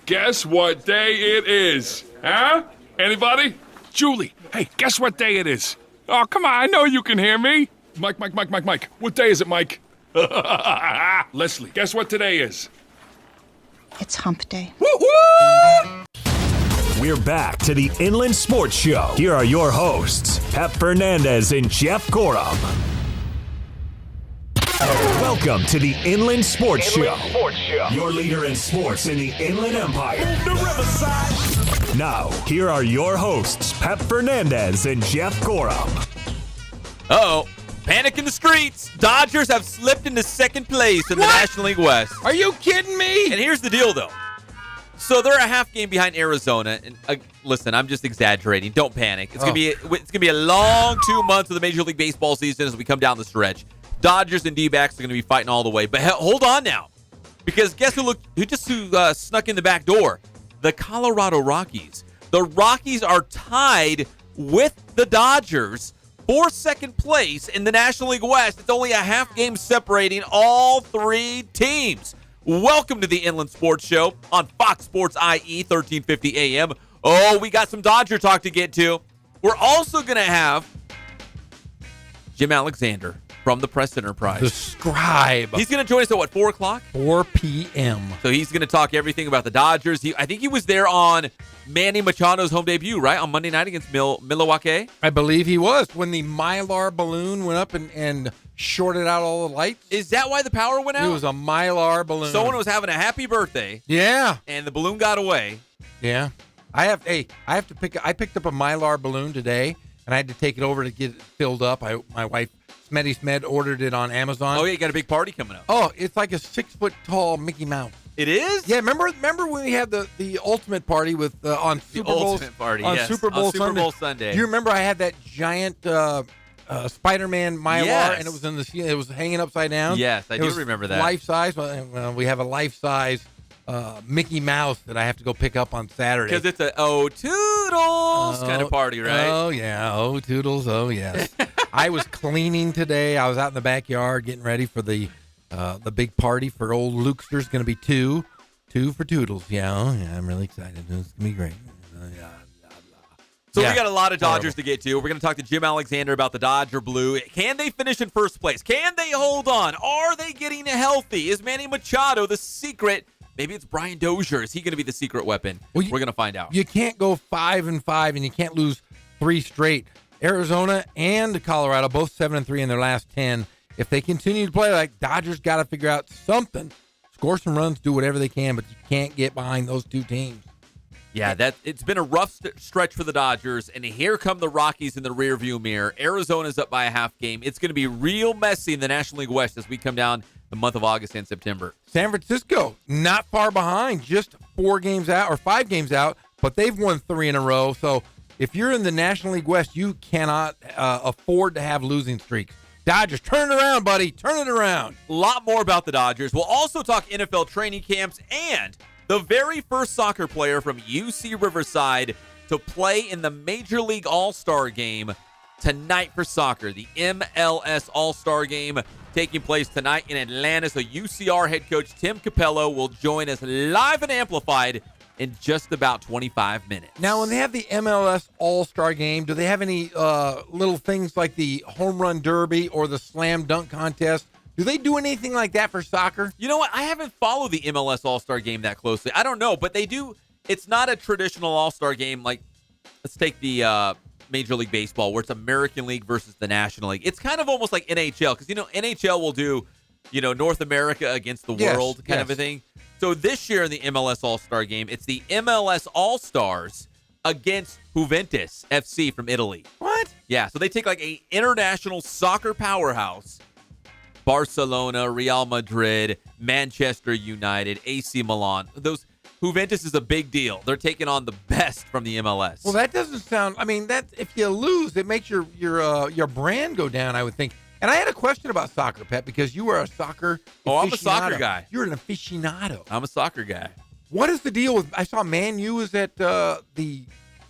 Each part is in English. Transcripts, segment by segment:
Guess what day it is? Huh? Anybody? Julie, hey, guess what day it is? Oh, come on, I know you can hear me. Mike. What day is it, Mike? Leslie, guess what today is? It's hump day. Woo-woo! We're back to the Inland Sports Show. Here are your hosts, Pep Fernandez and Jeff Gorham. Welcome to the Inland Sports Show. Your leader in sports in the Inland Empire. Move to Riverside. Now, here are your hosts, Pep Fernandez and Jeff Gorham. Uh-oh. Panic in the streets. Dodgers have slipped into second place in the National League West. Are you kidding me? And here's the deal, though. So they're a half game behind Arizona. And listen, I'm just exaggerating. Don't panic. It's gonna be a long 2 months of the Major League Baseball season as we come down the stretch. Dodgers and D-backs are going to be fighting all the way. But hold on now. Because guess who snuck in the back door? The Colorado Rockies. The Rockies are tied with the Dodgers for second place in the National League West. It's only a half game separating all three teams. Welcome to the Inland Sports Show on Fox Sports IE 1350 AM. Oh, we got some Dodger talk to get to. We're also going to have Jim Alexander from the Press Enterprise. The Scribe. He's going to join us at, 4 o'clock? 4 p.m. So he's going to talk everything about the Dodgers. I think he was there on Manny Machado's home debut, right? On Monday night against Milwaukee. I believe he was. When the Mylar balloon went up and shorted out all the lights. Is that why the power went out? It was a Mylar balloon. Someone was having a happy birthday. Yeah. And the balloon got away. Yeah. I picked up a Mylar balloon today, and I had to take it over to get it filled up. My wife, Smetty Smed, ordered it on Amazon. Oh, yeah, you got a big party coming up. Oh, it's like a 6-foot-tall Mickey Mouse. It is? Yeah, remember when we had the ultimate party with on Super Bowl ultimate party, on yes. Super Bowl on Super Bowl Sunday. Do you remember I had that giant Spider-Man Mylar, yes. and it was hanging upside down? Yes, I do remember that. Life size. Well, we have a life size Mickey Mouse that I have to go pick up on Saturday. Because it's a Toodles kind of party, right? Oh, yeah. Oh, Toodles. Oh, yes. I was cleaning today. I was out in the backyard getting ready for the big party for old Lukester's. Going to be two for Toodles. Yeah, I'm really excited. It's going to be great. So we got a lot of Dodgers to get to. We're going to talk to Jim Alexander about the Dodger Blue. Can they finish in first place? Can they hold on? Are they getting healthy? Is Manny Machado the secret? Maybe it's Brian Dozier. Is he going to be the secret weapon? We're going to find out. You can't go 5-5, and you can't lose 3 straight. Arizona and Colorado, both 7-3 in their last 10. If they continue to play like Dodgers, got to figure out something. Score some runs, do whatever they can, but you can't get behind those two teams. Yeah, it's been a rough stretch for the Dodgers, and here come the Rockies in the rearview mirror. Arizona's up by a half game. It's going to be real messy in the National League West as we come down the month of August and September. San Francisco, not far behind, just 4 games out or 5 games out, but they've won 3 in a row. So if you're in the National League West, you cannot afford to have losing streaks. Dodgers, turn it around, buddy. Turn it around. A lot more about the Dodgers. We'll also talk NFL training camps and the very first soccer player from UC Riverside to play in the Major League All-Star Game tonight for soccer. The MLS All-Star Game taking place tonight in Atlanta. So UCR head coach Tim Cupello will join us live and amplified in just about 25 minutes. Now, when they have the MLS All-Star Game, do they have any little things like the home run derby or the slam dunk contest? Do they do anything like that for soccer? You know what? I haven't followed the MLS All-Star Game that closely. I don't know, but they do. It's not a traditional All-Star Game like, let's take the Major League Baseball, where it's American League versus the National League. It's kind of almost like NHL, because, NHL will do, North America against the world kind of a thing. So this year in the MLS All-Star Game, it's the MLS All-Stars against Juventus FC from Italy. What? Yeah, so they take like a international soccer powerhouse, Barcelona, Real Madrid, Manchester United, AC Milan. Those Juventus is a big deal. They're taking on the best from the MLS. Well, that doesn't sound. I mean, that if you lose, it makes your brand go down, I would think. And I had a question about soccer, Pet, because you were a soccer aficionado. I'm a soccer guy. You're an aficionado. I'm a soccer guy. What is the deal with? I saw Man U was at the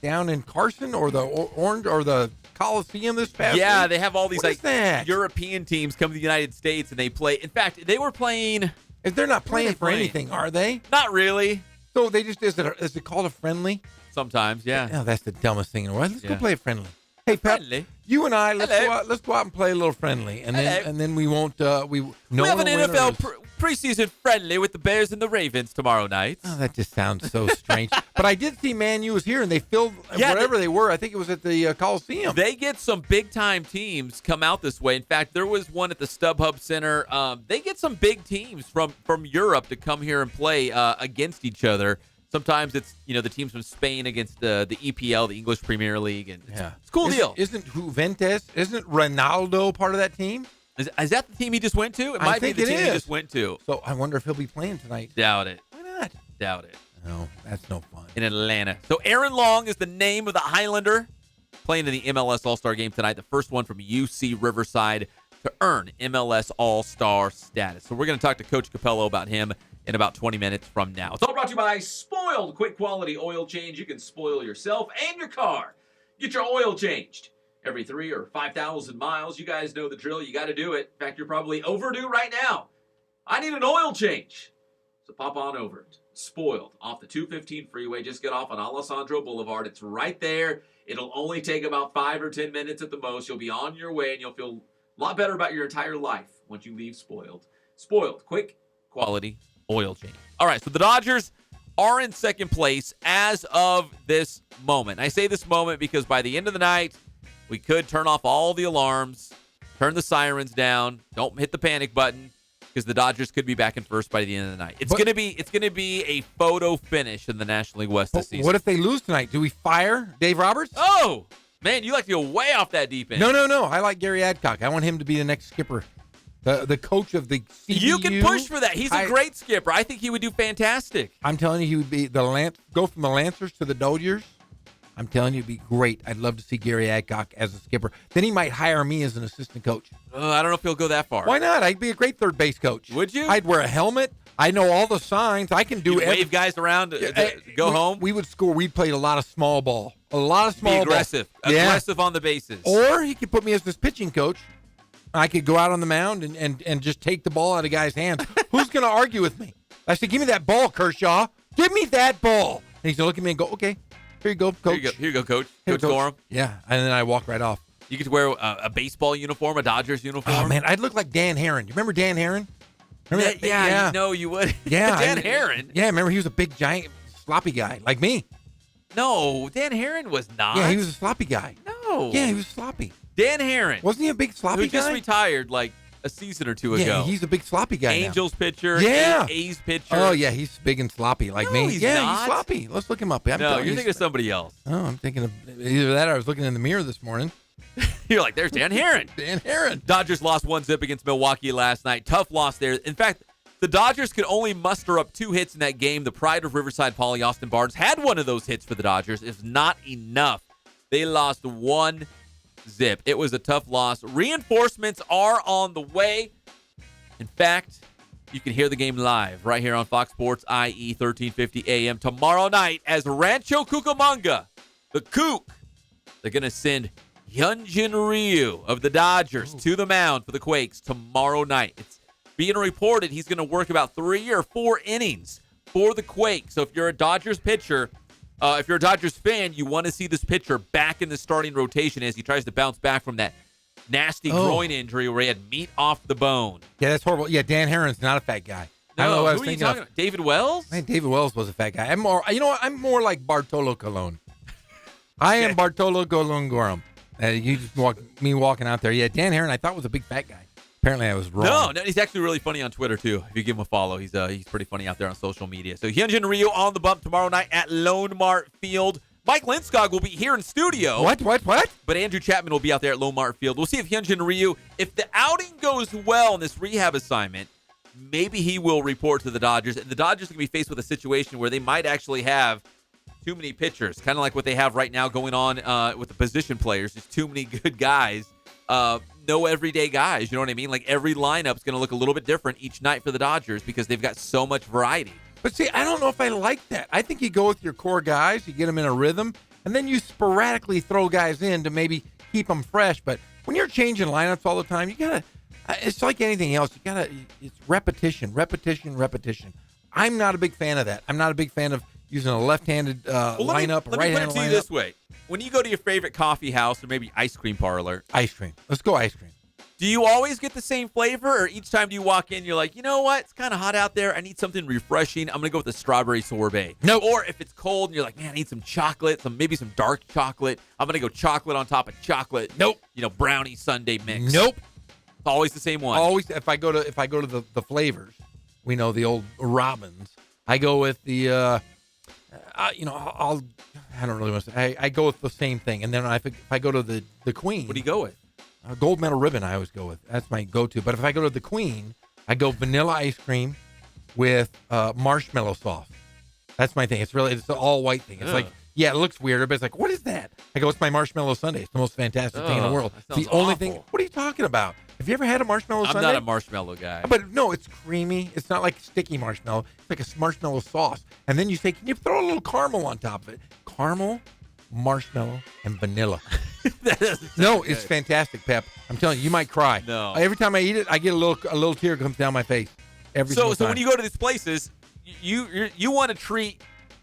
down in Carson or the Orange or the Coliseum this past Yeah, week? they have all these What is that? European teams come to the United States and they play. In fact, they were playing. They're not playing they for playing? anything, are they? Not really. So they just is it called a friendly? Sometimes, yeah. No, that's the dumbest thing in the world. Let's go Yeah. play a friendly. Hey, Pep, Friendly? you and I Hello. let's go out and play a little friendly, and Hello. then we won't We have an NFL preseason friendly with the Bears and the Ravens tomorrow night. Oh, that just sounds so strange. But I did see Man U was here, and they filled wherever they were. I think it was at the Coliseum. They get some big-time teams come out this way. In fact, there was one at the StubHub Center. They get some big teams from Europe to come here and play against each other. Sometimes it's, the teams from Spain against the EPL, the English Premier League. And it's a cool deal. Isn't Ronaldo part of that team? Is that the team he just went to? It I might be think the it team he is. just went to. So I wonder if he'll be playing tonight. Doubt it. Why not? Doubt it. No, that's no fun. In Atlanta. So Aaron Long is the name of the Highlander playing in the MLS All-Star game tonight. The first one from UC Riverside to earn MLS All-Star status. So we're going to talk to Coach Cupello about him in about 20 minutes from now. It's all brought to you by Spoiled. Quick quality oil change. You can spoil yourself and your car. Get your oil changed every 3 or 5,000 miles. You guys know the drill. You got to do it. In fact, you're probably overdue right now. I need an oil change. So pop on over it. Spoiled off the 215 freeway. Just get off on Alessandro Boulevard. It's right there. It'll only take about 5 or 10 minutes at the most. You'll be on your way and you'll feel a lot better about your entire life once you leave Spoiled. Spoiled. Quick quality oil change. All right, so the Dodgers are in second place as of this moment. I say this moment because by the end of the night, we could turn off all the alarms, turn the sirens down, don't hit the panic button, because the Dodgers could be back in first by the end of the night. It's gonna be a photo finish in the National League West this season. What if they lose tonight? Do we fire Dave Roberts? Oh, man, you like to go way off that deep end. No. I like Gary Adcock. I want him to be the next skipper. The coach of the CBU. You can push for that. He's a great skipper. I think he would do fantastic. I'm telling you, he would be go from the Lancers to the Dodgers. I'm telling you, it'd be great. I'd love to see Gary Adcock as a skipper. Then he might hire me as an assistant coach. I don't know if he'll go that far. Why not? I'd be a great third base coach. Would you? I'd wear a helmet. I know all the signs. I can do You'd wave guys around to go home. We would score. We played a lot of small ball. Be aggressive. Ball. Yeah. Aggressive on the bases. Or he could put me as this pitching coach. I could go out on the mound and just take the ball out of guys' hands. Who's going to argue with me? I said, give me that ball, Kershaw. Give me that ball. And he's going to look at me and go, okay, here you go, coach. Here you go, coach. Here, Coach Gorham. Yeah, and then I walk right off. You get to wear a baseball uniform, a Dodgers uniform. Oh, man, I'd look like Dan Herron. You remember Dan Herron? Remember that? Yeah. No, you would. Yeah. Dan Herron. Yeah, remember he was a big, giant, sloppy guy like me. No, Dan Herron was not. Yeah, he was a sloppy guy. No. Yeah, he was sloppy. Dan Herron. Wasn't he a big sloppy who guy? just retired like a season or two ago. Yeah, he's a big sloppy guy now. Angels pitcher. Yeah. A's pitcher. Oh, yeah, he's big and sloppy like me. He's yeah, not. he's sloppy. Let's look him up. No, you're thinking of somebody else. Oh, I'm thinking of either that or I was looking in the mirror this morning. You're like, there's Dan Herron. Dan Herron. Dodgers lost 1-0 against Milwaukee last night. Tough loss there. In fact, the Dodgers could only muster up 2 hits in that game. The pride of Riverside, Paulie Austin Barnes, had one of those hits for the Dodgers. It's not enough. They lost 1-0. It was a tough loss. Reinforcements are on the way. In fact, you can hear the game live right here on Fox Sports IE 1350 AM tomorrow night as Rancho Cucamonga, the Kook, they're going to send Hyunjin Ryu of the Dodgers to the mound for the Quakes tomorrow night. It's being reported he's going to work about 3 or 4 innings for the Quakes. So if you're a Dodgers pitcher, if you're a Dodgers fan, you want to see this pitcher back in the starting rotation as he tries to bounce back from that nasty groin injury where he had meat off the bone. Yeah, that's horrible. Yeah, Dan Herron's not a fat guy. No, I don't know what I was who are you thinking talking of. about? David Wells? Man, David Wells was a fat guy. I'm more like Bartolo Colon. I am Bartolo Colon Gorham. You just walking out there. Yeah, Dan Herron I thought was a big fat guy. Apparently I was wrong. No, he's actually really funny on Twitter too. If you give him a follow, he's pretty funny out there on social media. So Hyunjin Ryu on the bump tomorrow night at Lone Mart Field. Mike Linskog will be here in studio. What? But Andrew Chapman will be out there at Lone Mart Field. We'll see if Hyunjin Ryu, if the outing goes well in this rehab assignment, maybe he will report to the Dodgers. And the Dodgers are going to be faced with a situation where they might actually have too many pitchers, kind of like what they have right now going on with the position players. Just too many good guys. No everyday guys, you know what I mean? Like every lineup's going to look a little bit different each night for the Dodgers because they've got so much variety. But see, I don't know if I like that. I think you go with your core guys, you get them in a rhythm, and then you sporadically throw guys in to maybe keep them fresh. But when you're changing lineups all the time, you got to, it's like anything else. It's repetition. I'm not a big fan of that. I'm not a big fan of using a left-handed lineup, Let me right-handed put it to you lineup. this way. When you go to your favorite coffee house or maybe ice cream parlor, Ice cream. Let's go ice cream. do you always get the same flavor, or each time you walk in, you're like, you know what? It's kind of hot out there. I need something refreshing. I'm going to go with the strawberry sorbet. Nope. Or if it's cold and you're like, man, I need some chocolate, maybe some dark chocolate. I'm going to go chocolate on top of chocolate. Nope. Brownie sundae mix. Nope. It's always the same one. Always, if I go to the flavors, we know the old Robins. I go with the, I don't really want to say. I go with the same thing, and then if I go to the Queen. What do you go with? Gold medal ribbon. I always go with. That's my go-to. But if I go to the Queen, I go vanilla ice cream with marshmallow sauce. That's my thing. It's an all white thing. It's like, yeah, it looks weirder, but it's like, what is that? I go, it's my marshmallow sundae. It's the most fantastic thing in the world. That It's the only awful. thing. What are you talking about? Have you ever had a marshmallow I'm sundae? not a marshmallow guy. But no, it's creamy. It's not like sticky marshmallow. It's like a marshmallow sauce. And then you say, can you throw a little caramel on top of it? Caramel, marshmallow, and vanilla. No, it's fantastic, Pep. I'm telling you, you might cry. No. Every time I eat it, I get a little tear comes down my face. Every single So time. when you go to these places, you want to treat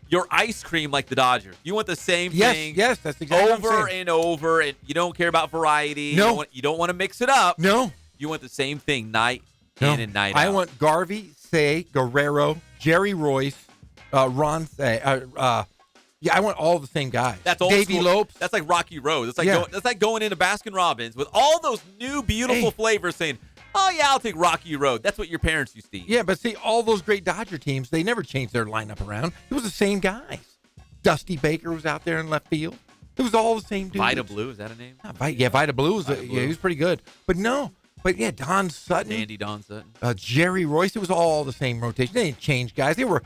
your ice cream like the Dodgers. You want the same thing. Yes, that's exactly what I'm over saying. and over, and you don't care about variety. No. You don't want to mix it up. No. You want the same thing night No. in and night out. I want Garvey, Say, Guerrero, Jerry Royce, Ron Say. I want all the same guys. That's old Davey school. Lopes. That's like Rocky Road. That's like going into Baskin Robbins with all those new beautiful flavors, saying, "Oh yeah, I'll take Rocky Road." That's what your parents used to eat. Yeah, but see, all those great Dodger teams, they never changed their lineup around. It was the same guys. Dusty Baker was out there in left field. It was all the same dudes. Vita Blue, is that a name? Vita Blue was Vita Blue. he was pretty good. But Don Sutton, Dandy Don Sutton. Jerry Royce, it was all the same rotation. They didn't change guys. They were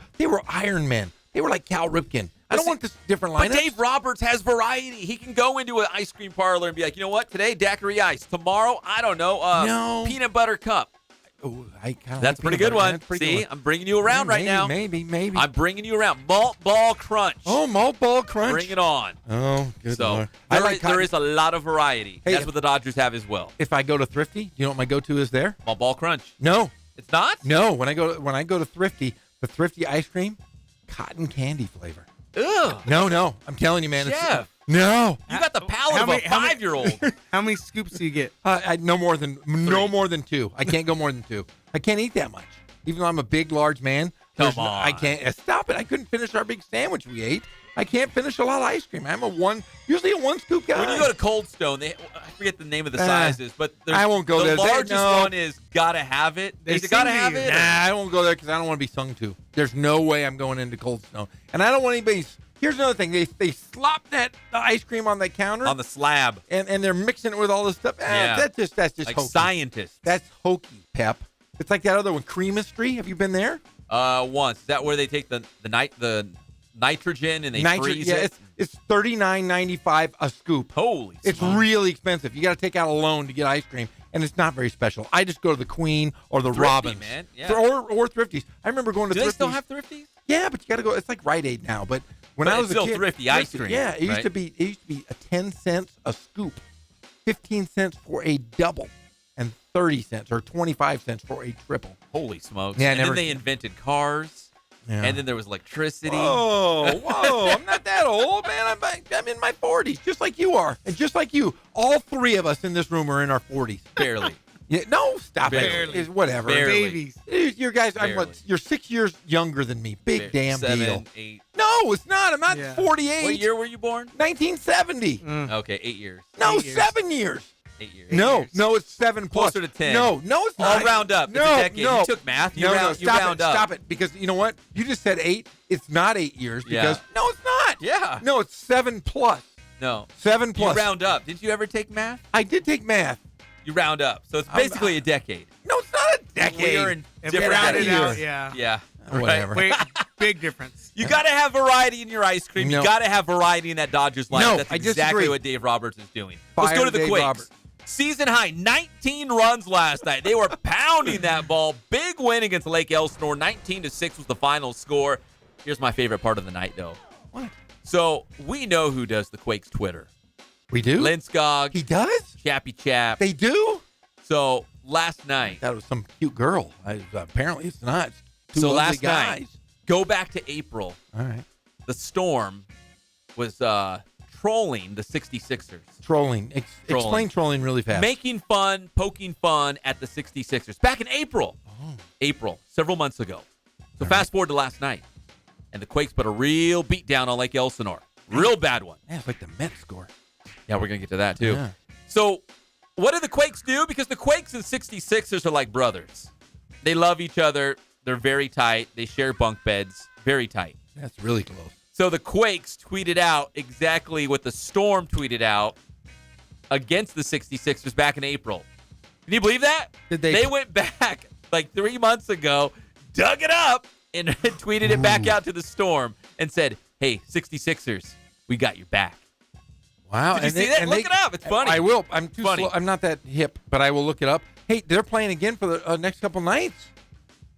Iron Men. They were like Cal Ripken. I don't want this different lineup. But Dave Roberts has variety. He can go into an ice cream parlor and be like, you know what? Today, daiquiri ice. Tomorrow, I don't know, peanut butter cup. Oh, That's a pretty good one. See, I'm bringing you around right now. Maybe. I'm bringing you around. Malt Ball Crunch. Oh, Malt Ball Crunch. Bring it on. Oh, good So Lord. there is a lot of variety. Hey, That's what the Dodgers have as well. If I go to Thrifty, you know what my go-to is there? Malt Ball Crunch. No. It's not? No, when I go to Thrifty, the Thrifty ice cream, cotton candy flavor. Ugh. No, I'm telling you, man. Jeff. No. You got the palate of a 5-year-old. How many scoops do you get? No more than 2. I can't go more than 2. I can't eat that much, even though I'm a big, large man. Come on. I can't. Stop it! I couldn't finish our big sandwich we ate. I can't finish a lot of ice cream. I'm usually a 1 scoop guy. When you go to Cold Stone, I forget the name of the sizes, but I won't go the there. The largest one is gotta have it. They Is it gotta sing to have you. it? Nah, I won't go there because I don't want to be sung to. There's no way I'm going into Cold Stone, and I don't want anybody. Here's another thing: they slop the ice cream on the counter On the slab. and they're mixing it with all this stuff. Yeah. That's just Like hokey. scientists. That's hokey, Pep. It's like that other one, Creamistry. Have you been there? Once. Is that where they take the nitrogen and they freeze it? It's $39.95 a scoop. Holy It's smokes. really expensive. You got to take out a loan to get ice cream, and it's not very special. I just go to the Queen or the Thrifty, Robins, man. Yeah. or Thrifties. I remember going to Do Thrifties. they still have Thrifties? Yeah, but you got to go. It's like Rite Aid now, but when But I was it's a still kid, Thrifty ice cream, Yeah, it used right? to be. It used to be 10 cents a scoop, 15 cents for a double, and 30 cents or 25 cents for a triple. Holy smokes. Yeah, and never- then they invented cars. Yeah. And then there was electricity. Whoa! I'm not that old, man. I'm in my 40s, just like you are, and just like you. All 3 of us in this room are in our 40s. Barely. Yeah, no, stop Barely. it. It's whatever. Barely. Babies. You guys, Barely. you're 6 years younger than me. Big damn 7, deal. 8. No, it's not. I'm not Yeah. 48. What year were you born? 1970. Okay, 8 years. No, 8 years. 7 years. 8 years. No, years. no, it's 7 plus. Closer to 10. No, it's not. I'll round up. It's No, a decade. no. You took math. You no, round, stop you round it. up. Stop it. Because you know what? You just said 8. It's not 8 years. Yeah. Because no, it's not. Yeah. No, it's 7 plus. No. 7 You plus. round up. Didn't you ever take math? I did take math. You round up. So it's basically a decade. No, it's not a decade. We're in If we different round it decades. out, yeah. Yeah. Whatever. Wait, big difference. You got to have variety in your ice cream. No. You got to have variety in that Dodgers lineup. No, That's I exactly disagree. what Dave Roberts is doing. Fire Let's go to the Dave Quakes. Roberts. Season high, 19 runs last night. They were pounding that ball. Big win against Lake Elsinore. 19-6 was the final score. Here's my favorite part of the night, though. What? So we know who does the Quakes Twitter. We do? Linskog, He does? Chappy Chap. They do? So last night, That was some cute girl. Apparently it's not. It's two So ugly last guys. night, go back to April. All right. The Storm was trolling the 66ers. Trolling. Explain trolling really fast. Making fun, poking fun at the 66ers. Back in April. April, several months ago. So fast forward to last night. And the Quakes put a real beat down on Lake Elsinore. Real bad one. Man, it's like the Mets score. Yeah, we're going to get to that, too. Yeah. So what did the Quakes do? Because the Quakes and 66ers are like brothers. They love each other. They're very tight. They share bunk beds. Very tight. That's really close. So the Quakes tweeted out exactly what the Storm tweeted out against the 66ers back in April. Can you believe that? They went back like 3 months ago, dug it up, and tweeted it back out to the Storm and said, hey, 66ers, we got your back. Wow. Did you see that? Look it up. It's funny. I will. I'm too funny. slow. I'm not that hip, but I will look it up. Hey, they're playing again for the next couple nights.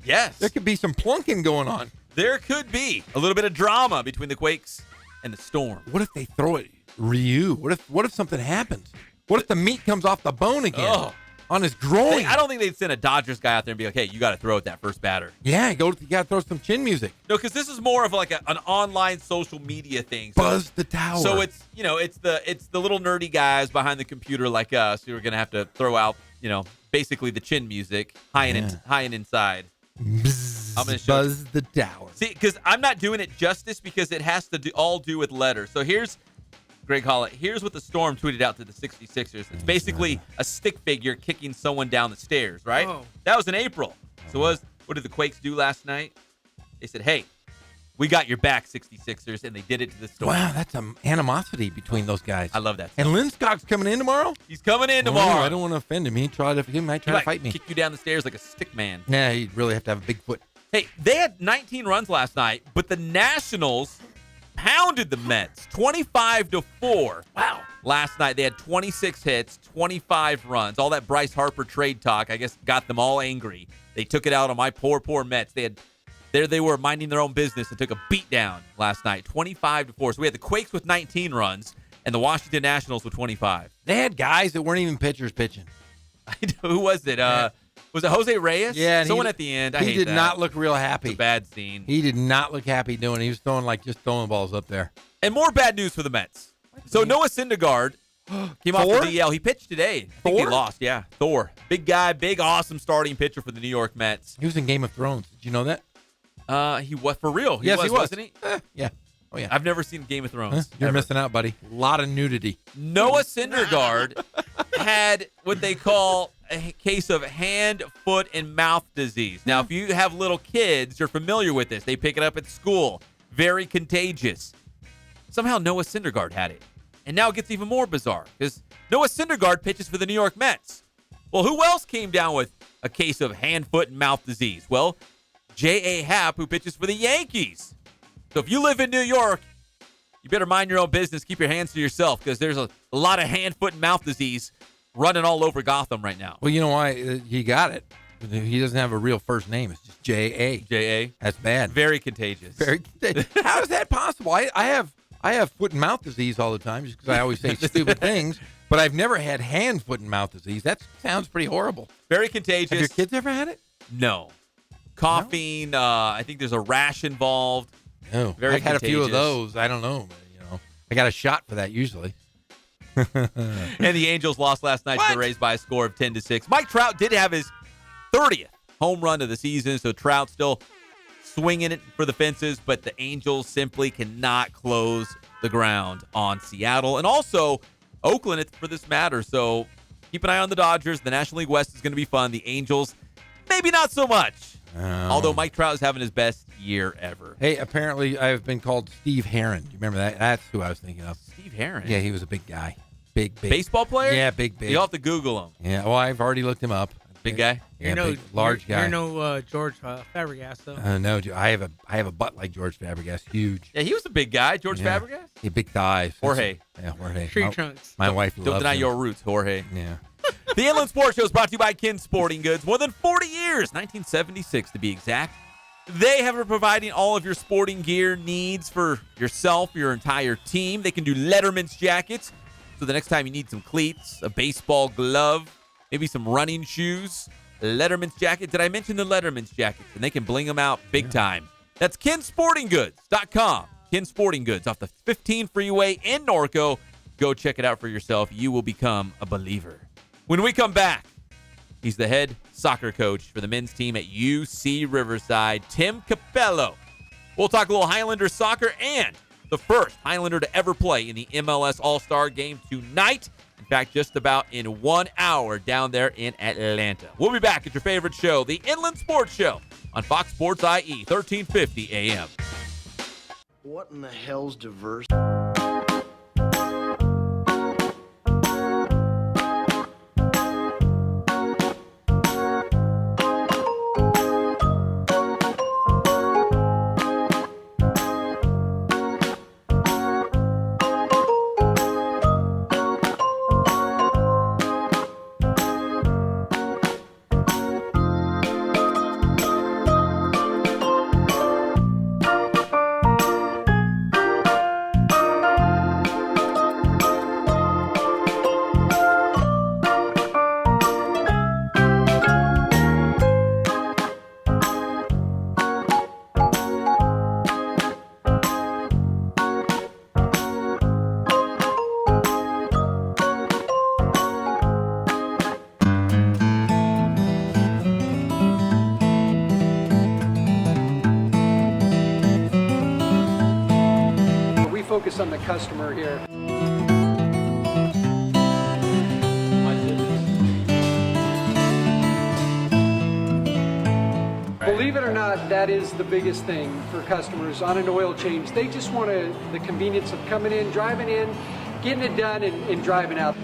Yes. There could be some plunking going on. There could be a little bit of drama between the Quakes and the Storm. What if they throw it Ryu? What if something happens? What if the meat comes off the bone again on his groin? I don't think they'd send a Dodgers guy out there and be like, hey, you got to throw it that first batter. Yeah, you got to throw some chin music. No, because this is more of like an online social media thing. So, Buzz the tower. So it's the little nerdy guys behind the computer like us who are going to have to throw out, basically the chin music high and inside. Bzz, I'm going to show Buzz the tower. See, because I'm not doing it justice because it has to all do with letters. So here's Greg Hollett. Here's what the Storm tweeted out to the 66ers. It's basically a stick figure kicking someone down the stairs, right? Oh. That was in April. So what did the Quakes do last night? They said, hey, we got your back, 66ers, and they did it to the Storm. Wow, that's some animosity between those guys. I love that. And Lindskog's coming in tomorrow? He's coming in tomorrow. I don't want to offend him. He might try to fight me. Kick you down the stairs like a stick man. Nah, he'd really have to have a big foot. Hey, they had 19 runs last night, but the Nationals pounded the Mets 25-4. Wow. Last night they had 26 hits, 25 runs. All that Bryce Harper trade talk, I guess, got them all angry. They took it out on my poor Mets. There they were minding their own business and took a beat down last night, 25-4. So we had the Quakes with 19 runs and the Washington Nationals with 25. They had guys that weren't even pitchers pitching. Who was it? Was it Jose Reyes? Yeah. Someone at the end. I hate He did that. not look real happy. It's a bad scene. He did not look happy doing it. He was just throwing balls up there. And more bad news for the Mets. So Noah Syndergaard came off the DL. He pitched today. I think he lost. Yeah, Thor. Big guy, big, awesome starting pitcher for the New York Mets. He was in Game of Thrones. Did you know that? He was for real. Yes, he was. Wasn't he? Yeah. Oh, yeah. I've never seen Game of Thrones. You're ever. missing out, buddy. A lot of nudity. Noah Syndergaard had what they call a case of hand, foot, and mouth disease. Now, if you have little kids, you're familiar with this. They pick it up at school. Very contagious. Somehow Noah Syndergaard had it. And now it gets even more bizarre because Noah Syndergaard pitches for the New York Mets. Well, who else came down with a case of hand, foot, and mouth disease? Well, J.A. Happ, who pitches for the Yankees. So if you live in New York, you better mind your own business. Keep your hands to yourself because there's a lot of hand, foot, and mouth disease running all over Gotham right now. Well, you know why he got it? He doesn't have a real first name. It's just J.A. J.A. That's bad. Very contagious. Very contagious. How is that possible? I have foot and mouth disease all the time just because I always say stupid things, but I've never had hand, foot, and mouth disease. That sounds pretty horrible. Very contagious. Have your kids ever had it? No. Coughing. No? I think there's a rash involved. No. Very I've had a few of contagious. those. I don't know. But, I got a shot for that usually. And the Angels lost last night to the Rays by a score of 10-6. Mike Trout did have his 30th home run of the season, so Trout still swinging it for the fences, but the Angels simply cannot close the ground on Seattle. And also Oakland, for this matter. So keep an eye on the Dodgers. The National League West is going to be fun. The Angels, maybe not so much. Although Mike Trout is having his best year ever. Hey, apparently I've been called Steve Herron. You remember that? That's who I was thinking of. Steve Herron? Yeah, he was a big guy. Big. Baseball player? Yeah, big. You'll have to Google him. Yeah, well, I've already looked him up. Big guy? Yeah, big, large guy. You're no George Fabregas, though. No, I have a butt like George Fabregas. Huge. Yeah, he was a big guy. George Fabregas? Yeah, big thighs. Jorge. Yeah, Jorge. Tree trunks. My wife loves Don't deny him. your roots, Jorge. Yeah. The Inland Sports Show is brought to you by Kin Sporting Goods. More than 40 years, 1976 to be exact. They have been providing all of your sporting gear needs for yourself, your entire team. They can do Letterman's jackets. So the next time you need some cleats, a baseball glove, maybe some running shoes, Letterman's jacket. Did I mention the Letterman's jackets? And they can bling them out big time. That's KenSportingGoods.com. Ken Sporting Goods off the 15 freeway in Norco. Go check it out for yourself. You will become a believer. When we come back, he's the head soccer coach for the men's team at UC Riverside, Tim Cupello. We'll talk a little Highlander soccer and the first Highlander to ever play in the MLS All-Star Game tonight. In fact, just about in 1 hour down there in Atlanta. We'll be back at your favorite show, the Inland Sports Show, on Fox Sports IE, 1350 AM. What in the hell's diverse? Focus on the customer here. Believe it or not, that is the biggest thing for customers on an oil change. They just want the convenience of coming in, driving in, getting it done, and driving out.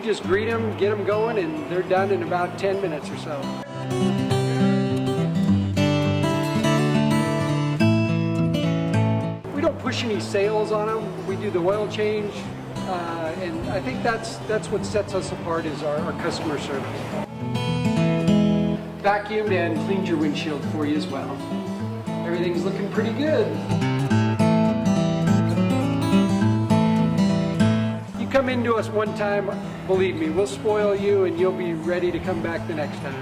Just greet them, get them going, and they're done in about 10 minutes or so. We don't push any sales on them. We do the oil change, and I think that's what sets us apart is our customer service. Vacuumed and cleaned your windshield for you as well. Everything's looking pretty good. Come into us one time, believe me, we'll spoil you and you'll be ready to come back the next time.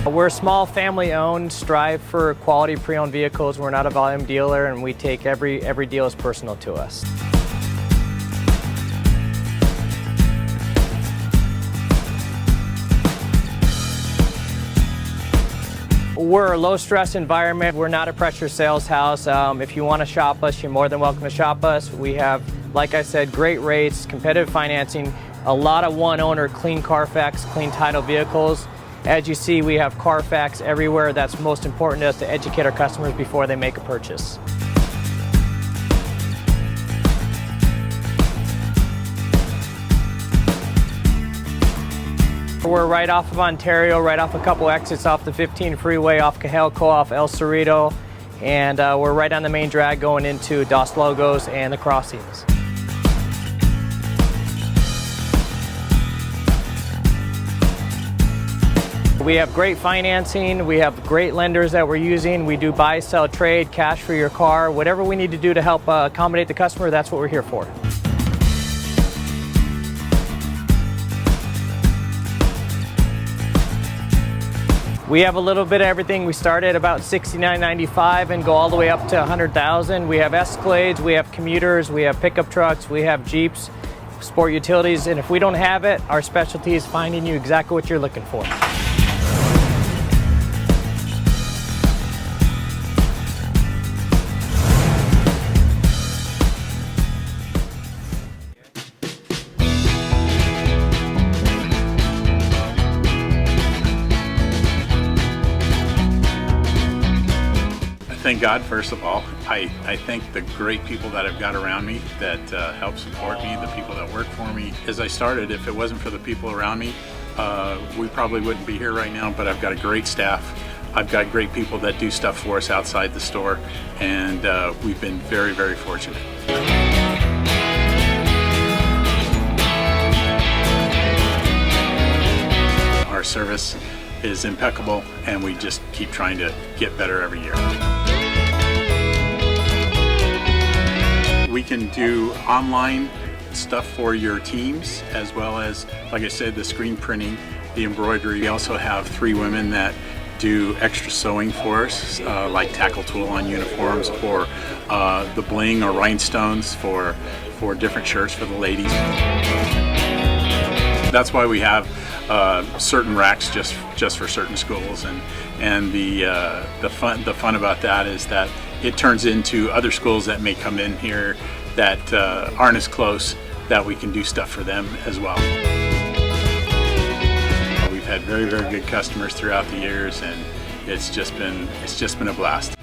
We're a small family-owned, strive for quality pre-owned vehicles. We're not a volume dealer, and we take every deal as personal to us. We're a low-stress environment. We're not a pressure sales house. If you want to shop us, you're more than welcome to shop us. We have, like I said, great rates, competitive financing, a lot of one-owner, clean Carfax, clean title vehicles. As you see, we have Carfax everywhere. That's most important to us to educate our customers before they make a purchase. We're right off of Ontario, right off a couple exits off the 15 freeway, off Cajalco, off El Cerrito, and we're right on the main drag going into Dos Logos and the crossings. We have great financing, we have great lenders that we're using. We do buy, sell, trade, cash for your car. Whatever we need to do to help accommodate the customer, that's what we're here for. We have a little bit of everything. We start at about $69.95 and go all the way up to $100,000. We have Escalades, we have commuters, we have pickup trucks, we have Jeeps, sport utilities, and if we don't have it, our specialty is finding you exactly what you're looking for. Thank God, first of all. I thank the great people that I've got around me that help support me, the people that work for me. As I started, if it wasn't for the people around me, we probably wouldn't be here right now, but I've got a great staff. I've got great people that do stuff for us outside the store, and we've been very, very fortunate. service is impeccable, and we just keep trying to get better every year. We can do online stuff for your teams, as well as, like I said, the screen printing, the embroidery. We also have 3 women that do extra sewing for us, like tackle tool on uniforms, or the bling or rhinestones for different shirts for the ladies. That's why we have certain racks just for certain schools, and the fun about that is that it turns into other schools that may come in here that aren't as close, that we can do stuff for them as well. We've had very, very good customers throughout the years, and it's just been a blast.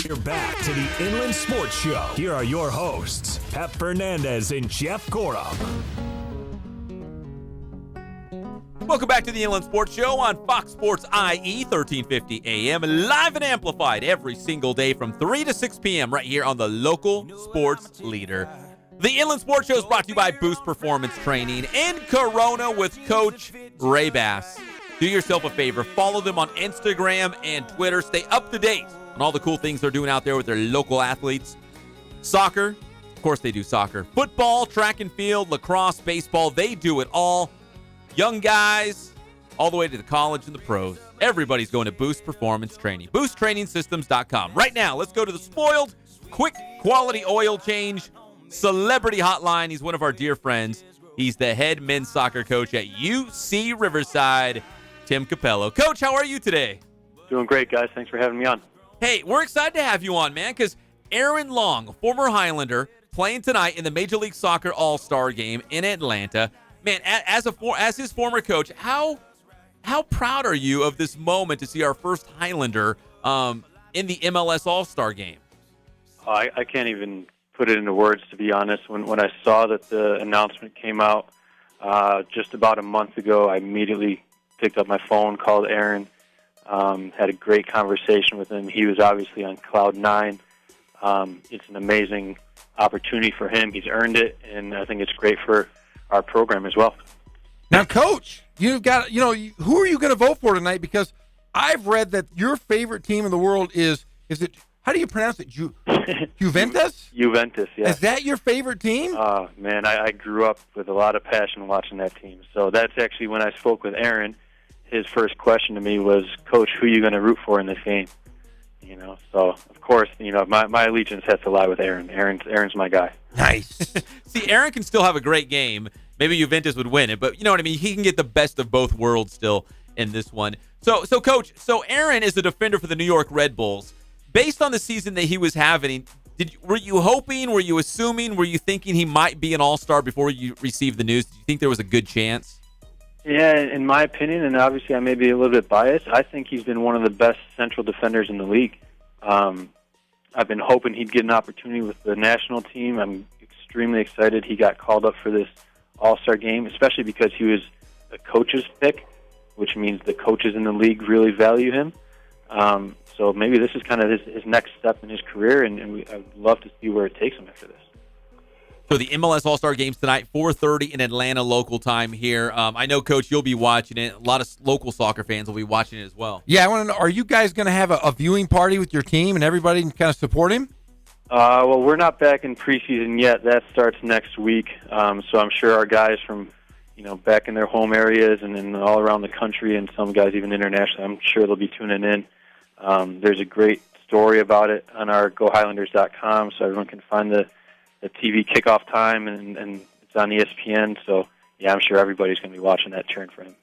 You're back to the Inland Sports Show. Here are your hosts, Pep Fernandez and Jeff Gorham. Welcome back to the Inland Sports Show on Fox Sports IE, 1350 AM, live and amplified every single day from 3 to 6 p.m. right here on the local sports leader. The Inland Sports Show is brought to you by Boost Performance Training in Corona with Coach Ray Bass. Do yourself a favor, follow them on Instagram and Twitter. Stay up to date on all the cool things they're doing out there with their local athletes. Soccer, of course they do soccer. Football, track and field, lacrosse, baseball, they do it all. Young guys, all the way to the college and the pros. Everybody's going to Boost Performance Training. BoostTrainingsystems.com. Right now, let's go to the spoiled, quick, quality oil change celebrity hotline. He's one of our dear friends. He's the head men's soccer coach at UC Riverside, Tim Cupello. Coach, how are you today? Doing great, guys. Thanks for having me on. Hey, we're excited to have you on, man, because Aaron Long, a former Highlander, playing tonight in the Major League Soccer All-Star Game in Atlanta. Man, as his former coach, how proud are you of this moment to see our first Highlander in the MLS All-Star Game? I can't even put it into words, to be honest. When I saw that the announcement came out just about a month ago, I immediately picked up my phone, called Aaron, had a great conversation with him. He was obviously on cloud 9. It's an amazing opportunity for him. He's earned it, and I think it's great for our program as well. Now, Coach, you've got, who are you going to vote for tonight? Because I've read that your favorite team in the world is it, how do you pronounce it? Juventus? Juventus, yeah. Is that your favorite team? Man, I grew up with a lot of passion watching that team. So that's actually when I spoke with Aaron, his first question to me was, Coach, who are you going to root for in this game? So of course, my allegiance has to lie with Aaron. Aaron's my guy. Nice. See, Aaron can still have a great game. Maybe Juventus would win it, but you know what I mean? He can get the best of both worlds still in this one. So Coach, Aaron is the defender for the New York Red Bulls. Based on the season that he was having, were you hoping, were you assuming, were you thinking he might be an all-star before you received the news? Did you think there was a good chance? Yeah, in my opinion, and obviously I may be a little bit biased, I think he's been one of the best central defenders in the league. I've been hoping he'd get an opportunity with the national team. I'm extremely excited he got called up for this All-Star game, especially because he was a coach's pick, which means the coaches in the league really value him. So maybe this is kind of his next step in his career, and I'd love to see where it takes him after this. So the MLS All-Star Games tonight, 4:30 in Atlanta local time here. I know, Coach, you'll be watching it. A lot of local soccer fans will be watching it as well. Yeah, I want to know, are you guys going to have a viewing party with your team and everybody can kind of support him? Well, we're not back in preseason yet. That starts next week. So I'm sure our guys from, back in their home areas and all around the country, and some guys even internationally, I'm sure they'll be tuning in. There's a great story about it on our GoHighlanders.com, so everyone can find the TV kickoff time, and it's on ESPN. So, yeah, I'm sure everybody's going to be watching that, cheering for him.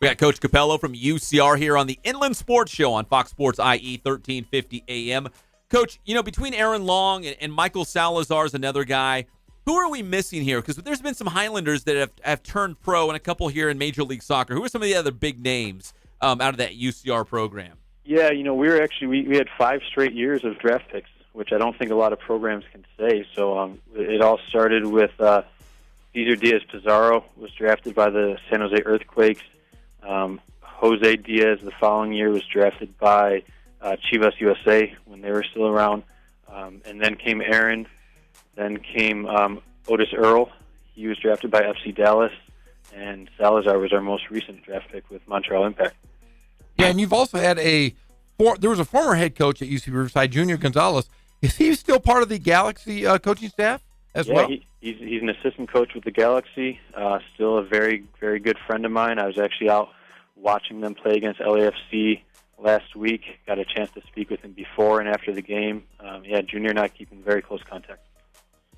We got Coach Cupello from UCR here on the Inland Sports Show on Fox Sports IE 1350 AM. Coach, between Aaron Long and Michael Salazar is another guy, who are we missing here? Because there's been some Highlanders that have turned pro and a couple here in Major League Soccer. Who are some of the other big names out of that UCR program? Yeah, we had 5 straight years of draft picks, which I don't think a lot of programs can say. So it all started with Cesar Diaz-Pizarro was drafted by the San Jose Earthquakes. Jose Diaz the following year was drafted by Chivas USA when they were still around. And then came Aaron. Then came Otis Earl. He was drafted by FC Dallas. And Salazar was our most recent draft pick with Montreal Impact. Yeah, and you've also had there was a former head coach at UC Riverside, Junior Gonzalez. Is he still part of the Galaxy coaching staff as well? Yeah, he's an assistant coach with the Galaxy. Still a very, very good friend of mine. I was actually out watching them play against LAFC last week. Got a chance to speak with him before and after the game. Junior and I keep in very close contact.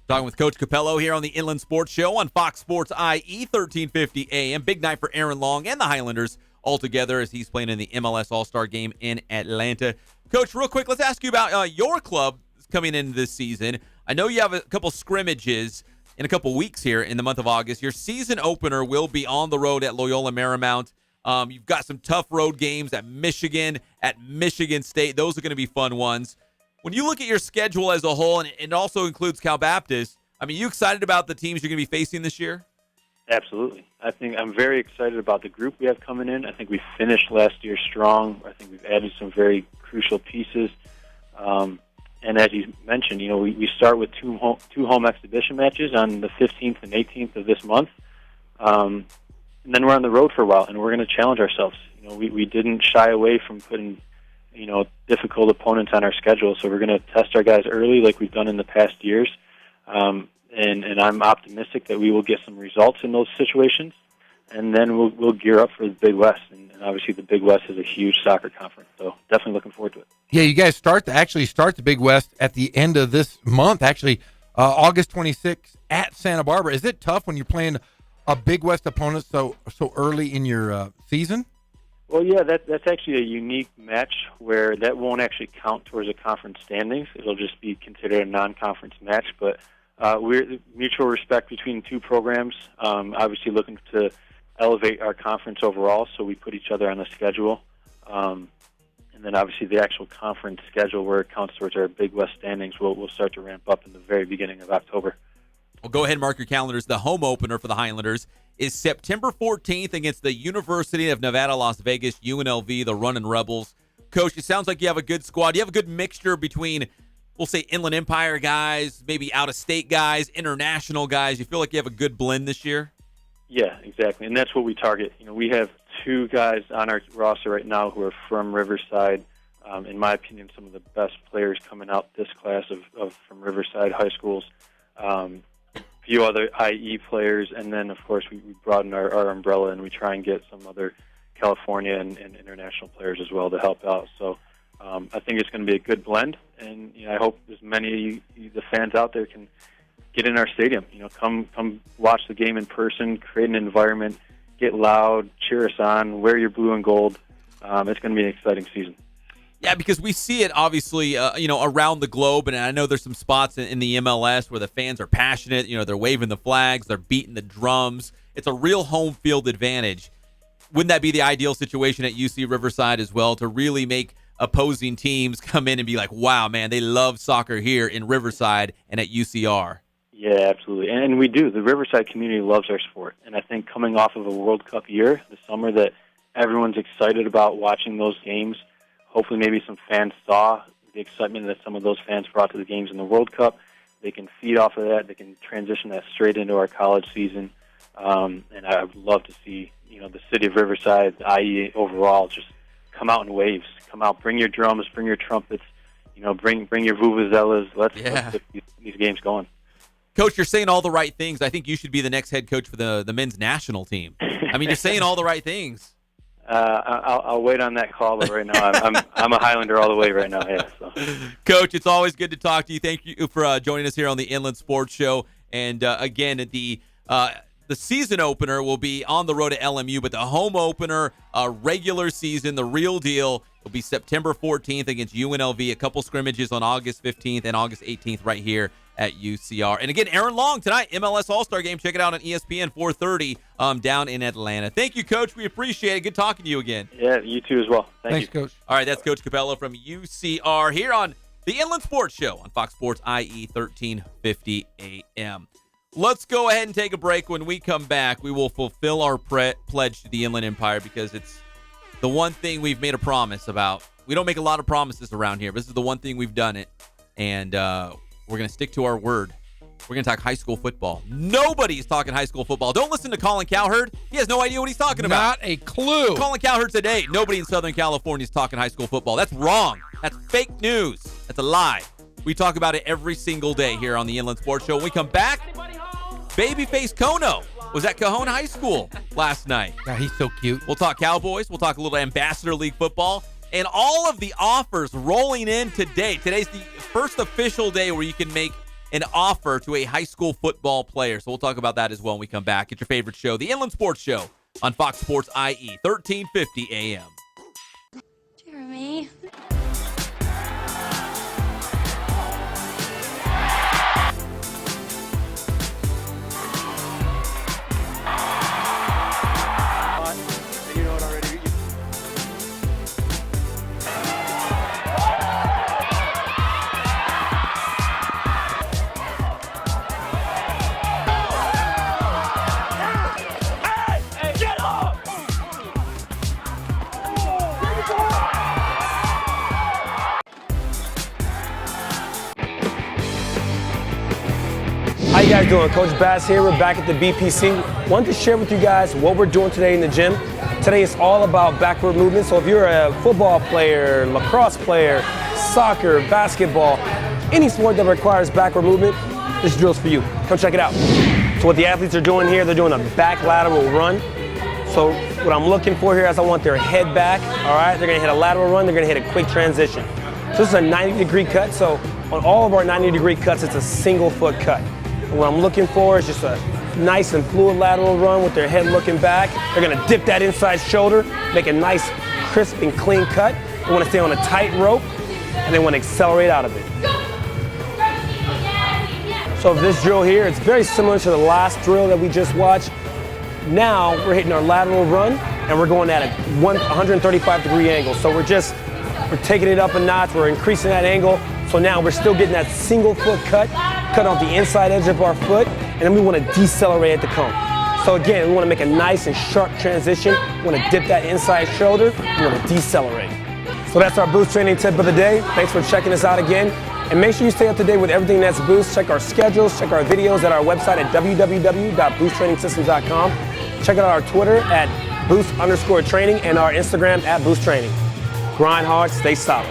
Talking with Coach Cupello here on the Inland Sports Show on Fox Sports IE 1350 AM. Big night for Aaron Long and the Highlanders all together as he's playing in the MLS All-Star Game in Atlanta. Coach, real quick, let's ask you about your club coming into this season. I know you have a couple scrimmages in a couple weeks here in the month of August. Your season opener will be on the road at Loyola Marymount. You've got some tough road games at Michigan, at Michigan State. Those are going to be fun ones. When you look at your schedule as a whole, and it also includes Cal Baptist, you excited about the teams you're going to be facing this year? Absolutely. I think I'm very excited about the group we have coming in. I think we finished last year strong. I think we've added some very crucial pieces. And as you mentioned, we start with two home exhibition matches on the 15th and 18th of this month. And then we're on the road for a while, and we're going to challenge ourselves. We didn't shy away from putting, difficult opponents on our schedule, so we're going to test our guys early like we've done in the past years. And I'm optimistic that we will get some results in those situations, and then we'll gear up for the Big West. And obviously the Big West is a huge soccer conference, so definitely looking forward to it. Yeah, you guys start the Big West at the end of this month, actually, August 26th at Santa Barbara. Is it tough when you're playing a Big West opponent so early in your season? Well, yeah, that's actually a unique match where that won't actually count towards a conference standings. It'll just be considered a non-conference match, but we're mutual respect between two programs. Obviously looking to elevate our conference overall, so we put each other on the schedule. And then obviously the actual conference schedule where it counts towards our Big West standings will start to ramp up in the very beginning of October. Well, go ahead and mark your calendars. The home opener for the Highlanders is September 14th against the University of Nevada, Las Vegas, UNLV, the Runnin' Rebels. Coach, it sounds like you have a good squad. You have a good mixture between, we'll say, Inland Empire guys, maybe out-of-state guys, international guys. You feel like you have a good blend this year? Yeah, exactly, and that's what we target. We have 2 guys on our roster right now who are from Riverside. In my opinion, some of the best players coming out this class from Riverside high schools. Few other IE players, and then, of course, we broaden our umbrella, and we try and get some other California and international players as well to help out. So I think it's going to be a good blend, and I hope as many of the fans out there can get in our stadium. Come watch the game in person, create an environment, get loud, cheer us on, wear your blue and gold. It's going to be an exciting season. Yeah, because we see it, obviously, around the globe, and I know there's some spots in the MLS where the fans are passionate. They're waving the flags, they're beating the drums. It's a real home field advantage. Wouldn't that be the ideal situation at UC Riverside as well, to really make opposing teams come in and be like, wow, man, they love soccer here in Riverside and at UCR? Yeah, absolutely. And we do. The Riverside community loves our sport. And I think coming off of a World Cup year this summer that everyone's excited about watching those games. Hopefully maybe some fans saw the excitement that some of those fans brought to the games in the World Cup. they can feed off of that. They can transition that straight into our college season. And I would love to see, the city of Riverside, the IE overall, just come out in waves. Come out, bring your drums, bring your trumpets, bring your vuvuzelas. Let's get these games going. Coach, you're saying all the right things. I think you should be the next head coach for the men's national team. I mean, you're saying all the right things. I'll wait on that call, but right now I'm a Highlander all the way right now. Yeah. So. Coach, it's always good to talk to you. Thank you for joining us here on the Inland Sports Show. And again, the season opener will be on the road to LMU, but the home opener, regular season, the real deal, will be September 14th against UNLV. A couple scrimmages on August 15th and August 18th right here at UCR. And again, Aaron Long tonight, MLS All-Star Game. Check it out on ESPN 4:30 down in Atlanta. Thank you, Coach. We appreciate it. Good talking to you again. Yeah, you too as well. Thanks, Coach. All right, that's Coach Cupello from UCR here on the Inland Sports Show on Fox Sports IE 1350 AM. Let's go ahead and take a break. When we come back, we will fulfill our pledge to the Inland Empire because it's the one thing we've made a promise about. We don't make a lot of promises around here, but this is the one thing we've done it, and we're going to stick to our word. We're going to talk high school football. Nobody's talking high school football. Don't listen to Colin Cowherd. He has no idea what he's talking about. Not a clue. Colin Cowherd today. Nobody in Southern California is talking high school football. That's wrong. That's fake news. That's a lie. We talk about it every single day here on the Inland Sports Show. When we come back, Babyface Kono was at Cajon High School last night. God, he's so cute. We'll talk Cowboys. We'll talk a little Ambassador League football. And all of the offers rolling in today. Today's the first official day where you can make an offer to a high school football player. So we'll talk about that as well when we come back. It's your favorite show, the Inland Sports Show on Fox Sports IE, 1350 AM. Jeremy. How you guys doing? Coach Bass here. We're back at the BPC. Wanted to share with you guys what we're doing today in the gym. Today is all about backward movement. So if you're a football player, lacrosse player, soccer, basketball, any sport that requires backward movement, this drill's for you. Come check it out. So what the athletes are doing here, they're doing a back lateral run. So what I'm looking for here is I want their head back, all right? They're gonna hit a lateral run, they're gonna hit a quick transition. So this is a 90-degree cut. So on all of our 90-degree cuts, it's a single foot cut. And what I'm looking for is just a nice and fluid lateral run with their head looking back. They're gonna dip that inside shoulder, make a nice, crisp and clean cut. They wanna stay on a tight rope, and they wanna accelerate out of it. So this drill here, it's very similar to the last drill that we just watched. Now we're hitting our lateral run, and we're going at a 135-degree angle. So we're taking it up a notch, we're increasing that angle. So now we're still getting that single foot cut off the inside edge of our foot, and then we want to decelerate at the cone. So again, we want to make a nice and sharp transition. We want to dip that inside shoulder, we want to decelerate. So that's our boost training tip of the day. Thanks for checking us out again. And make sure you stay up to date with everything that's Boost. Check our schedules, check our videos at our website at www.boosttrainingsystems.com. Check out our Twitter at Boost_training and our Instagram at Boost Training. Grind hard, stay solid.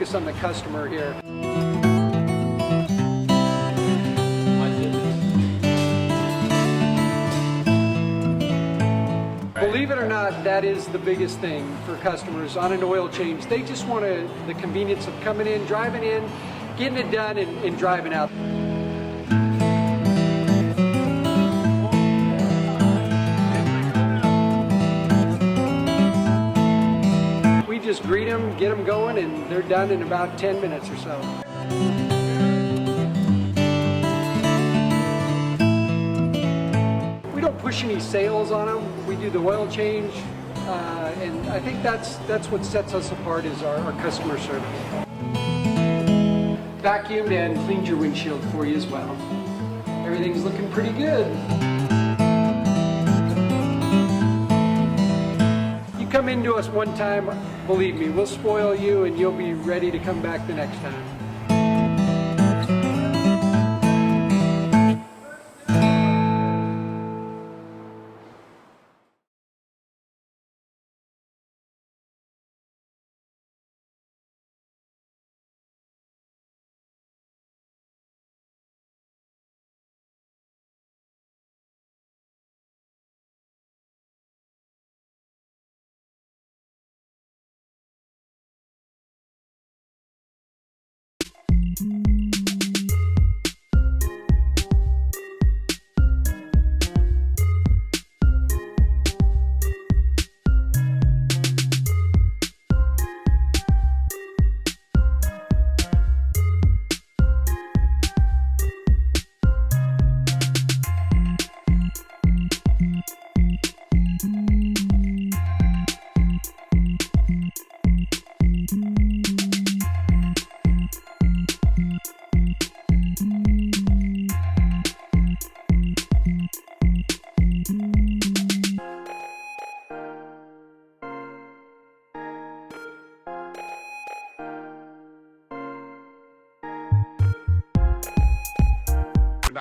focus on the customer here. Believe it or not, that is the biggest thing for customers on an oil change. They just want the convenience of coming in, driving in, getting it done, and driving out. We just greet them, get them going, and they're done in about 10 minutes or so. We don't push any sales on them. We do the oil change, and I think that's what sets us apart is our customer service. Vacuumed and cleaned your windshield for you as well. Everything's looking pretty good. You come into us one time, believe me, we'll spoil you and you'll be ready to come back the next time.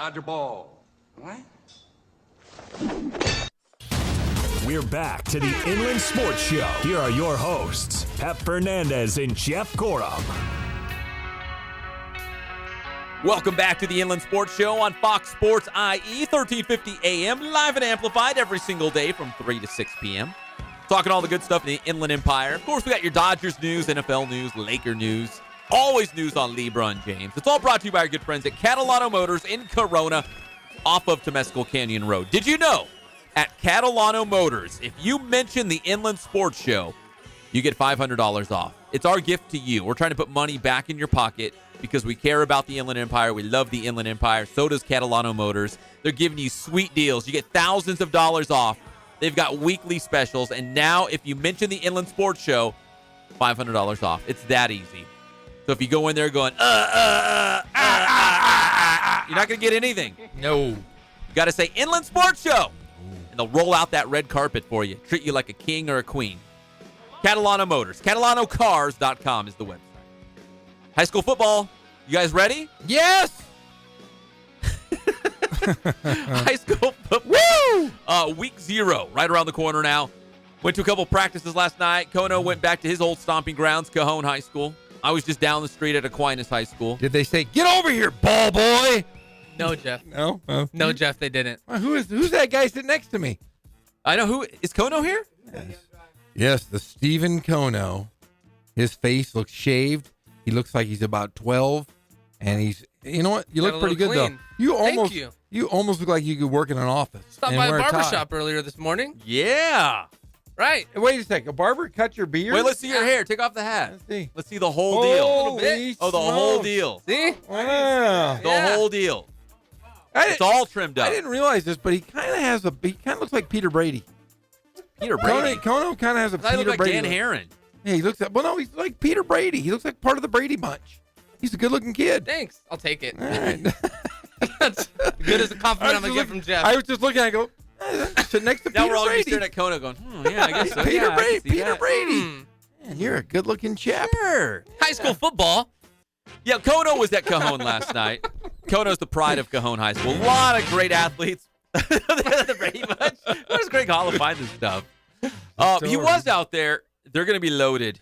Dodge a ball. What? We're back to the Inland Sports Show. Here are your hosts, Pep Fernandez and Jeff Gorham. Welcome back to the Inland Sports Show on Fox Sports IE, 1350 AM, live and amplified every single day from 3 to 6 p.m. Talking all the good stuff in the Inland Empire. Of course, we got your Dodgers news, NFL news, Laker news, always news on LeBron James. It's all brought to you by our good friends at Catalano Motors in Corona off of Temescal Canyon Road. Did you know at Catalano Motors, if you mention the Inland Sports Show, you get $500 off. It's our gift to you. We're trying to put money back in your pocket because we care about the Inland Empire. We love the Inland Empire. So does Catalano Motors. They're giving you sweet deals. You get thousands of dollars off. They've got weekly specials. And now if you mention the Inland Sports Show, $500 off. It's that easy. So if you go in there going, you're not going to get anything. No. You got to say Inland Sports Show. And they'll roll out that red carpet for you. Treat you like a king or a queen. Catalano Motors. CatalanoCars.com is the website. High school football. You guys ready? Yes! High school football. Woo! Week 0, right around the corner now. Went to a couple practices last night. Kono went back to his old stomping grounds, Cajon High School. I was just down the street at Aquinas High School. Did they say, get over here, ball boy? No, Jeff. No? No, Jeff, they didn't. Who's that guy sitting next to me? I know who. Is Kono here? Yes, the Stephen Kono. His face looks shaved. He looks like he's about 12. And he's, you know what? You look pretty good, clean. though. Thank you. You almost look like you could work in an office. Stopped by a barbershop earlier this morning. Yeah. Right. Wait a second. A barber cut your beard? Wait, let's see your hair. Take off the hat. Let's see the whole Holy deal. A little bit. Oh, the whole deal. See? Wow. The whole deal. It's all trimmed up. I didn't realize this, but he kind of looks like Peter Brady. Peter Brady? Kono kind of has a Peter I look like Brady Dan look. Heron. Yeah, he looks he's like Peter Brady. He looks like part of the Brady bunch. He's a good-looking kid. Thanks. I'll take it. All right. That's good as a compliment I'm going to get from Jeff. I was just looking at it, I go, sit next to Now Peter we're all Brady. staring at Kono going, yeah, I guess so. Peter Yeah, I can see Peter that. Brady. Man, you're a good-looking chap. Sure. High school football. Yeah, Kono was at Cajon last night. Kono's the pride of Cajon High School. A lot of great athletes. The Brady Bunch. Where's Greg Hollow find this stuff? He was out there. They're going to be loaded.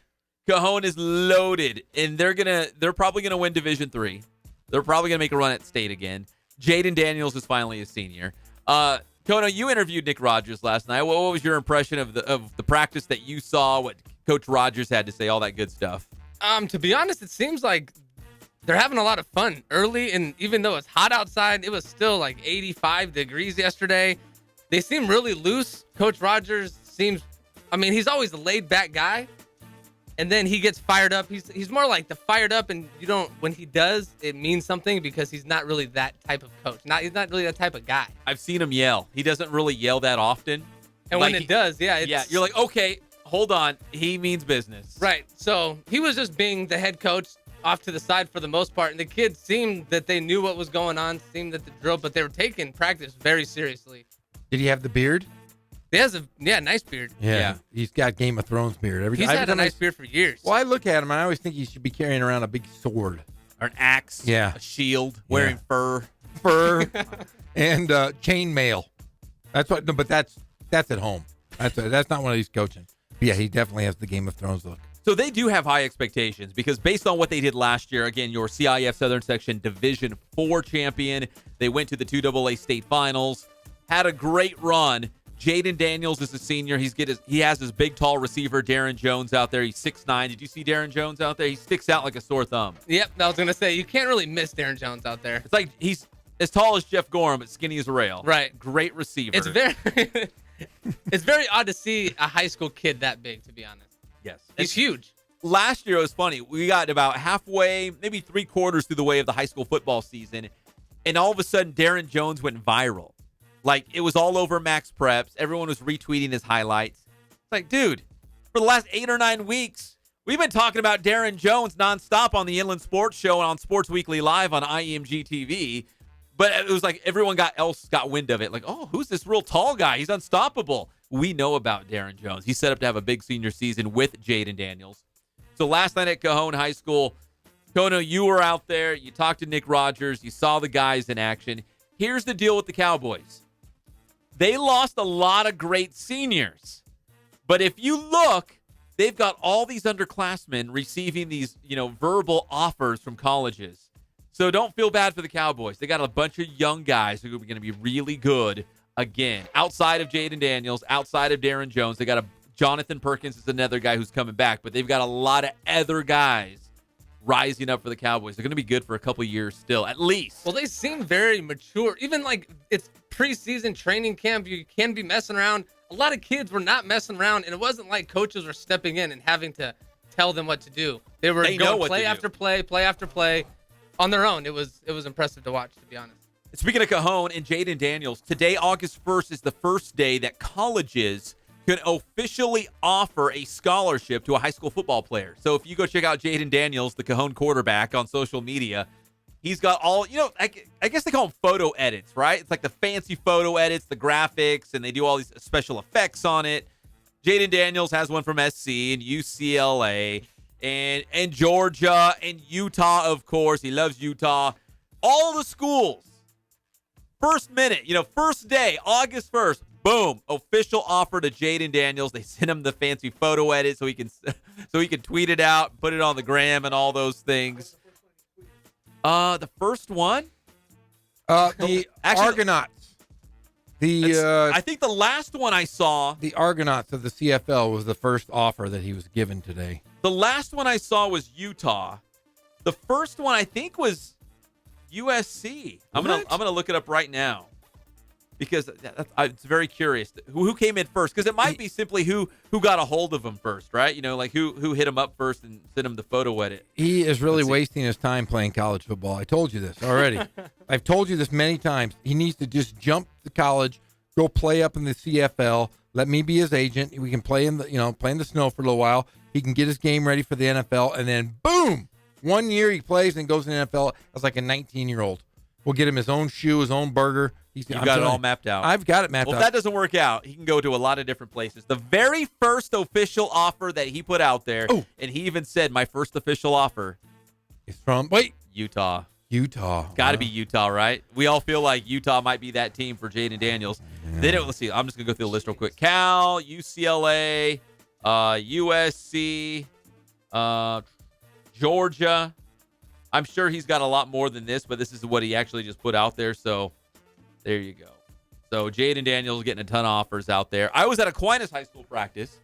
Cajon is loaded, and they're probably gonna win Division III. They're probably gonna make a run at state again. Jaden Daniels is finally a senior. Kono, you interviewed Nick Rogers last night. What was your impression of the practice that you saw? What Coach Rogers had to say? All that good stuff. To be honest, it seems like they're having a lot of fun early, and even though it's hot outside, it was still like 85 degrees yesterday. They seem really loose. Coach Rogers seems, he's always a laid-back guy, and then he gets fired up. He's more like the fired up, and when he does, it means something because he's not really that type of coach. He's not really that type of guy. I've seen him yell. He doesn't really yell that often. And when it does, you're like, okay, hold on. He means business. Right. So he was just being the head coach off to the side for the most part. And the kids seemed that they knew what was going on, seemed that the drill, but they were taking practice very seriously. Did he have the beard? He has a nice beard. Yeah. He's got Game of Thrones beard. He's had a nice beard for years. Well, I look at him and I always think he should be carrying around a big sword. Or an axe. Yeah. A shield. Wearing fur. And chain mail. That's what. No, but that's at home. That's not one of these coaching. But yeah, he definitely has the Game of Thrones look. So they do have high expectations because based on what they did last year, again, your CIF Southern Section Division IV champion, they went to the 2AA state finals, had a great run. Jaden Daniels is a senior. He has his big, tall receiver, Darren Jones, out there. He's 6'9". Did you see Darren Jones out there? He sticks out like a sore thumb. Yep, I was going to say, you can't really miss Darren Jones out there. It's like he's as tall as Jeff Gorham, but skinny as a rail. Right. Great receiver. It's very odd to see a high school kid that big, to be honest. Yes. He's huge. Last year, it was funny. We got about halfway, maybe 3/4 through the way of the high school football season, and all of a sudden, Darren Jones went viral. Like, it was all over Max Preps. Everyone was retweeting his highlights. It's like, dude, for the last 8 or 9 weeks, we've been talking about Darren Jones nonstop on the Inland Sports Show and on Sports Weekly Live on IEMG TV. But it was like everyone got wind of it. Like, oh, who's this real tall guy? He's unstoppable. We know about Darren Jones. He's set up to have a big senior season with Jaden Daniels. So last night at Cajon High School, Kono, you were out there. You talked to Nick Rogers. You saw the guys in action. Here's the deal with the Cowboys. They lost a lot of great seniors. But if you look, they've got all these underclassmen receiving these, verbal offers from colleges. So don't feel bad for the Cowboys. They got a bunch of young guys who are going to be really good again. Outside of Jaden Daniels, outside of Darren Jones, they got Jonathan Perkins is another guy who's coming back. But they've got a lot of other guys rising up for the Cowboys. They're going to be good for a couple years still, at least. Well, they seem very mature. Even like it's preseason training camp, you can be messing around. A lot of kids were not messing around, and it wasn't like coaches were stepping in and having to tell them what to do. They were going play after play on their own. It was impressive to watch, to be honest. Speaking of Cajon and Jaden Daniels, today, August 1st, is the first day that colleges can officially offer a scholarship to a high school football player. So if you go check out Jaden Daniels, the Cajon quarterback, on social media, he's got all, I guess they call them photo edits, right? It's like the fancy photo edits, the graphics, and they do all these special effects on it. Jaden Daniels has one from SC and UCLA and Georgia and Utah, of course. He loves Utah. All the schools. First minute, first day, August 1st, boom, official offer to Jaden Daniels. They sent him the fancy photo edit so he can tweet it out, put it on the gram and all those things. The first one? The Argonauts. I think the last one I saw. The Argonauts of the CFL was the first offer that he was given today. The last one I saw was Utah. The first one I think was USC. I'm gonna look it up right now because it's very curious who came in first, because it might be simply who got a hold of him first, right? Like who hit him up first and sent him the photo edit. He is really wasting his time playing college football. I told you this already. I've told you this many times. He needs to just jump to college, go play up in the CFL. Let me be his agent. We can play in the snow for a little while. He can get his game ready for the NFL, and then boom, 1 year he plays and goes in the NFL as like a 19-year-old. We'll get him his own shoe, his own burger. You've got it all mapped out. I've got it mapped out. Well, if that doesn't work out, he can go to a lot of different places. The very first official offer that he put out there, and he even said, my first official offer is from Utah. Got to be Utah, right? We all feel like Utah might be that team for Jaden Daniels. Yeah. Then let's see. I'm just going to go through the list real quick. Cal, UCLA, USC, Georgia. I'm sure he's got a lot more than this, but this is what he actually just put out there. So there you go. So Jaden Daniels getting a ton of offers out there. I was at Aquinas High School practice.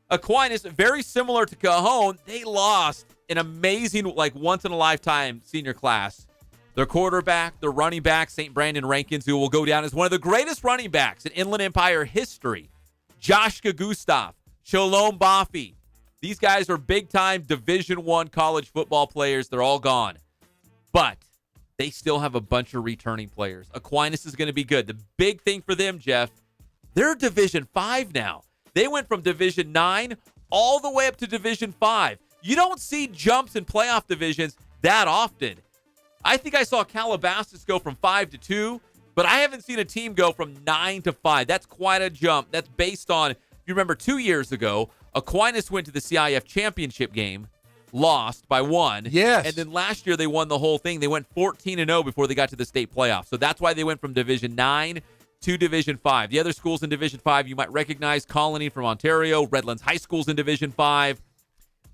Aquinas, very similar to Cajon, they lost an amazing, like, once-in-a-lifetime senior class. Their quarterback, their running back, St. Brandon Rankins, who will go down as one of the greatest running backs in Inland Empire history. Joshka Gustav, Shalom Bafi. These guys are big-time Division I college football players. They're all gone. But they still have a bunch of returning players. Aquinas is going to be good. The big thing for them, Jeff, they're Division 5 now. They went from Division 9 all the way up to Division 5. You don't see jumps in playoff divisions that often. I think I saw Calabasas go from 5 to 2, but I haven't seen a team go from 9 to 5. That's quite a jump. That's based on, if you remember 2 years ago, Aquinas went to the CIF championship game, lost by 1. Yes. And then last year they won the whole thing. They went 14-0 before they got to the state playoffs. So that's why they went from Division 9 to Division 5. The other schools in Division 5 you might recognize: Colony from Ontario, Redlands High School's in Division 5.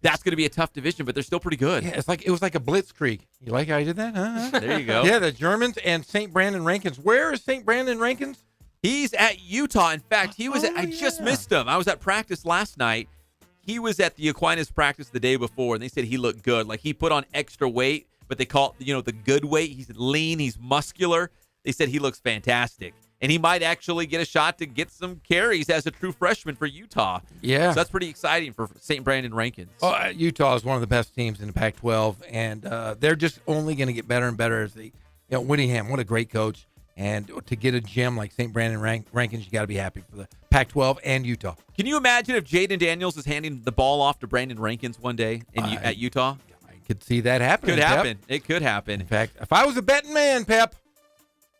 That's going to be a tough division, but they're still pretty good. Yeah, it was like a blitzkrieg. You like how I did that? Huh? There you go. Yeah, the Germans and St. Brandon Rankins. Where is St. Brandon Rankins? He's at Utah. In fact, he was I just missed him. I was at practice last night. He was at the Aquinas practice the day before, and they said he looked good. Like, he put on extra weight, but they call it, the good weight. He's lean. He's muscular. They said he looks fantastic. And he might actually get a shot to get some carries as a true freshman for Utah. Yeah. So that's pretty exciting for St. Brandon Rankins. Oh, Utah is one of the best teams in the Pac-12, and they're just only going to get better and better as they, Whittingham, what a great coach. And to get a gem like St. Brandon Rankins, you got to be happy for the Pac-12 and Utah. Can you imagine if Jaden Daniels is handing the ball off to Brandon Rankins one day at Utah? I could see that happening. Could happen. Pep. It could happen. In fact, if I was a betting man, Pep,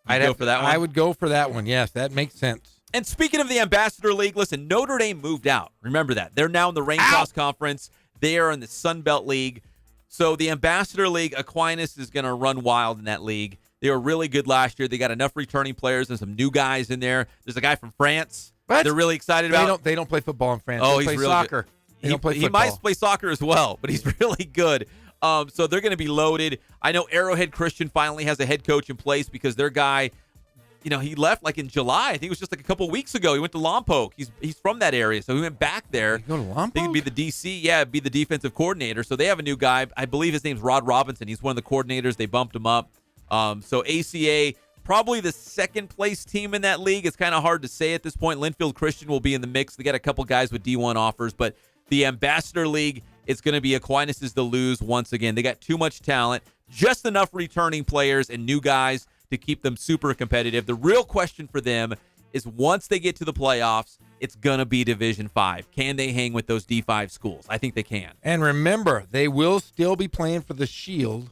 I'd go for that one. I would go for that one. Yes, that makes sense. And speaking of the Ambassador League, listen, Notre Dame moved out. Remember that. They're now in the Rain Cross Conference. They are in the Sun Belt League. So the Ambassador League, Aquinas is going to run wild in that league. They were really good last year. They got enough returning players and some new guys in there. There's a guy from France. What? They're really excited about. They don't play football in France. Oh, they he's play really soccer. Good. They don't play football. He might play soccer as well, but he's really good. So they're going to be loaded. I know Arrowhead Christian finally has a head coach in place because their guy, he left like in July. I think it was just like a couple weeks ago. He went to Lompoc. He's from that area, so he went back there. Go to Lompoc? He could be the DC. Yeah, be the defensive coordinator. So they have a new guy. I believe his name's Rod Robinson. He's one of the coordinators. They bumped him up. So ACA, probably the second place team in that league. It's kind of hard to say at this point. Linfield Christian will be in the mix. They got a couple guys with D1 offers, but the Ambassador League, it's going to be Aquinas to lose once again. They got too much talent, just enough returning players and new guys to keep them super competitive. The real question for them is once they get to the playoffs, it's going to be Division 5. Can they hang with those D5 schools? I think they can. And remember, they will still be playing for the Shield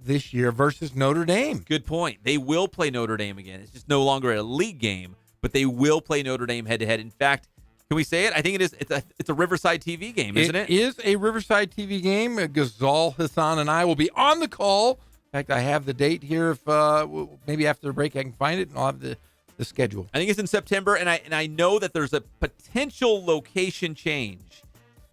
this year versus Notre Dame. Good point. They will play Notre Dame again. It's just no longer a league game, but they will play Notre Dame head-to-head. In fact, can we say it? I think it is. It's a Riverside TV game, isn't it? It is a Riverside TV game. Ghazal Hassan and I will be on the call. In fact, I have the date here. If maybe after the break I can find it, and I'll have the schedule. I think it's in September, and I know that there's a potential location change.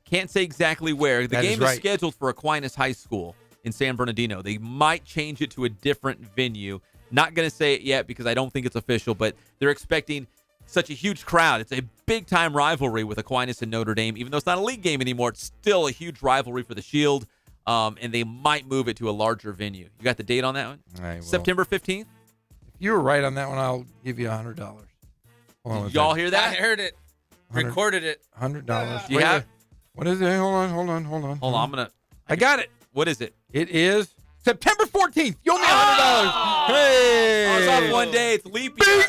Can't say exactly where. The game is scheduled for Aquinas High School in San Bernardino. They might change it to a different venue. Not going to say it yet because I don't think it's official, but they're expecting such a huge crowd. It's a big-time rivalry with Aquinas and Notre Dame. Even though it's not a league game anymore, it's still a huge rivalry for the Shield, and they might move it to a larger venue. You got the date on that one? September 15th? If you were right on that one, I'll give you $100. Did y'all hear that? I heard it. Recorded it. $100. Do you have? What is it? Hold on. Hold on, I got it. What is it? It is September 14th. You owe me $100. Hey! I was off one day. It's leap year.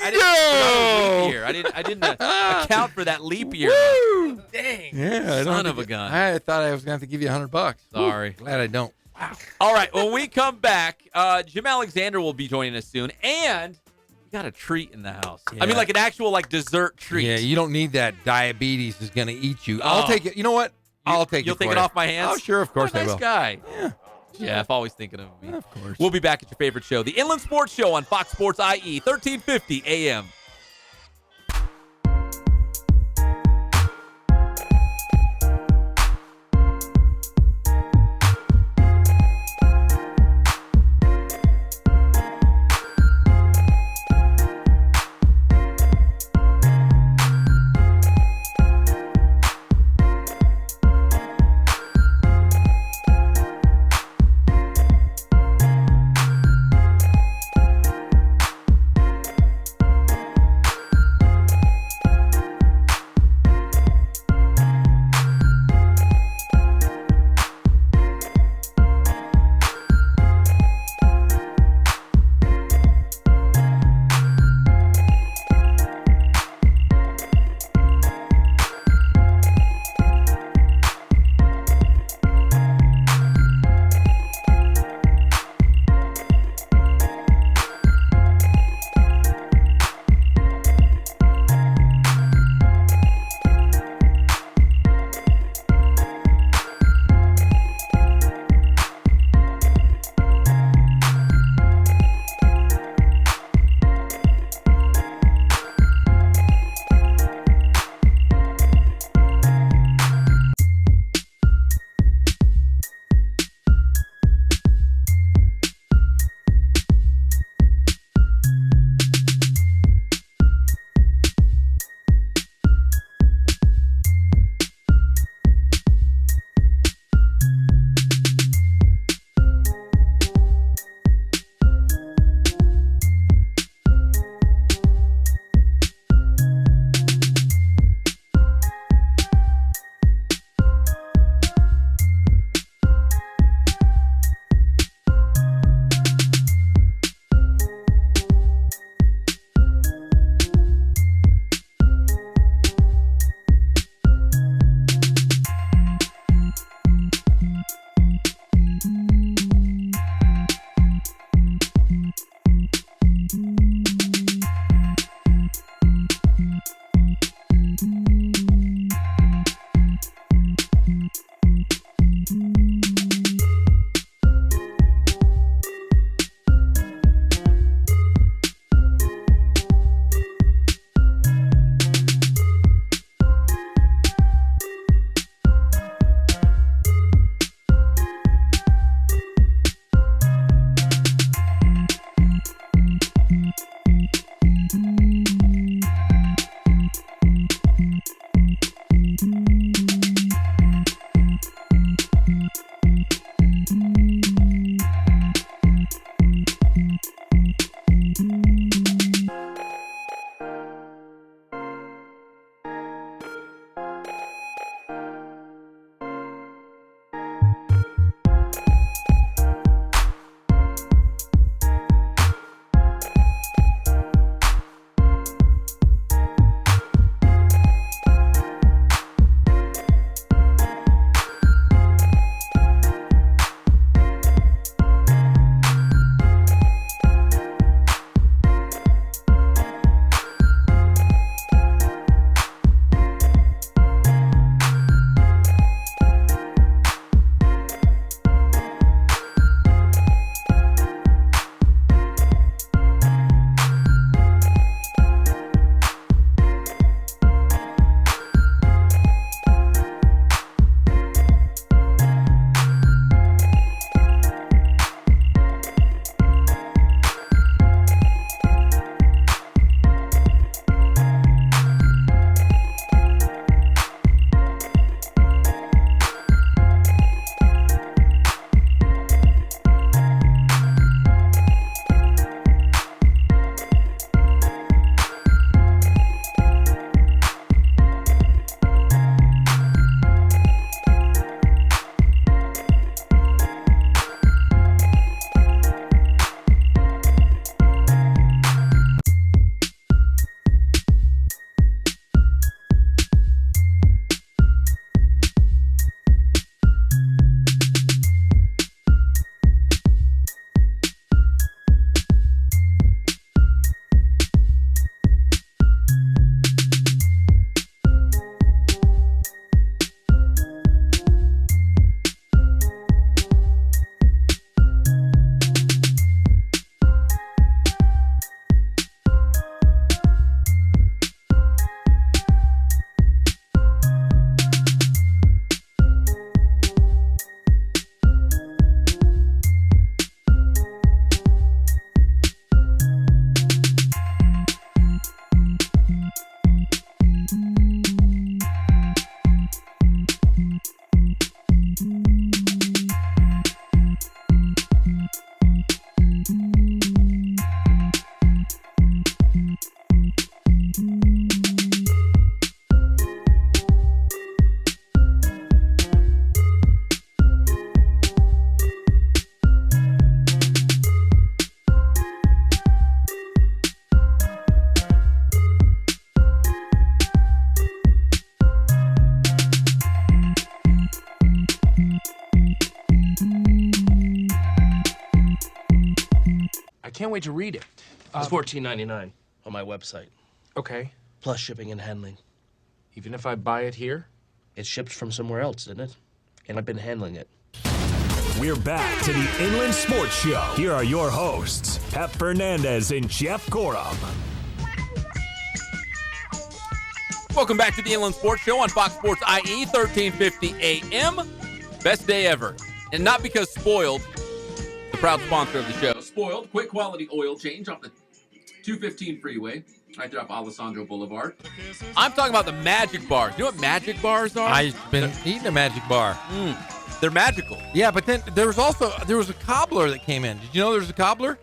I didn't account for that leap year. Woo! Dang. Yeah, Son of a gun. I thought I was going to have to give you $100. Sorry. Glad I don't. Wow. All right. When we come back, Jim Alexander will be joining us soon, and we got a treat in the house. Yeah. I mean, like an actual dessert treat. Yeah, you don't need that. Diabetes is going to eat you. I'll take it. You know what? I'll take it. You'll take it off my hands? Oh, sure. Of course I will. Nice guy. Yeah. Jeff, always thinking of me. Of course. We'll be back at your favorite show, the Inland Sports Show on Fox Sports IE, 1350 AM. wait to read it. It's $14.99 on my website. Okay. Plus shipping and handling. Even if I buy it here? It shipped from somewhere else, didn't it? And I've been handling it. We're back to the Inland Sports Show. Here are your hosts, Pep Fernandez and Jeff Gorham. Welcome back to the Inland Sports Show on Fox Sports IE, 1350 AM. Best day ever. And not because Spoiled, the proud sponsor of the show. Spoiled, quick quality oil change off the 215 freeway, right there off Alessandro Boulevard. I'm talking about the Magic Bars. You know what Magic Bars are? I've been eating a Magic Bar. They're magical. Yeah, but then there was a cobbler that came in. Did you know there was a cobbler?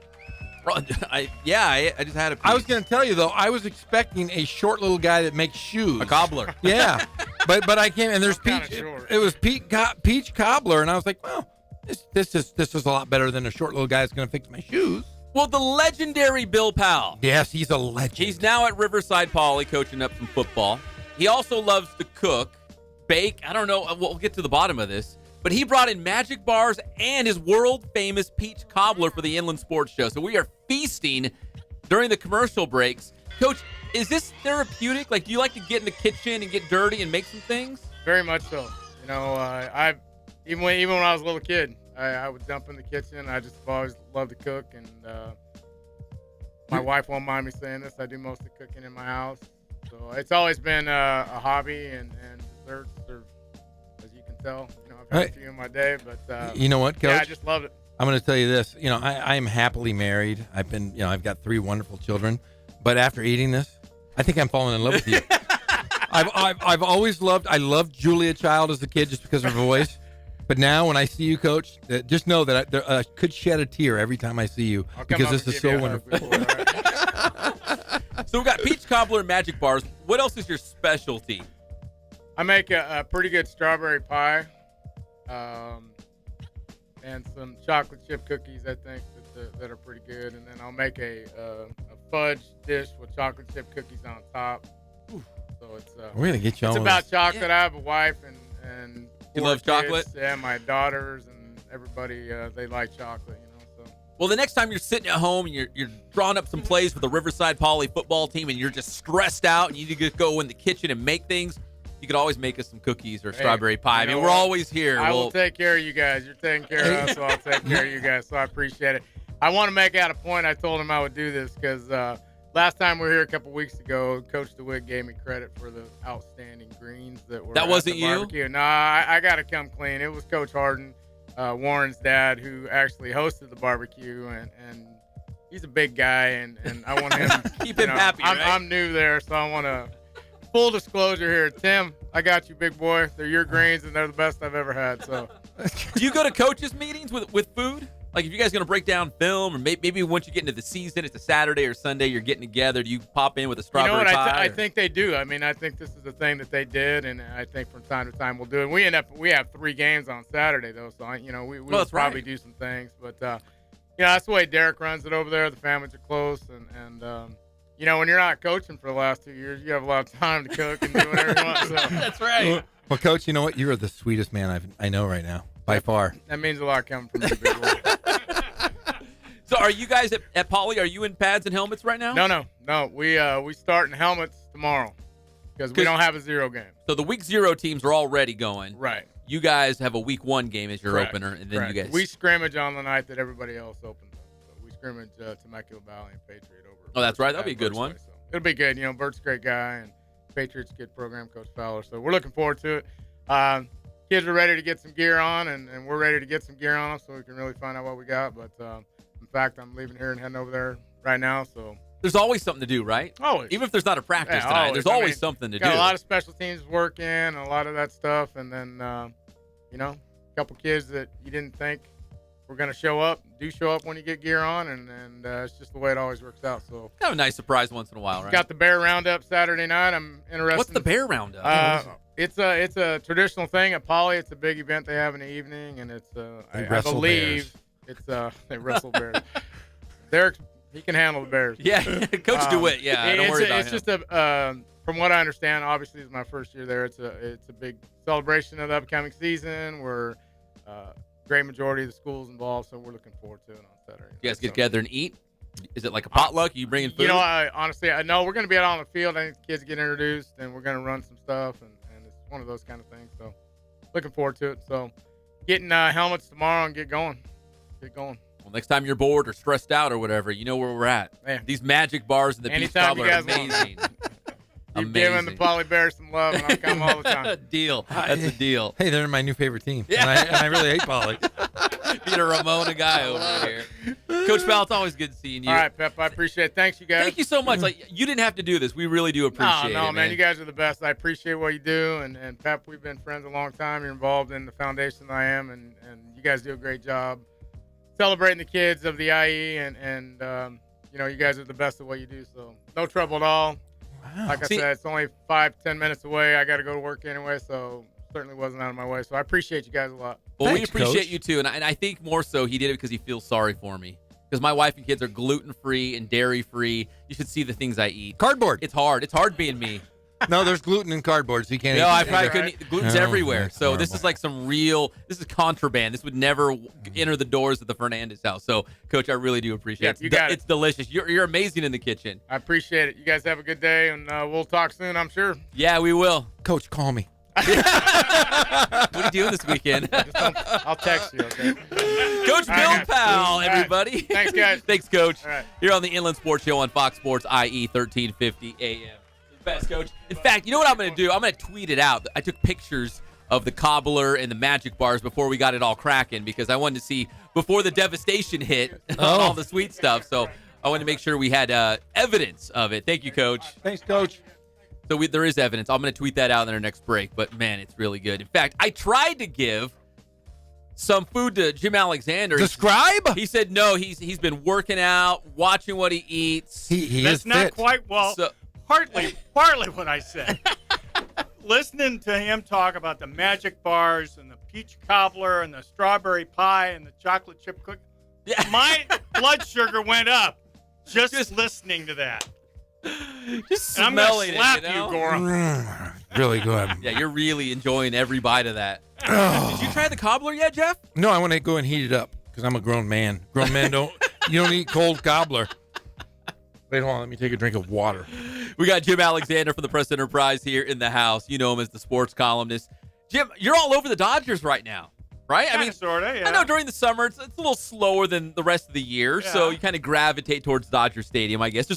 I just had a piece. I was going to tell you, though, I was expecting a short little guy that makes shoes. A cobbler. Yeah. but I came, and there's Peach. It was Peach Cobbler, and I was like, well, this is a lot better than a short little guy that's going to fix my shoes. Well, the legendary Bill Powell. Yes, he's a legend. He's now at Riverside Poly coaching up some football. He also loves to cook, bake. I don't know. We'll get to the bottom of this. But he brought in Magic Bars and his world-famous peach cobbler for the Inland Sports Show. So we are feasting during the commercial breaks. Coach, is this therapeutic? Like, do you like to get in the kitchen and get dirty and make some things? Very much so. You know, even when I was a little kid, I would jump in the kitchen. I just always loved to cook, and my wife won't mind me saying this. I do most of the cooking in my house. So it's always been a hobby, and desserts are, as you can tell, you know, I've had a few in my day, but you know what, Coach? yeah, I just love it. I'm going to tell you this. You know, I am happily married. I've got 3 wonderful children. But after eating this, I think I'm falling in love with you. I've always loved Julia Child as a kid just because of her voice. But now when I see you, Coach, just know that I could shed a tear every time I see you because this is so wonderful. So we've got peach cobbler and Magic Bars. What else is your specialty? I make a pretty good strawberry pie, and some chocolate chip cookies, I think, that are pretty good. And then I'll make a fudge dish with chocolate chip cookies on top. So we're gonna get you it's on about this. chocolate. Yeah. I have a wife and You 4 love chocolate? kids. Yeah, my daughters and everybody, they like chocolate, you know. So Well, the next time you're sitting at home and you're drawing up some plays for the Riverside Poly football team and you're just stressed out and you need to go in the kitchen and make things, you could always make us some cookies or strawberry pie. I mean, we're always here. I will take care of you guys. You're taking care of us, so I'll take care of you guys. So I appreciate it. I want to make out a point. I told him I would do this because last time we were here a couple weeks ago, Coach DeWitt gave me credit for the outstanding greens that were That wasn't at the barbecue. you? No, I got to come clean. It was Coach Harden, Warren's dad, who actually hosted the barbecue, and he's a big guy, and I want him keep him happy. I'm new there, so I want to. Full disclosure here, Tim, I got you, big boy. They're your greens, and they're the best I've ever had. So, do you go to coaches' meetings with food? Like, if you guys going to break down film, or maybe once you get into the season, it's a Saturday or Sunday, you're getting together. Do you pop in with a strawberry pie? pie? I think they do. I mean, I think this is a thing that they did, and I think from time to time we'll do it. We have 3 games on Saturday though, so we'll probably do some things. But that's the way Derek runs it over there. The families are close, and when you're not coaching for the last 2 years, you have a lot of time to cook and do whatever you want. So. That's right. Well, Coach, you know what? You are the sweetest man I know right now, by far. That means a lot coming from you, big boy. So are you guys at Poly, are you in pads and helmets right now? No. We start in helmets tomorrow because we don't have a 0 game. So the week 0 teams are already going. Right. You guys have a week 1 game as your Correct. opener, and then Correct. you guys. We scrimmage on the night that everybody else opens up. So we scrimmage Temecula Valley and Patriot over. Oh, that's right. That'll be a good one. So it'll be good. Bert's a great guy, and Patriots good program, Coach Fowler. So we're looking forward to it. Kids are ready to get some gear on, and we're ready to get some gear on them so we can really find out what we got. But in fact, I'm leaving here and heading over there right now. So there's always something to do, right? Always. Even if there's not a practice tonight, there's always something to do. Got a lot of special teams working, a lot of that stuff, and then a couple kids that you didn't think were going to show up when you get gear on, and it's just the way it always works out. So kind of a nice surprise once in a while, right? Got the Bear Roundup Saturday night. I'm interested. What's the Bear Roundup? It's a traditional thing at Poly. It's a big event they have in the evening, and it's I believe bears. It's they wrestle bears. Derek, he can handle the bears. Yeah, Coach DeWitt. Yeah, don't worry about him. It's just from what I understand, obviously it's my first year there. It's a big celebration of the upcoming season where great majority of the schools involved, so we're looking forward to it on Saturday. You guys get together and eat? Is it like a potluck? Are you bringing food? You know, honestly, I know we're going to be out on the field. I think the kids get introduced, and we're going to run some stuff, and it's one of those kind of things. So, looking forward to it. So, getting helmets tomorrow and get going. Well, next time you're bored or stressed out or whatever, you know where we're at. Man. These magic bars and the peach Anytime cobbler you are guys want. amazing. Keep giving the Poly Bears some love, and I'll come all the time. Deal. That's a deal. Hey, they're my new favorite team. Yeah. And I really hate Polly. Being a Ramona guy over here. Coach Bell, it's always good seeing you. All right, Pep, I appreciate it. Thanks, you guys. Thank you so much. Like, you didn't have to do this. We really do appreciate it. No, man, you guys are the best. I appreciate what you do, and Pep, we've been friends a long time. You're involved in the foundation I am, and you guys do a great job celebrating the kids of the IE, and you know, you guys are the best at what you do, so no trouble at all. Wow. Like I said, it's only 5-10 minutes away. I got to go to work anyway, so certainly wasn't out of my way. So I appreciate you guys a lot. Well, Thanks, we appreciate Coach. you too, and I think more so he did it because he feels sorry for me. Because my wife and kids are gluten-free and dairy-free. You should see the things I eat. Cardboard. It's hard. It's hard being me. No, there's gluten in cardboard, so you can't eat No, I it. probably couldn't eat. Gluten's Oh, everywhere. that's So this horrible. is like some real, this is contraband. This would never enter the doors of the Fernandez house. So, Coach, I really do appreciate it. You got it. It's delicious. You're amazing in the kitchen. I appreciate it. You guys have a good day, and we'll talk soon, I'm sure. Yeah, we will. Coach, call me. What are you doing this weekend? I'll text you, okay? Coach Bill right. Powell, All right. everybody. Thanks, guys. Thanks, Coach. All right. You're on the Inland Sports Show on Fox Sports IE 1350 AM. Best, Coach. In fact, you know what I'm going to do? I'm going to tweet it out. I took pictures of the cobbler and the magic bars before we got it all cracking because I wanted to see before the devastation hit on all the sweet stuff. So I wanted to make sure we had evidence of it. Thank you, Coach. Thanks, Coach. So there is evidence. I'm going to tweet that out in our next break. But, man, it's really good. In fact, I tried to give some food to Jim Alexander. Describe? He said no. He's been working out, watching what he eats. He That's is not fit. quite well. So- Partly what I said. Listening to him talk about the magic bars and the peach cobbler and the strawberry pie and the chocolate chip cookie, my blood sugar went up just listening to that. Just And I'm going smelling to slap it, you know? Gora. Really good. Yeah, you're really enjoying every bite of that. Did you try the cobbler yet, Jeff? No, I want to go and heat it up because I'm a grown man. Grown men you don't eat cold cobbler. Wait, hold on. Let me take a drink of water. We got Jim Alexander from the Press Enterprise here in the house. You know him as the sports columnist. Jim, you're all over the Dodgers right now, right? Kinda, sorta, yeah. I know during the summer it's a little slower than the rest of the year, so you kind of gravitate towards Dodger Stadium, I guess.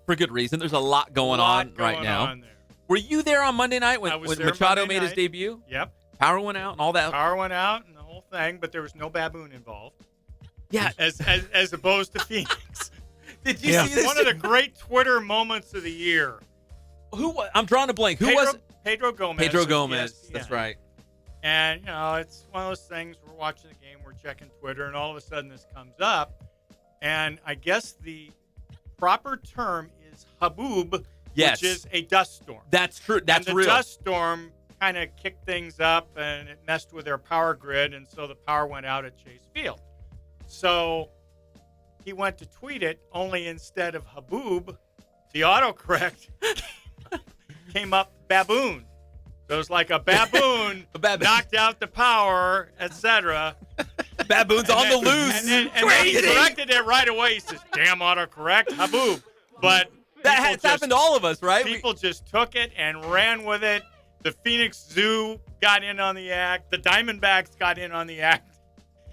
For good reason. There's a lot going on right now. Were you there on Monday night when there Machado Monday made his night. debut? Yep. Power went out and all that. Power went out and the whole thing, but there was no baboon involved. Yeah. As opposed to Phoenix. Did you see this? One of the great Twitter moments of the year. I'm drawing a blank. Who Pedro, was it? Pedro Gomez. Pedro of Gomez. ESPN. That's right. And, you know, it's one of those things. We're watching the game, we're checking Twitter, and all of a sudden this comes up. And I guess the proper term is haboob, Yes. which is a dust storm. That's true. That's and the real. dust storm kind of kicked things up, and it messed with their power grid, and so the power went out at Chase Field. So he went to tweet it, only instead of haboob, the autocorrect came up baboon. So it's like a baboon, knocked out the power, etc. Baboon's on the loose. And then he corrected it right away. He says, damn autocorrect, haboob. But that has happened to all of us, right? People just took it and ran with it. The Phoenix Zoo got in on the act. The Diamondbacks got in on the act.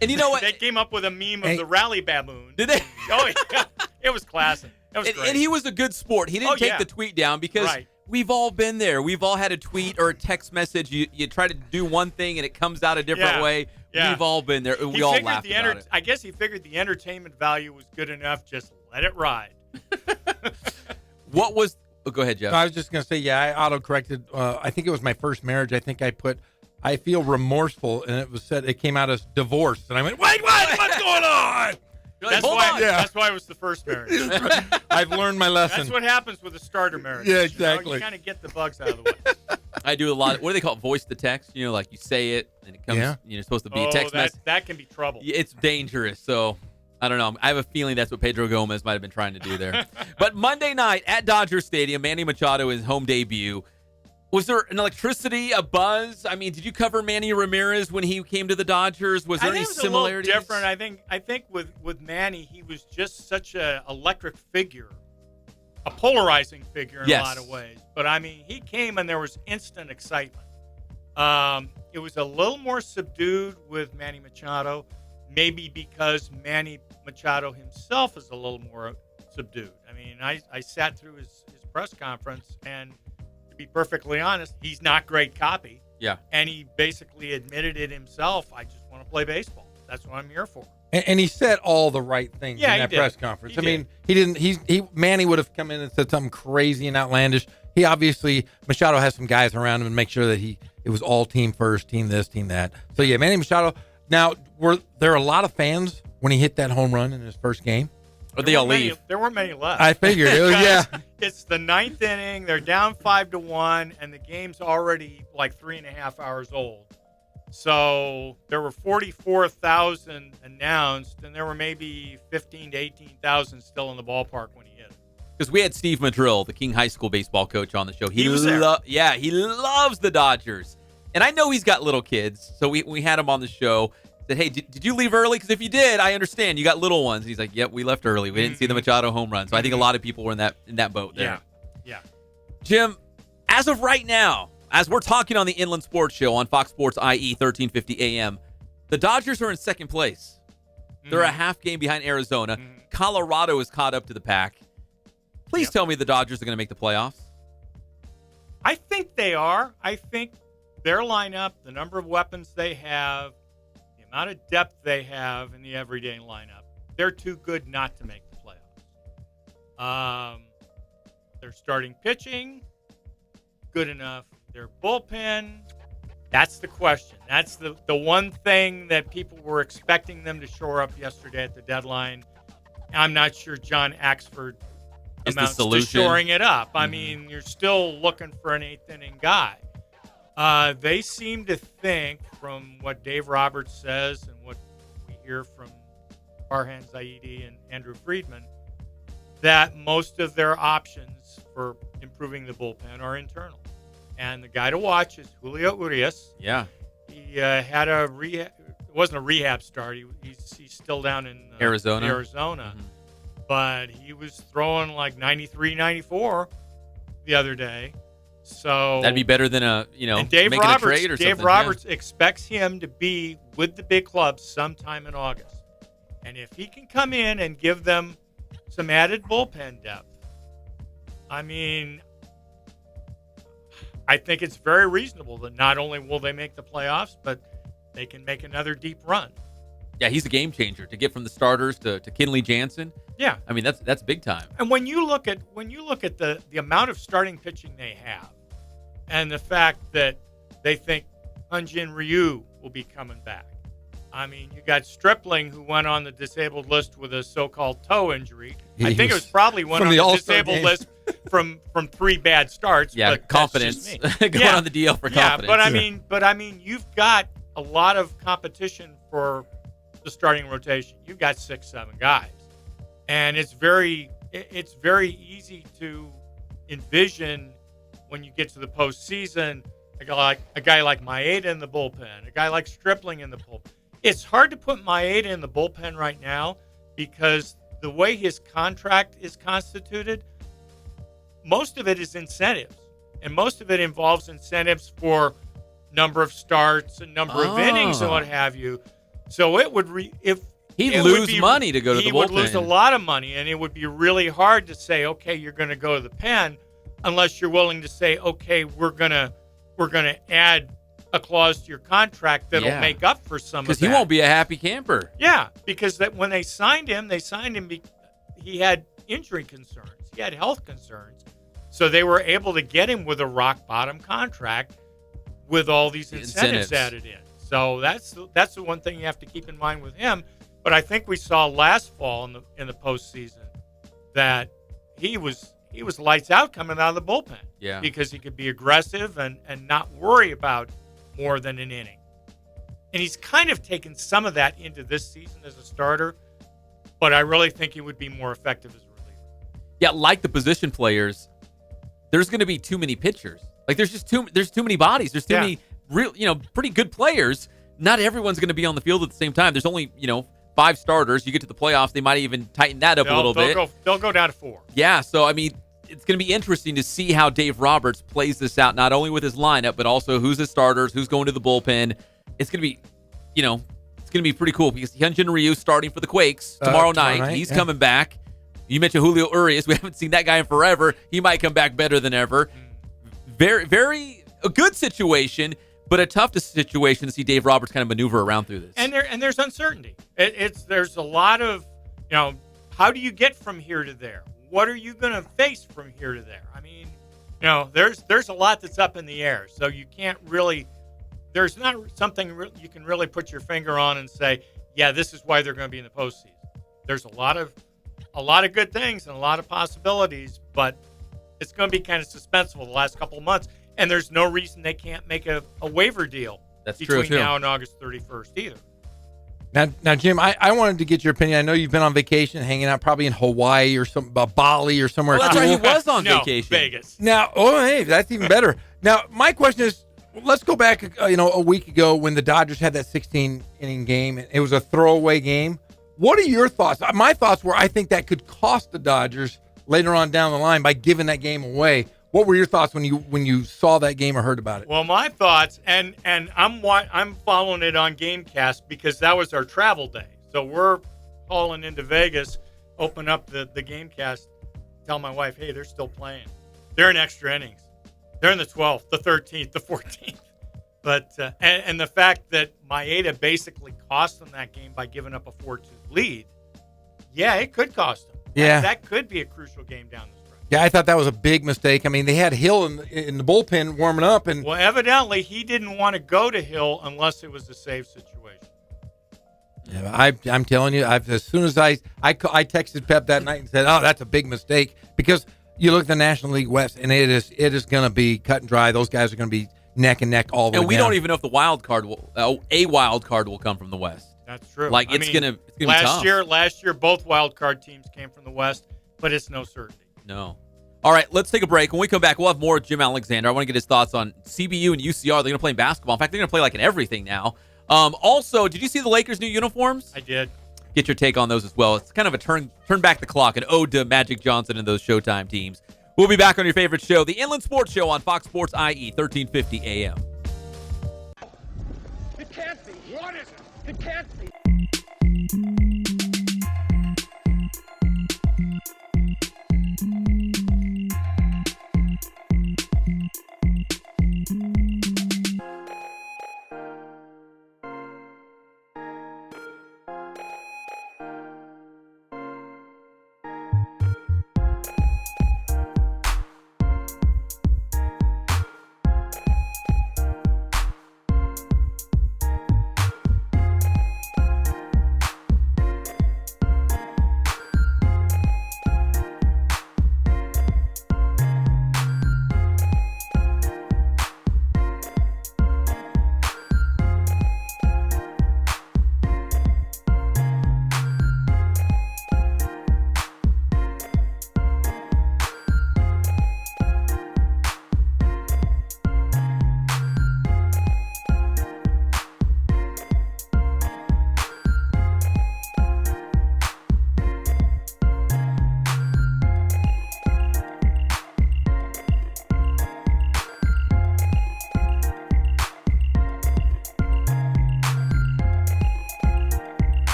And you know what? They came up with a meme of the rally baboon. Did they? Oh, yeah. It was classic. It was great. And he was a good sport. He didn't take the tweet down because we've all been there. We've all had a tweet or a text message. You try to do one thing and it comes out a different way. Yeah. We've all been there. We all laughed about it. I guess he figured the entertainment value was good enough. Just let it ride. What was? Oh, go ahead, Jeff. No, I was just going to say, I auto-corrected. I think it was my first marriage. I think I put, I feel remorseful, and it came out as divorce. And I went, wait, what? What's going on? That's why it was the first marriage. I've learned my lesson. That's what happens with a starter marriage. Yeah, exactly. You kind of get the bugs out of the way. I do a lot. What do they call it? Voice to text. You know, like you say it and it comes. Yeah. You're supposed to be a text message. That can be trouble. It's dangerous. So I don't know. I have a feeling that's what Pedro Gomez might have been trying to do there. But Monday night at Dodger Stadium, Manny Machado, his home debut. Was there an electricity, a buzz? I mean, did you cover Manny Ramirez when he came to the Dodgers? Was there any similarities? A little different. I think with Manny, he was just such a electric figure, a polarizing figure in a lot of ways. But I mean, he came and there was instant excitement. It was a little more subdued with Manny Machado, maybe because Manny Machado himself is a little more subdued. I mean, I sat through his press conference, and to be perfectly honest, he's not great copy. Yeah. And he basically admitted it himself. I just want to play baseball. That's what I'm here for. And he said all the right things in that press conference. I mean, Manny would have come in and said something crazy and outlandish. He obviously, Machado has some guys around him and make sure that it was all team first, team this, team that. So yeah, Manny Machado. Now, were there a lot of fans when he hit that home run in his first game? Or they all leave? There weren't many left. I figured. It's the 9th inning. They're down 5-1, and the game's already like 3.5 hours old. So there were 44,000 announced, and there were maybe 15 to 18,000 still in the ballpark when he hit it. Because we had Steve Madrill, the King High School baseball coach, on the show. He was there. He loves the Dodgers. And I know he's got little kids, so we had him on the show. Said, hey, did you leave early? Because if you did, I understand. You got little ones. And he's like, yep, we left early. We didn't see the Machado home run. So I think a lot of people were in that boat there. Yeah. Jim, as of right now, as we're talking on the Inland Sports Show on Fox Sports IE 1350 AM, the Dodgers are in second place. They're a half game behind Arizona. Colorado is caught up to the pack. Please tell me the Dodgers are going to make the playoffs. I think they are. I think their lineup, the number of weapons they have, the amount of depth they have in the everyday lineup, they're too good not to make the playoffs. Their starting pitching, good enough. Their bullpen, that's the question. That's the one thing that people were expecting them to shore up yesterday at the deadline. I'm not sure John Axford amounts to shoring it up. I mean, you're still looking for an 8th inning guy. They seem to think, from what Dave Roberts says and what we hear from Farhan Zaidi and Andrew Friedman, that most of their options for improving the bullpen are internal. And the guy to watch is Julio Urias. Yeah. He had it wasn't a rehab start. He's still down in Arizona. But he was throwing like 93, 94 the other day. So that'd be better than and Dave making Roberts, a trade or something. Dave Roberts expects him to be with the big clubs sometime in August. And if he can come in and give them some added bullpen depth, I mean, I think it's very reasonable that not only will they make the playoffs, but they can make another deep run. Yeah, he's a game changer to get from the starters to Kenley Jansen. Yeah, I mean that's big time. And when you look at the amount of starting pitching they have, and the fact that they think Hyun-Jin Ryu will be coming back. I mean, you got Stripling, who went on the disabled list with a so-called toe injury. I think it was probably one on the disabled list from 3 bad starts. Yeah, but confidence. Going on the DL for confidence. But I mean, you've got a lot of competition for the starting rotation. You've got 6-7 guys, and it's very easy to envision when you get to the postseason a guy like Maeda in the bullpen, a guy like Stripling in the bullpen. It's hard to put Maeda in the bullpen right now because the way his contract is constituted, most of it is incentives, and most of it involves incentives for number of starts and number of innings and what have you. So it would he'd lose money to go to the bullpen. He would lose a lot of money, and it would be really hard to say, okay, you're going to go to the pen, unless you're willing to say, okay, we're gonna add a clause to your contract that'll make up for some of that. Because he won't be a happy camper. Yeah, because when they signed him he had injury concerns. He had health concerns. So they were able to get him with a rock bottom contract with all these incentives added in. So that's the one thing you have to keep in mind with him. But I think we saw last fall in the postseason that he was lights out coming out of the bullpen. Yeah. Because he could be aggressive and not worry about more than an inning. And he's kind of taken some of that into this season as a starter, but I really think he would be more effective as a reliever. Yeah, like the position players, there's going to be too many pitchers. Like there's too many bodies. There's too many real, pretty good players. Not everyone's going to be on the field at the same time. There's only, 5 starters. You get to the playoffs, they might even tighten that up a little bit. They'll go down to 4. Yeah, so I mean, it's going to be interesting to see how Dave Roberts plays this out, not only with his lineup, but also who's his starters, who's going to the bullpen. It's going to be, it's going to be pretty cool because Hyunjin Ryu starting for the Quakes tomorrow night. He's coming back. You mentioned Julio Urias. We haven't seen that guy in forever. He might come back better than ever. Very, very a good situation, but a tough situation to see Dave Roberts kind of maneuver around through this. And there's uncertainty. There's a lot of, how do you get from here to there? What are you going to face from here to there? I mean, there's a lot that's up in the air. So you can't really, there's not something you can really put your finger on and say, yeah, this is why they're going to be in the postseason. There's a lot of good things and a lot of possibilities, but it's going to be kind of suspenseful the last couple of months. And there's no reason they can't make a waiver deal between now and August 31st either. Now, Jim, I wanted to get your opinion. I know you've been on vacation, hanging out probably in Hawaii or Bali or somewhere. Well, that's right. He was on No, vacation. Vegas. Now, hey, that's even better. Now, my question is, let's go back, a week ago when the Dodgers had that 16-inning game. It was a throwaway game. What are your thoughts? My thoughts were I think that could cost the Dodgers later on down the line by giving that game away. What were your thoughts when you saw that game or heard about it? Well, my thoughts, and I'm following it on GameCast because that was our travel day. So we're calling into Vegas, open up the GameCast, tell my wife, hey, they're still playing. They're in extra innings. They're in the 12th, the 13th, the 14th. But and the fact that Maeda basically cost them that game by giving up a 4-2 lead, yeah, it could cost them. Yeah, that could be a crucial game down the stretch. Yeah, I thought that was a big mistake. I mean, they had Hill in the bullpen warming up, and well, evidently he didn't want to go to Hill unless it was a save situation. Yeah, I'm telling you, as soon as I texted Pep that night and said, "Oh, that's a big mistake," because you look at the National League West, and it is going to be cut and dry. Those guys are going to be neck and neck all the way. And we down. don't even know if a wild card will come from the West. That's true. Like it's gonna be tough. Last year, both wild card teams came from the West, but it's no certainty. No. All right, let's take a break. When we come back, we'll have more Jim Alexander. I want to get his thoughts on CBU and UCR. They're going to play basketball. In fact, they're going to play like in everything now. Also, did you see the Lakers' new uniforms? I did. Get your take on those as well. It's kind of a turn back the clock, an ode to Magic Johnson and those Showtime teams. We'll be back on your favorite show, the Inland Sports Show on Fox Sports IE, 1350 AM. It can't be. What is it? It can't be.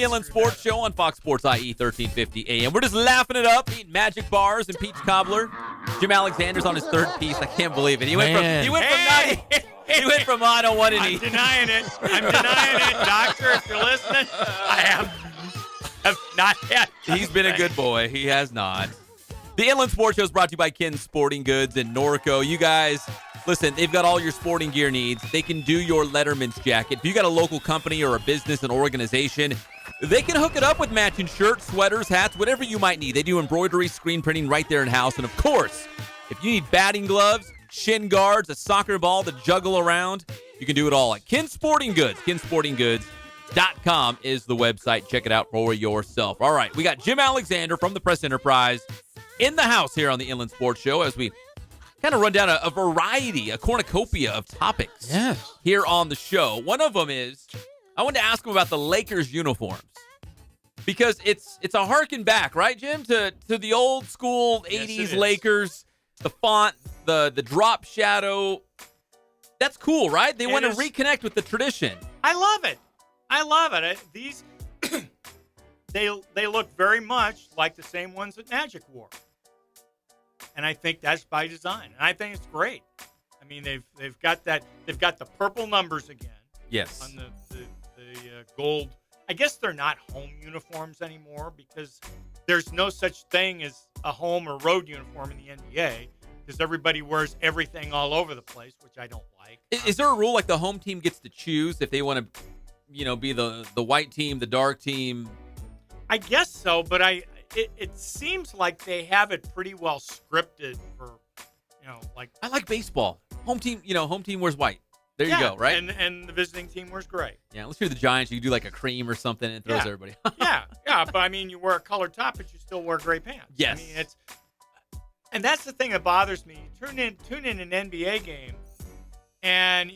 the Inland Sports Show on Fox Sports IE 1350 AM. We're just laughing it up, eating magic bars and peach cobbler. Jim Alexander's on his third piece. I can't believe it. He went from I don't want any. I'm denying it. Doctor, if you're listening. I have not yet. He's been a good boy. He has not. The Inland Sports Show is brought to you by Ken's Sporting Goods in Norco. You guys, listen, they've got all your sporting gear needs. They can do your Letterman's jacket. If you got a local company or a business, an organization, they can hook it up with matching shirts, sweaters, hats, whatever you might need. They do embroidery, screen printing right there in-house. And, of course, if you need batting gloves, shin guards, a soccer ball to juggle around, you can do it all at Ken's Sporting Goods. KenSportingGoods.com is the website. Check it out for yourself. All right, we got Jim Alexander from the Press Enterprise in the house here on the Inland Sports Show as we kind of run down a variety, a cornucopia of topics here on the show. One of them is I wanted to ask him about the Lakers uniforms because it's a harken back, right, Jim, to the old school 80s Lakers, the font, the drop shadow. That's cool, right? They want to reconnect with the tradition. I love it. These they look very much like the same ones that Magic wore. And I think that's by design. And I think it's great. I mean, they've got the purple numbers again. Yes. On the gold. I guess they're not home uniforms anymore because there's no such thing as a home or road uniform in the NBA because everybody wears everything all over the place, which I don't like. Is there a rule like the home team gets to choose if they want to, be the white team, the dark team? I guess so, but it seems like they have it pretty well scripted for, like. I like baseball. Home team wears white. There you go, right? And the visiting team wears gray. Yeah, unless you're the Giants, you do like a cream or something and it throws everybody. yeah, but I mean, you wear a colored top, but you still wear gray pants. Yes. I mean, and that's the thing that bothers me. Tune in an NBA game, and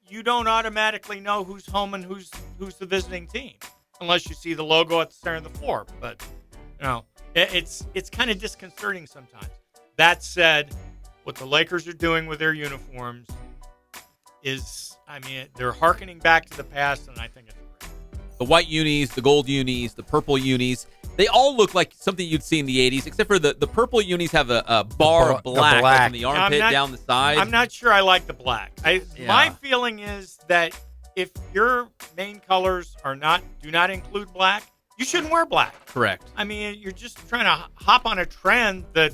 you don't automatically know who's home and who's the visiting team unless you see the logo at the center of the floor. But it's kind of disconcerting sometimes. That said, what the Lakers are doing with their uniforms is, they're hearkening back to the past, and I think it's great. The white unis, the gold unis, the purple unis, they all look like something you'd see in the 80s, except for the purple unis have a bar of black like from the armpit down the side. I'm not sure I like the black. My feeling is that if your main colors do not include black, you shouldn't wear black. Correct. You're just trying to hop on a trend that,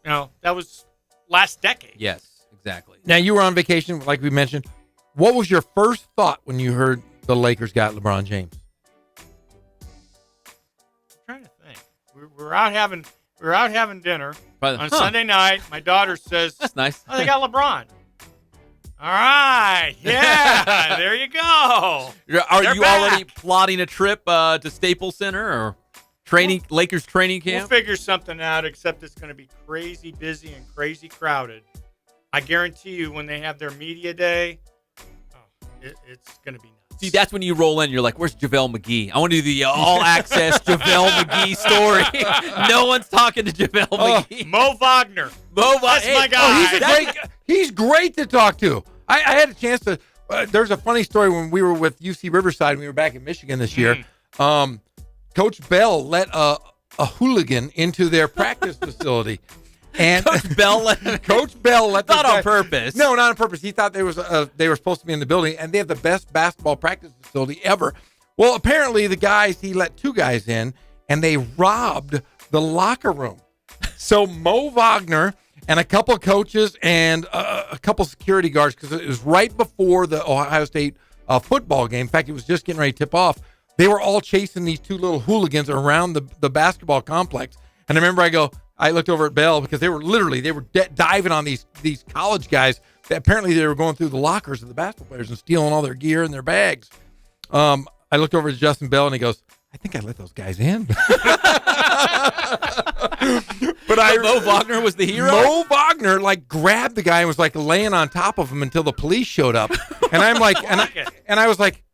that was last decade. Yes. Exactly. Now, you were on vacation, like we mentioned. What was your first thought when you heard the Lakers got LeBron James? I'm trying to think. We were out having dinner on Sunday night. My daughter says, "That's nice. Oh, they got LeBron." All right. Yeah. There you go. Are you already plotting a trip to Staples Center or Lakers training camp? We'll figure something out, except it's going to be crazy busy and crazy crowded. I guarantee you when they have their media day, it's going to be nuts. See, that's when you roll in. You're like, where's JaVale McGee? I want to do the all-access JaVale McGee story. No one's talking to JaVale McGee. Mo Wagner. That's my guy. He's great to talk to. I had a chance to there's a funny story when we were with UC Riverside. We were back in Michigan this year. Coach Bell let a hooligan into their practice facility. And Coach Bell let not on purpose. No, not on purpose. He thought they were supposed to be in the building, and they have the best basketball practice facility ever. Well, apparently he let two guys in, and they robbed the locker room. So Mo Wagner and a couple of coaches and a couple security guards, because it was right before the Ohio State football game. In fact, it was just getting ready to tip off. They were all chasing these two little hooligans around the basketball complex. And I remember I looked over at Bell because they were diving on these college guys. Apparently they were going through the lockers of the basketball players and stealing all their gear and their bags. I looked over to Justin Bell and he goes, I think I let those guys in. But Mo Wagner was the hero? Mo Wagner grabbed the guy and was laying on top of him until the police showed up. And I'm like, and I was like,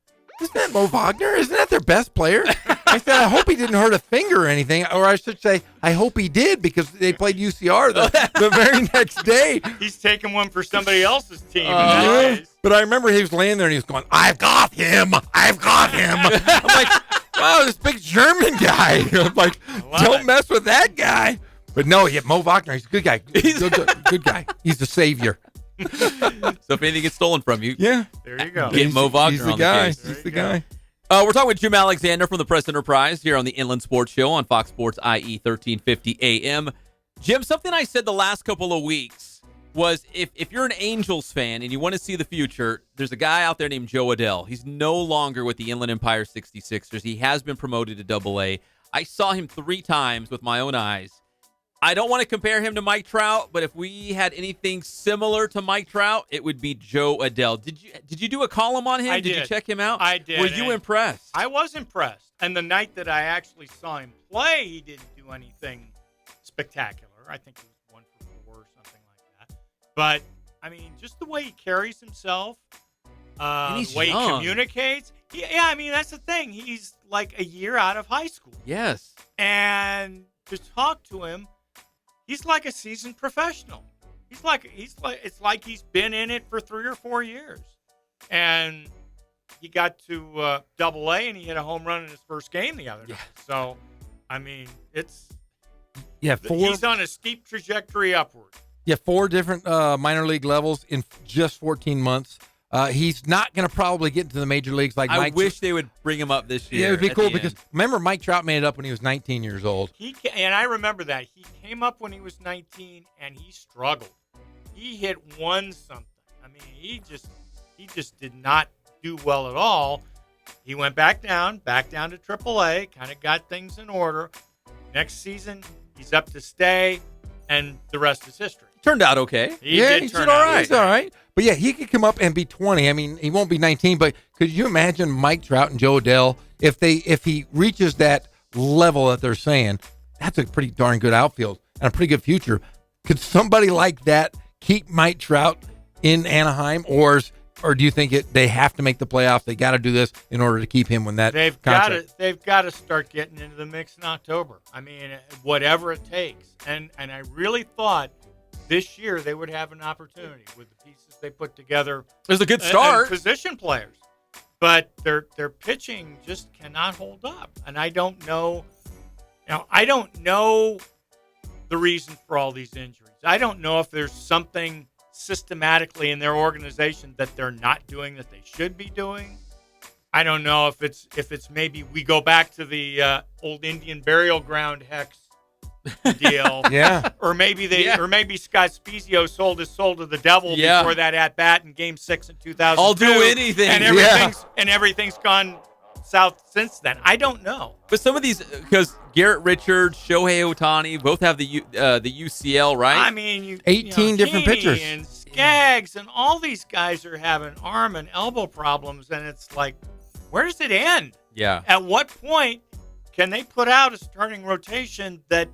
isn't that Mo Wagner? Isn't that their best player? I said, I hope he didn't hurt a finger or anything. Or I should say, I hope he did, because they played UCR the very next day. He's taking one for somebody else's team. But I remember he was laying there and he was going, I've got him. I'm like, oh, this big German guy. I'm like, don't mess with that guy. But no, yeah, Mo Wagner, he's a good guy. Good guy. He's the savior. So if anything gets stolen from you, yeah, there you go. Get Mo Wagner he's the on guy. the case. He's the guy. We're talking with Jim Alexander from the Press Enterprise here on the Inland Sports Show on Fox Sports IE 1350 AM. Jim, something I said the last couple of weeks was if you're an Angels fan and you want to see the future, there's a guy out there named Joe Adell. He's no longer with the Inland Empire 66ers. He has been promoted to Double-A. I saw him 3 times with my own eyes. I don't want to compare him to Mike Trout, but if we had anything similar to Mike Trout, it would be Joe Adell. Did you do a column on him? I did. You check him out? I did. Were you impressed? I was impressed. And the night that I actually saw him play, he didn't do anything spectacular. I think he was 1 for 4 or something like that. But, I mean, just the way he carries himself, the way he communicates. I mean, that's the thing. He's like a year out of high school. Yes. And to talk to him, he's like a seasoned professional. It's like he's been in it for 3 or 4 years. And he got to Double-A and he hit a home run in his first game the other night. So, I mean, he's on a steep trajectory upward. Yeah, 4 different minor league levels in just 14 months. He's not going to probably get into the major leagues like Mike. I wish they would bring him up this year. Yeah, it would be cool because remember Mike Trout made it up when he was 19 years old. And I remember that. He came up when he was 19 and he struggled. He hit 1 something. I mean, he just did not do well at all. He went back down to AAA, kind of got things in order. Next season, he's up to stay, and the rest is history. Turned out okay. He did all right. He's all right. But yeah, he could come up and be 20. I mean, he won't be 19, but could you imagine Mike Trout and Joe Adell if he reaches that level that they're saying? That's a pretty darn good outfield and a pretty good future. Could somebody like that keep Mike Trout in Anaheim, or do you think they have to make the playoffs? They got to do this in order to keep him when that they've got to start getting into the mix in October. I mean, whatever it takes. And I really thought this year they would have an opportunity with the pieces they put together. There's a good start. And position players. But their pitching just cannot hold up. And I don't know the reason for all these injuries. I don't know if there's something systematically in their organization that they're not doing that they should be doing. I don't know if it's maybe we go back to the old Indian burial ground hex deal. Yeah. Or maybe Scott Spezio sold his soul to the devil before that at bat in Game 6 in 2002. I'll do anything. And everything's gone south since then. I don't know. But some of these, because Garrett Richards, Shohei Ohtani, both have the UCL, right? I mean, 18 different pitchers. And Skaggs and all these guys are having arm and elbow problems, and it's like, where does it end? Yeah. At what point can they put out a starting rotation that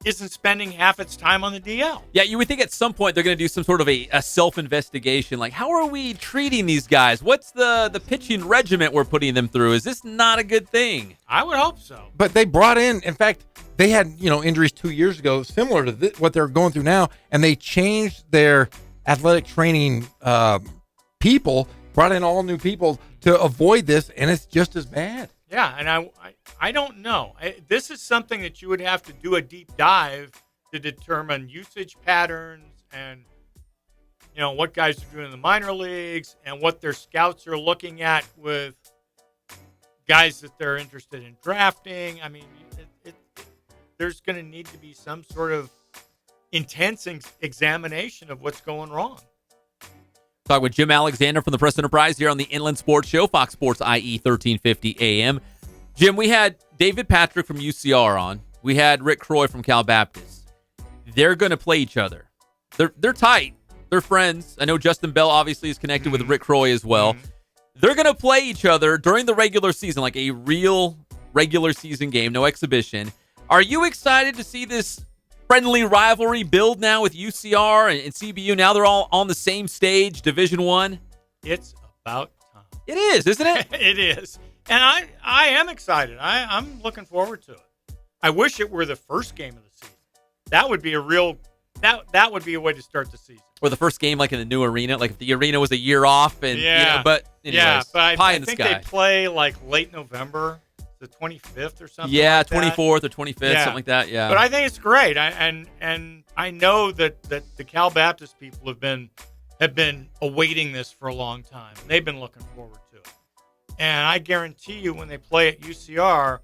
isn't spending half its time on the DL? Yeah, you would think at some point they're going to do some sort of a self-investigation. Like, how are we treating these guys? What's the pitching regiment we're putting them through? Is this not a good thing? I would hope so. But they brought in fact, they had injuries 2 years ago similar to what they're going through now, and they changed their athletic training people, brought in all new people to avoid this, and it's just as bad. Yeah, and I don't know. This is something that you would have to do a deep dive to determine usage patterns and, what guys are doing in the minor leagues and what their scouts are looking at with guys that they're interested in drafting. I mean, there's going to need to be some sort of intense examination of what's going wrong. Talk with Jim Alexander from the Press Enterprise here on the Inland Sports Show, Fox Sports IE 1350 AM. Jim, we had David Patrick from UCR on. We had Rick Croy from Cal Baptist. They're going to play each other. They're tight. They're friends. I know Justin Bell obviously is connected with Rick Croy as well. They're going to play each other during the regular season, like a real regular season game, no exhibition. Are you excited to see this friendly rivalry build now with UCR and CBU? Now they're all on the same stage, Division I. It's about time. It is, isn't it? It is. And I am excited. I'm looking forward to it. I wish it were the first game of the season. That would be that would be a way to start the season. Or the first game like in the new arena, like if the arena was a year off and yeah. but anyways, yeah, but pie I in the think sky. they play like late November. the 25th or something. Yeah, like that. 24th or 25th, something like that. Yeah. But I think it's great. And I know that the Cal Baptist people have been awaiting this for a long time. They've been looking forward to it. And I guarantee you, when they play at UCR,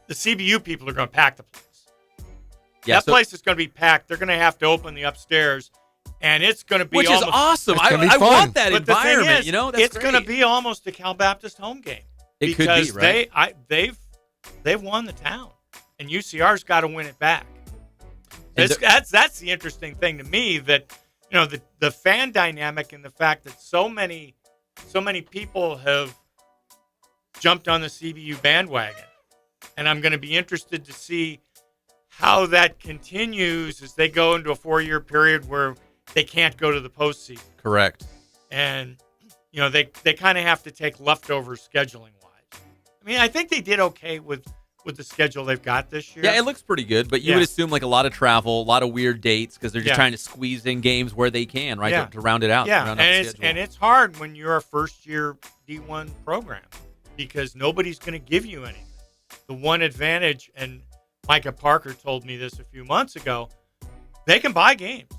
the CBU people are going to pack the place. Yeah, that place is going to be packed. They're going to have to open the upstairs, and it's going to be which is awesome. I want that but environment. The thing is, That's it's going to be almost a Cal Baptist home game. It could be, right? They've won the town, and UCR's got to win it back. And That's the interesting thing to me, that the fan dynamic and the fact that so many people have jumped on the CBU bandwagon, and I'm going to be interested to see how that continues as they go into a 4-year period where they can't go to the postseason. Correct. And they kind of have to take leftovers scheduling wise. I mean, I think they did okay with the schedule they've got this year. Yeah, it looks pretty good, but you would assume like a lot of travel, a lot of weird dates because they're just trying to squeeze in games where they can, right, to round it out. Yeah, round out the schedule. and it's hard when you're a first-year D1 program because nobody's going to give you anything. The one advantage, and Micah Parker told me this a few months ago, they can buy games.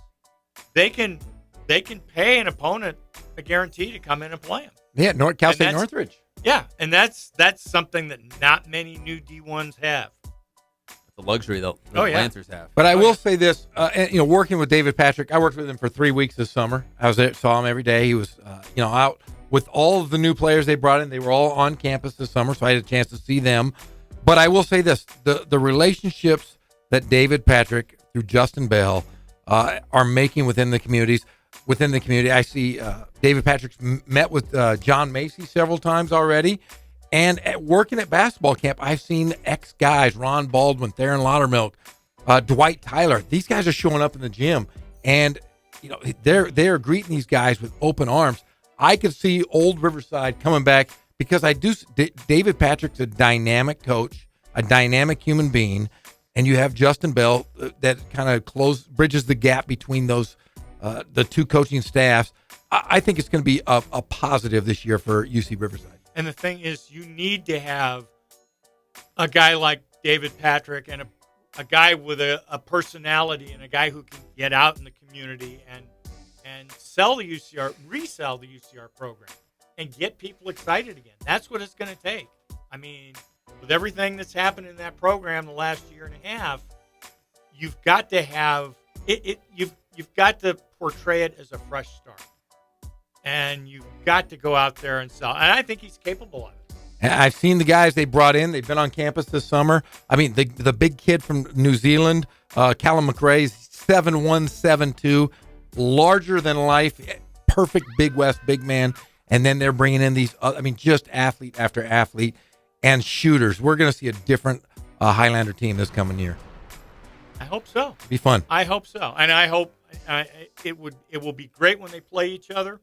They can pay an opponent a guarantee to come in and play them. Yeah, Cal State Northridge. Yeah, and that's something that not many new D1s have. It's a luxury the Lancers have. But I will say this, working with David Patrick, I worked with him for 3 weeks this summer. I was there, saw him every day. He was, out with all of the new players they brought in. They were all on campus this summer, so I had a chance to see them. But I will say this, the relationships that David Patrick through Justin Bell are making within the community. I see David Patrick's met with John Macy several times already. And working at basketball camp, I've seen ex-guys, Ron Baldwin, Theron Laudermilk, Dwight Tyler. These guys are showing up in the gym. And, they're greeting these guys with open arms. I could see old Riverside coming back because David Patrick's a dynamic coach, a dynamic human being. And you have Justin Bell that kind of bridges the gap between those the two coaching staffs. I think it's going to be a positive this year for UC Riverside. And the thing is, you need to have a guy like David Patrick and a guy with a personality and a guy who can get out in the community and resell the UCR program and get people excited again. That's what it's going to take. I mean, with everything that's happened in that program the last year and a half, you've got to have it. You've got to portray it as a fresh start, and you've got to go out there and sell. And I think he's capable of it. I've seen the guys they brought in. They've been on campus this summer. I mean, the big kid from New Zealand, Callum McRae, 7'1", 7'2", larger than life, perfect Big West big man. And then they're bringing in these, just athlete after athlete and shooters. We're going to see a different Highlander team this coming year. I hope so. Be fun. I hope so, and I hope it will be great when they play each other.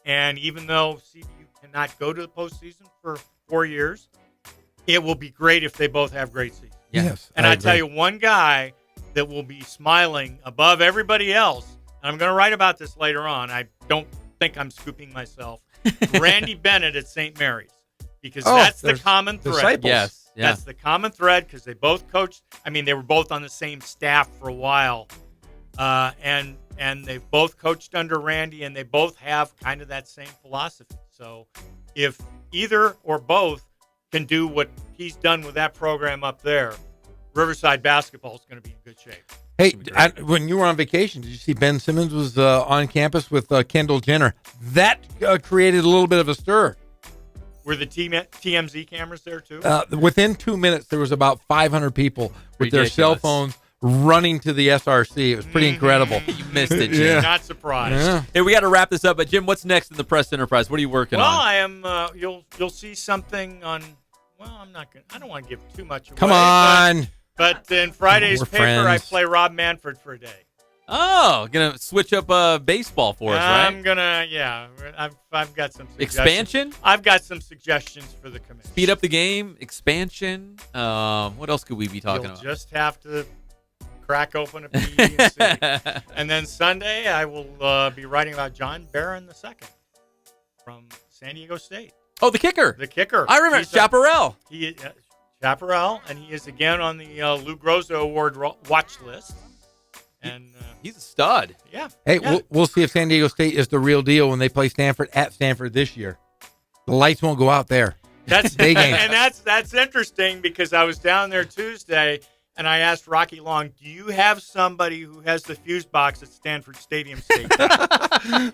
And even though CBU cannot go to the postseason for 4 years, it will be great if they both have great seasons. Yes. And I tell you, one guy that will be smiling above everybody else, and I'm going to write about this later on. I don't think I'm scooping myself. Randy Bennett at St. Mary's, because that's the common thread. Disciples. Yes. Yeah. That's the common thread because they both coached. I mean, they were both on the same staff for a while, and they've both coached under Randy, and they both have kind of that same philosophy. So if either or both can do what he's done with that program up there, Riverside basketball is going to be in good shape. Hey, when you were on vacation, did you see Ben Simmons was on campus with Kendall Jenner? That created a little bit of a stir. Were the TMZ cameras there too? Within 2 minutes, there was about 500 people with their cell phones running to the SRC. It was pretty incredible. You missed it, Jim. Yeah. Not surprised. Yeah. Hey, we got to wrap this up. But Jim, what's next in the Press Enterprise? What are you working on? Well, I am. You'll see something on. Well, I'm not gonna. I don't want to give too much away. Come on. But in Friday's We're paper, friends. I play Rob Manfred for a day. Oh, gonna switch up baseball for us, right? I'm gonna. Yeah, I've got some suggestions. Expansion. I've got some suggestions for the committee. Speed up the game. Expansion. What else could we be talking about? You'll just have to crack open a PEC. And then Sunday, I will be writing about John Barron II from San Diego State. Oh, the kicker. The kicker. I remember Chaparral. Chaparral, and he is again on the Lou Groza Award watch list. And he's a stud. Yeah. Hey, yeah. we'll see if San Diego State is the real deal when they play Stanford at Stanford this year. The lights won't go out there. That's day game. And that's interesting because I was down there Tuesday and I asked Rocky Long, "Do you have somebody who has the fuse box at Stanford Stadium State?"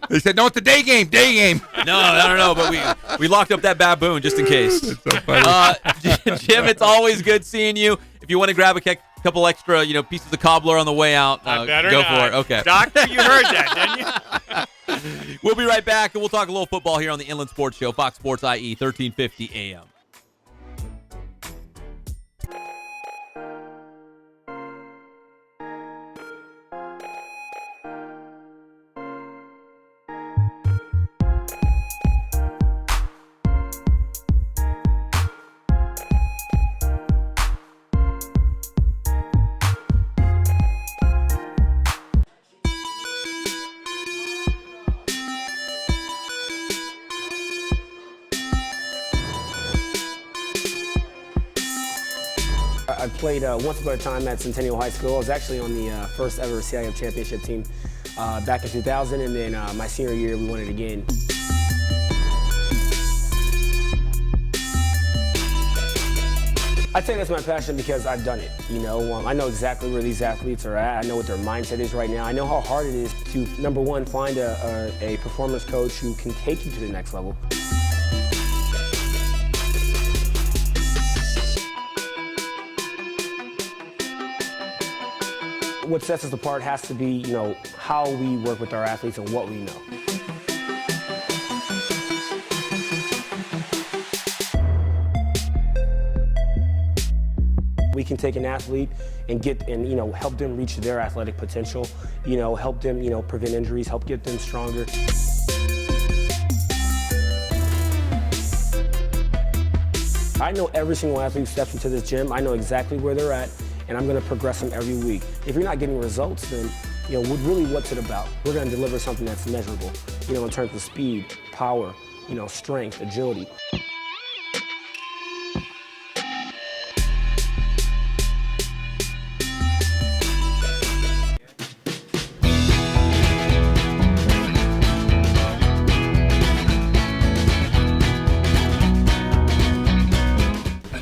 They said, "No, it's a day game. Day game." No, I don't know, but we locked up that baboon just in case. That's so funny. Jim, it's always good seeing you. If you want to grab a couple extra, pieces of cobbler on the way out, go for it. Okay, Doctor, you heard that, didn't you? We'll be right back, and we'll talk a little football here on the Inland Sports Show, Fox Sports IE, 1350 AM. I played once upon a time at Centennial High School. I was actually on the first ever CIF championship team back in 2000, and then my senior year we won it again. I'd say that's my passion because I've done it. I know exactly where these athletes are at. I know what their mindset is right now. I know how hard it is to, number one, find a performance coach who can take you to the next level. What sets us apart has to be, how we work with our athletes and what we know. We can take an athlete and help them reach their athletic potential, help them, prevent injuries, help get them stronger. I know every single athlete who steps into this gym. I know exactly where they're at, and I'm going to progress them every week. If you're not getting results, then what's it about? We're going to deliver something that's measurable, in terms of speed, power, strength, agility.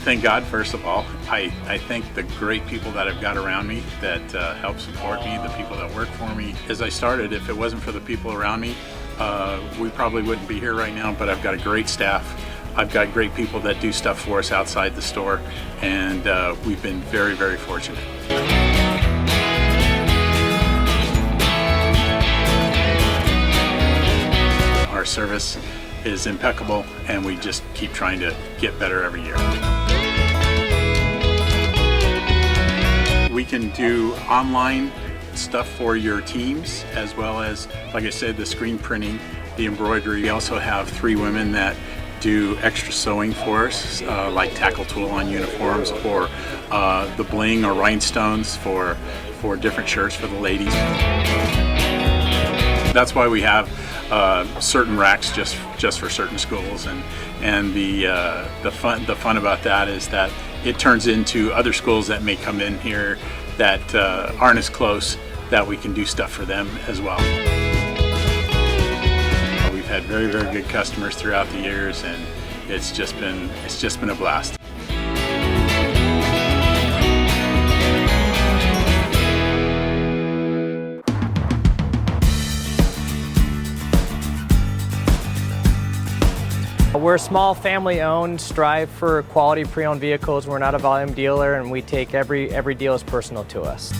Thank God, first of all. I thank the great people that I've got around me that help support me, the people that work for me. As I started, if it wasn't for the people around me, we probably wouldn't be here right now, but I've got a great staff. I've got great people that do stuff for us outside the store, and we've been very, very fortunate. Our service is impeccable, and we just keep trying to get better every year. We can do online stuff for your teams, as well as, like I said, the screen printing, the embroidery. We also have 3 women that do extra sewing for us, like tackle tool on uniforms, or the bling or rhinestones for different shirts for the ladies. That's why we have certain racks just for certain schools, and the fun about that is that it turns into other schools that may come in here that aren't as close, that we can do stuff for them as well. We've had very, very good customers throughout the years, and it's just been a blast. We're small, family-owned, strive for quality pre-owned vehicles. We're not a volume dealer, and we take every deal as personal to us.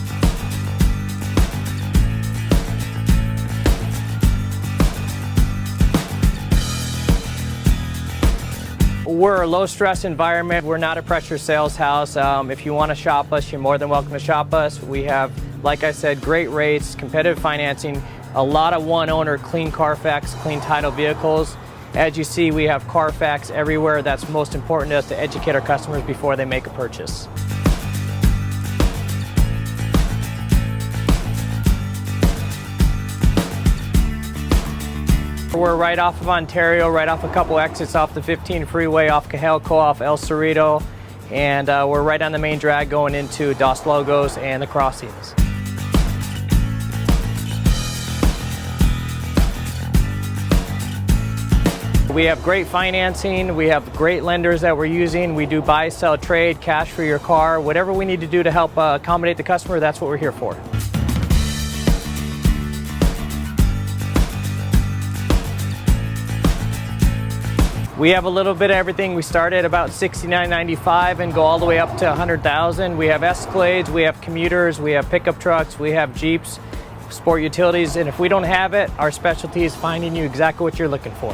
We're a low-stress environment. We're not a pressure sales house. If you want to shop us, you're more than welcome to shop us. We have, like I said, great rates, competitive financing, a lot of one-owner, clean Carfax, clean title vehicles. As you see, we have Carfax everywhere. That's most important to us, to educate our customers before they make a purchase. We're right off of Ontario, right off a couple exits off the 15 freeway, off Cajelco, off El Cerrito, and we're right on the main drag going into Dos Logos and the Crossings. We have great financing, we have great lenders that we're using. We do buy, sell, trade, cash for your car. Whatever we need to do to help accommodate the customer, that's what we're here for. We have a little bit of everything. We start at about $69.95 and go all the way up to $100,000. We have Escalades, we have commuters, we have pickup trucks, we have Jeeps, sport utilities, and if we don't have it, our specialty is finding you exactly what you're looking for.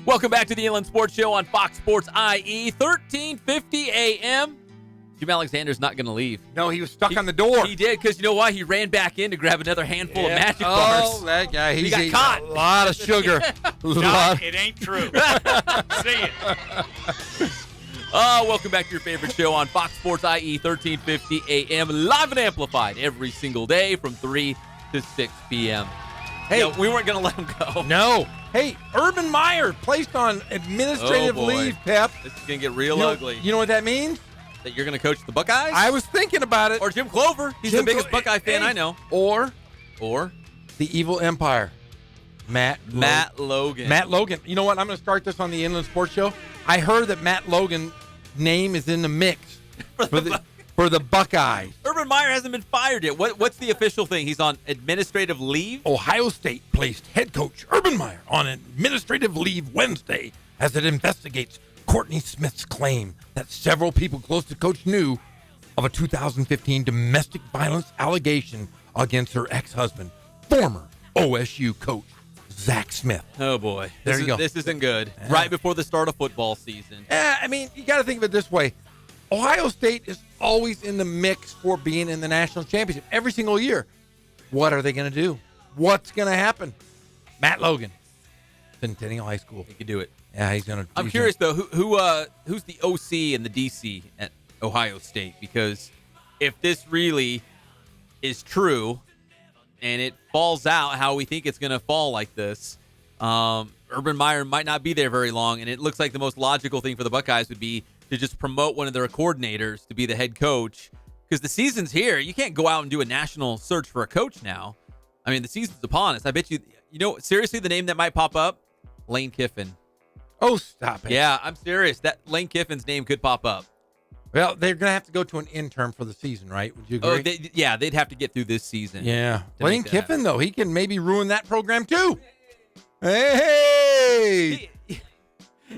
Welcome back to the Inland Sports Show on Fox Sports IE, 1350 a.m. Jim Alexander's not going to leave. No, he was stuck on the door. He did, because you know why? He ran back in to grab another handful of magic bars. bars. That guy, he he's got caught. A lot of sugar. No, it ain't true. See it. Welcome back to your favorite show on Fox Sports IE, 1350 a.m. Live and amplified every single day from 3 to 6 p.m. Hey, you know, we weren't going to let him go. No. Hey, Urban Meyer placed on administrative leave, Pep. This is going to get real ugly. You know what that means? That you're going to coach the Buckeyes? I was thinking about it. Or Jim Clover. He's the biggest Buckeye fan I know. Or the Evil Empire. Matt Logan. Matt Logan. You know what? I'm going to start this on the Inland Sports Show. I heard that Matt Logan's name is in the mix for the Buckeyes. Urban Meyer hasn't been fired yet. What's the official thing? He's on administrative leave? Ohio State placed head coach Urban Meyer on administrative leave Wednesday as it investigates Courtney Smith's claim that several people close to Coach knew of a 2015 domestic violence allegation against her ex-husband, former OSU coach Zach Smith. Oh, boy. There you go. This isn't good. Right before the start of football season. I mean, you got to think of it this way. Ohio State is always in the mix for being in the national championship every single year. What are they going to do? What's going to happen? Matt Logan, Centennial High School. He could do it. Yeah, he's going to. I'm curious, though, who's the OC and the DC at Ohio State? Because if this really is true and it falls out how we think it's going to fall like this, Urban Meyer might not be there very long, and it looks like the most logical thing for the Buckeyes would be to just promote one of their coordinators to be the head coach, because the season's here. You can't go out and do a national search for a coach now. I mean, the season's upon us. I bet you know, seriously, the name that might pop up, Lane Kiffin. Oh, stop it. Yeah, I'm serious. That Lane Kiffin's name could pop up. Well, they're going to have to go to an intern for the season, right? Would you agree? Oh, they'd have to get through this season. Yeah. Lane Kiffin, though, he can maybe ruin that program, too. Hey!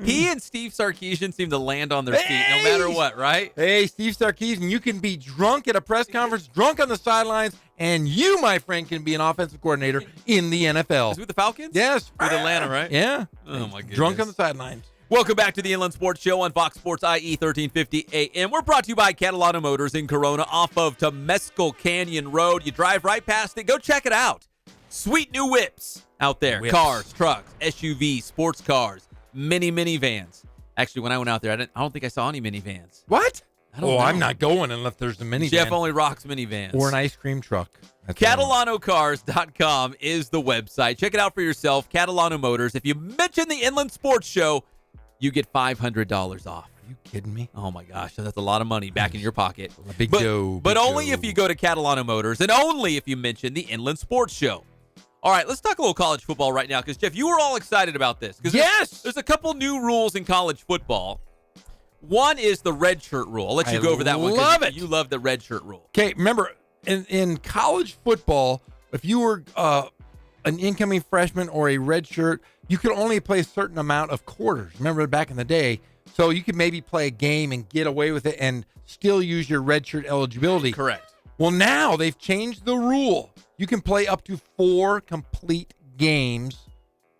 He and Steve Sarkisian seem to land on their feet no matter what, right? Hey, Steve Sarkisian, you can be drunk at a press conference, drunk on the sidelines, and you, my friend, can be an offensive coordinator in the NFL. Is it with the Falcons? Yes. With Atlanta, right? Yeah. Oh, my goodness. Drunk on the sidelines. Welcome back to the Inland Sports Show on Fox Sports IE 1350 AM. We're brought to you by Catalano Motors in Corona off of Temescal Canyon Road. You drive right past it. Go check it out. Sweet new whips out there. Whips. Cars, trucks, SUVs, sports cars, minivans. Actually, when I went out there, I don't think I saw any minivans. What? I'm not going unless there's a minivan. Jeff only rocks minivans. Or an ice cream truck. CatalanoCars.com is the website. Check it out for yourself. Catalano Motors. If you mention the Inland Sports Show, you get $500 off. Are you kidding me? Oh, my gosh. That's a lot of money back in your pocket. But only if you go to Catalano Motors and only if you mention the Inland Sports Show. All right, let's talk a little college football right now because, Jeff, you were all excited about this. Yes! There's a couple new rules in college football. One is the red shirt rule. I'll let you go over that one. Love it. You love the red shirt rule. Okay, remember, in college football, if you were an incoming freshman or a red shirt, you could only play a certain amount of quarters. Remember back in the day? So you could maybe play a game and get away with it and still use your red shirt eligibility. Correct. Well, now they've changed the rule. You can play up to 4 complete games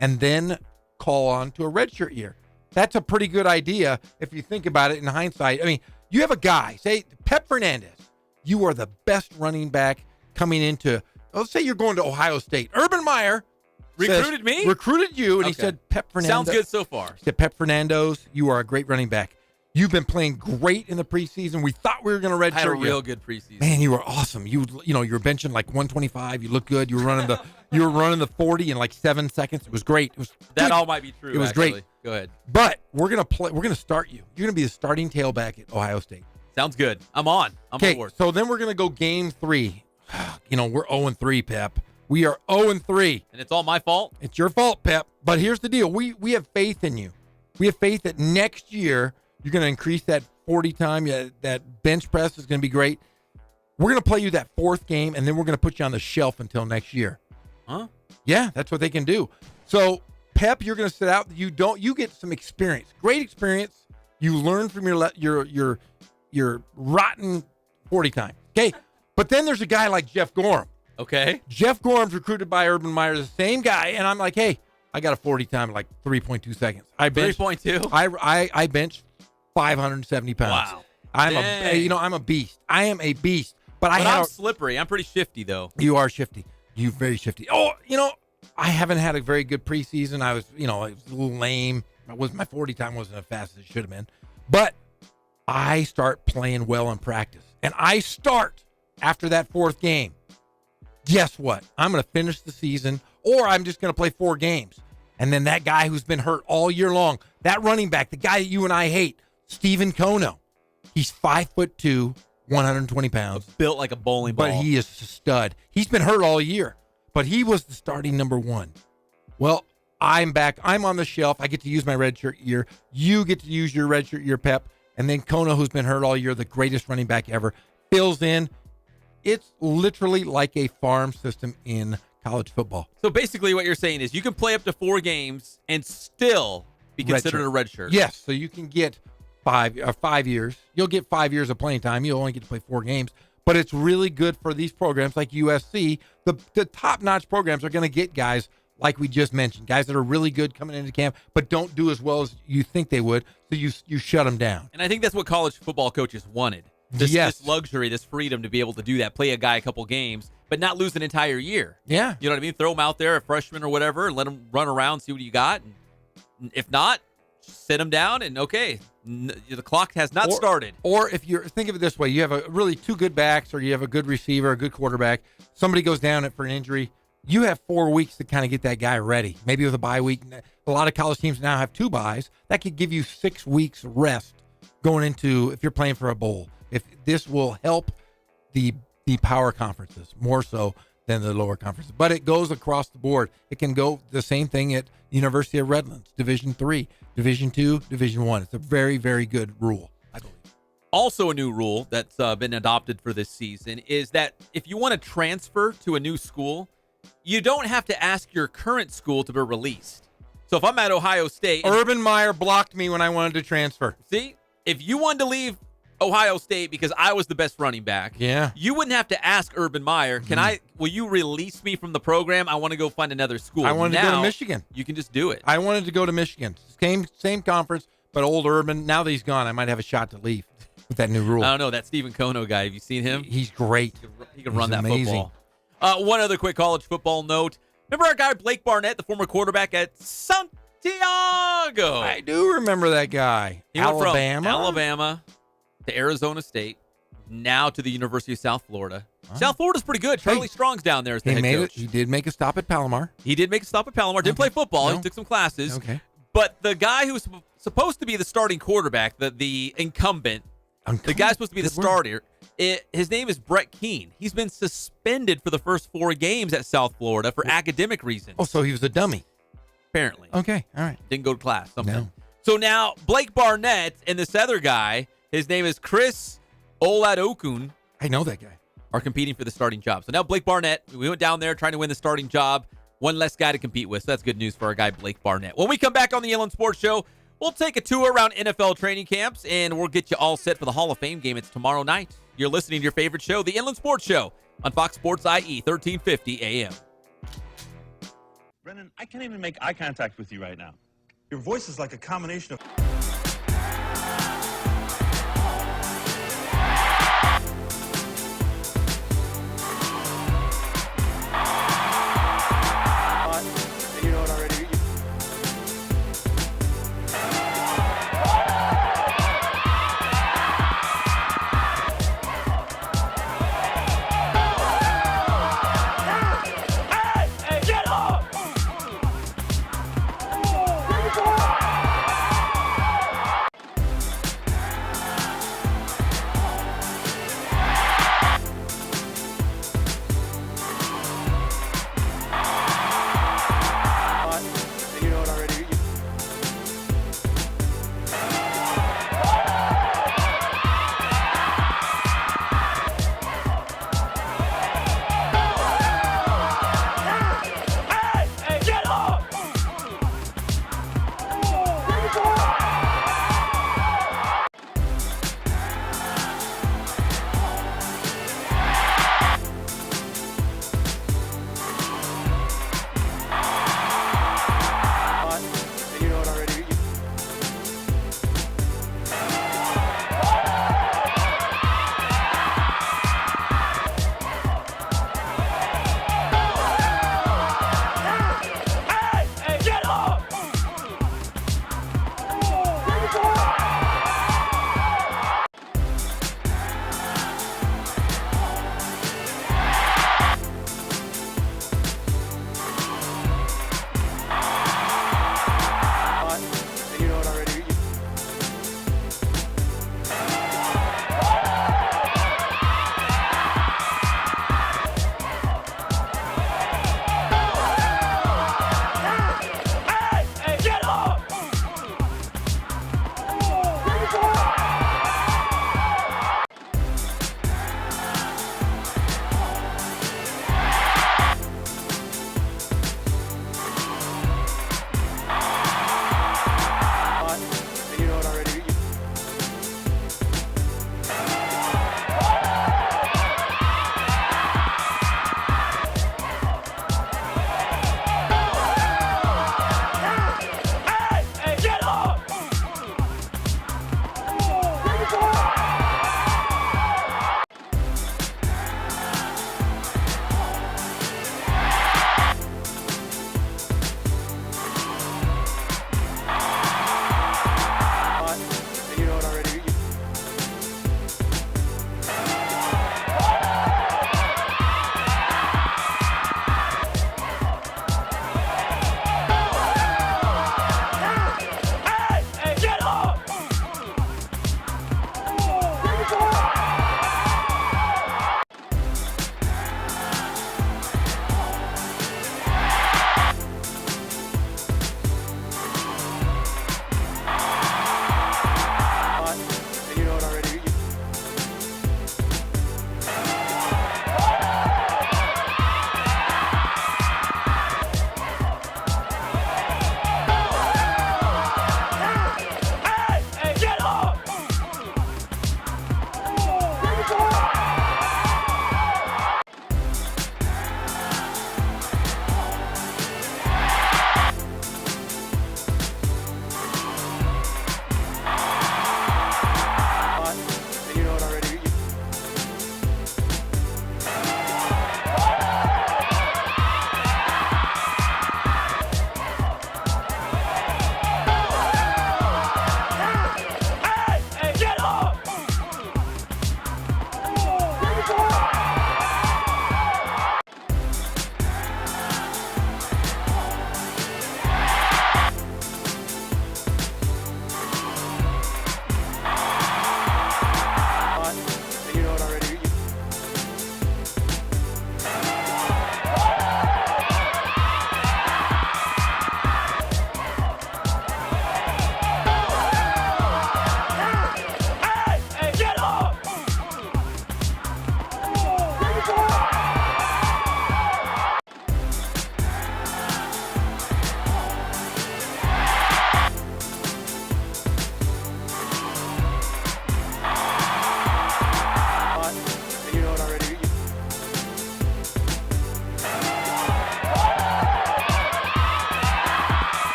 and then call on to a red shirt year. That's a pretty good idea if you think about it in hindsight. I mean, you have a guy, say Pep Fernandez. You are the best running back coming into, let's say you're going to Ohio State. Urban Meyer recruited me? Recruited you, and he said, Pep Fernandez. Sounds good so far. He said, Pep Fernandez, you are a great running back. You've been playing great in the preseason. We thought we were going to redshirt you. I had a real good preseason. Man, you were awesome. You were benching like 125. You looked good. You were running the 40 in like 7 seconds. It was great. It was that good. all might be true. It was actually. Great. Go ahead. But we're gonna start you. You're gonna be the starting tailback at Ohio State. Sounds good. I'm on. I'm on board. So then we're gonna go game 3. We're 0-3, Pep. We are 0-3. And it's all my fault? It's your fault, Pep. But here's the deal. We have faith in you. We have faith that next year you're going to increase that 40 time. That bench press is going to be great. We're going to play you that 4th game, and then we're going to put you on the shelf until next year. Huh? Yeah, that's what they can do. So, Pep, you're going to sit out. You get some experience. Great experience. You learn from your rotten 40 time. Okay? But then there's a guy like Jeff Gorham. Okay. Jeff Gorham's recruited by Urban Meyer, the same guy, and I'm like, hey, I got a 40 time in like 3.2 seconds. I benched 3.2. I benched 570 pounds. Wow. I'm a beast. I am a beast. But I'm slippery. I'm pretty shifty though. You are shifty. You're very shifty. Oh, I haven't had a very good preseason. I was, it was a little lame. My 40 time wasn't as fast as it should have been. But I start playing well in practice. And I start after that 4th game. Guess what? I'm going to finish the season, or I'm just going to play 4 games. And then that guy who's been hurt all year long, that running back, the guy that you and I hate, Stephen Kono. He's 5'2", 120 pounds. Built like a bowling ball. But he is a stud. He's been hurt all year, but he was the starting number 1. Well, I'm back. I'm on the shelf. I get to use my redshirt year. You get to use your redshirt year, Pep. And then Kono, who's been hurt all year, the greatest running back ever, fills in. It's literally like a farm system in college football. So basically what you're saying is you can play up to 4 games and still be considered a redshirt. Yes, so you can get 5 years. You'll get 5 years of playing time. You'll only get to play 4 games. But it's really good for these programs like USC. The top-notch programs are going to get guys like we just mentioned, guys that are really good coming into camp but don't do as well as you think they would, so you shut them down. And I think that's what college football coaches wanted. This luxury, this freedom to be able to do that, play a guy a couple games, but not lose an entire year. Yeah. You know what I mean? Throw him out there, a freshman or whatever, and let him run around, see what you got. And if not, sit him down, and okay, the clock has not started. Or if you're, think of it this way, you have really 2 good backs, or you have a good receiver, a good quarterback, somebody goes down for an injury, you have 4 weeks to kind of get that guy ready, maybe with a bye week. A lot of college teams now have 2 byes. That could give you 6 weeks rest going into, if you're playing for a bowl. If this will help the power conferences more so than the lower conferences, but it goes across the board. It can go the same thing at University of Redlands, Division III, Division II, Division I. It's a very, very good rule, I believe. Also, a new rule that's been adopted for this season is that if you want to transfer to a new school, you don't have to ask your current school to be released. So if I'm at Ohio State, Urban Meyer blocked me when I wanted to transfer. See, if you wanted to leave Ohio State because I was the best running back, you wouldn't have to ask Urban Meyer, will you release me from the program? I want to go find another school. I wanted to go to Michigan. You can just do it. I wanted to go to Michigan. Same conference, but old Urban. Now that he's gone, I might have a shot to leave with that new rule. I don't know. That Stephen Kono guy, have you seen him? He's great. He can run that football. One other quick college football note. Remember our guy Blake Barnett, the former quarterback at Santiago? I do remember that guy. He went from Alabama to Arizona State, now to the University of South Florida. South Florida's pretty good. Charlie Strong's down there as the head coach. He did make a stop at Palomar. He did make a stop at Palomar. Didn't play football. No. He took some classes. Okay. But the guy who was supposed to be the starting quarterback, the incumbent, the guy's supposed to be the starter, his name is Brett Keane. He's been suspended for the first 4 games at South Florida for academic reasons. Oh, so he was a dummy. Apparently. Okay, all right. Didn't go to class. Something. No. So now Blake Barnett and this other guy, his name is Chris Oladokun. I know that guy. Are competing for the starting job. So now Blake Barnett, we went down there trying to win the starting job. One less guy to compete with. So that's good news for our guy, Blake Barnett. When we come back on the Inland Sports Show, we'll take a tour around NFL training camps, and we'll get you all set for the Hall of Fame game. It's tomorrow night. You're listening to your favorite show, the Inland Sports Show, on Fox Sports IE, 1350 AM. Brennan, I can't even make eye contact with you right now. Your voice is like a combination of...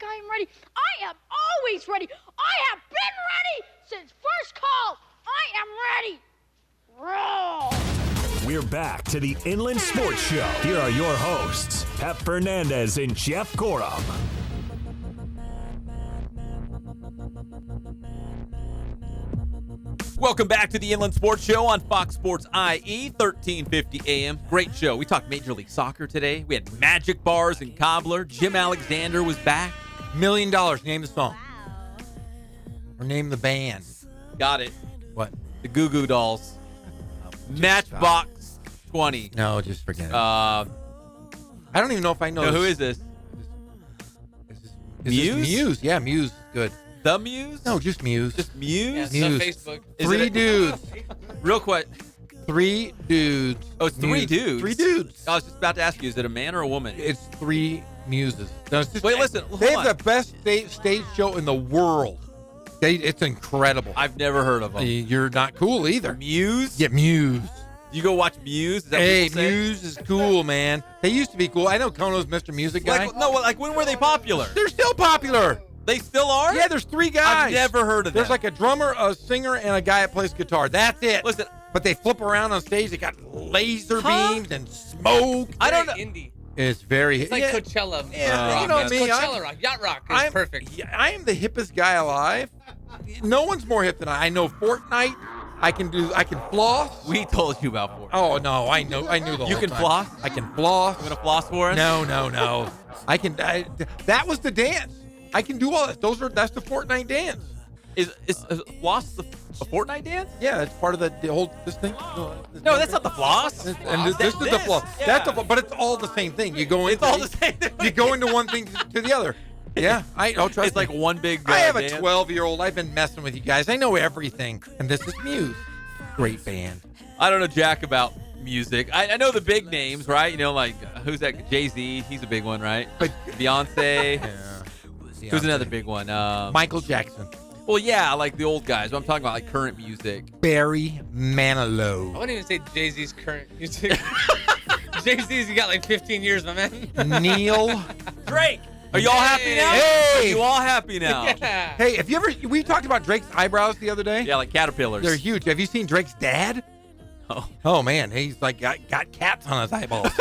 like I am ready. I am always ready. I have been ready since first call. I am ready. Roll. We're back to the Inland Sports Show. Here are your hosts, Pep Fernandez and Jeff Gorham. Welcome back to the Inland Sports Show on Fox Sports IE, 1350 AM. Great show. We talked Major League Soccer today. We had Magic Bars and Cobbler. Jim Alexander was back. $1 million. Name the song. Or name the band. Got it. What? The Goo Goo Dolls. Matchbox 20. No, just forget it. I don't even know if I know. Who is this? Is Muse? This Muse? Yeah, Muse. Good. The Muse? No, just Muse. Just Muse? Yeah, it's Muse. on Facebook. Three dudes. Real quick. 3 dudes. Oh, it's 3 dudes? 3 dudes. I was just about to ask you, is it a man or a woman? It's 3 muses. No, it's just, Wait, listen. Hold they on. have the best stage show in the world. It's incredible. I've never heard of them. You're not cool either. Muse? Yeah, Muse. You go watch Muse? Is that Hey, what you say? Muse is cool, man. They used to be cool. I know Kono's Mr. Music guy. Like when were they popular? They're still popular. They still are? Yeah, there's 3 guys. I've never heard of There's them. like a drummer, a singer, and a guy that plays guitar. That's it. Listen. But they flip around on stage. They got laser beams and smoke. I don't know. Indie. It's very... It's like Coachella. Yeah, rock. you know It's me. Coachella rock. Yacht rock is perfect. I am the hippest guy alive. No one's more hip than I. I know Fortnite. I can floss. We told you about Fortnite. Oh no, I knew the You whole can time. floss? I can floss. You want to floss for us? No. I can. That was the dance. I can do all that. That's the Fortnite dance. Is floss a Fortnite dance? Yeah, that's part of the whole this thing. No, that's not the floss. And this is the floss. Yeah. That's the. But it's all the same thing. You go into It's all the same thing. You go into one thing to the other. Yeah, I'll trust. It's like one big. I have a dance. 12-year-old. I've been messing with you guys. I know everything. And this is Muse. Great band. I don't know jack about music. I know the big names, right? You know, like who's that? Jay-Z. He's a big one, right? But Beyonce. Yeah. Who's another big one? Michael Jackson. Well, yeah, like the old guys. But I'm talking about like current music. Barry I Manilow. wouldn't even say Jay-Z's current music. Jay-Z's, you got like 15 years, my man. Neil. Drake. Are you all happy now? Hey! Are you all happy now? Yeah. Hey, have you ever? We talked about Drake's eyebrows the other day. Yeah, like caterpillars. They're huge. Have you seen Drake's dad? Oh man, he's like got cats on his eyeballs.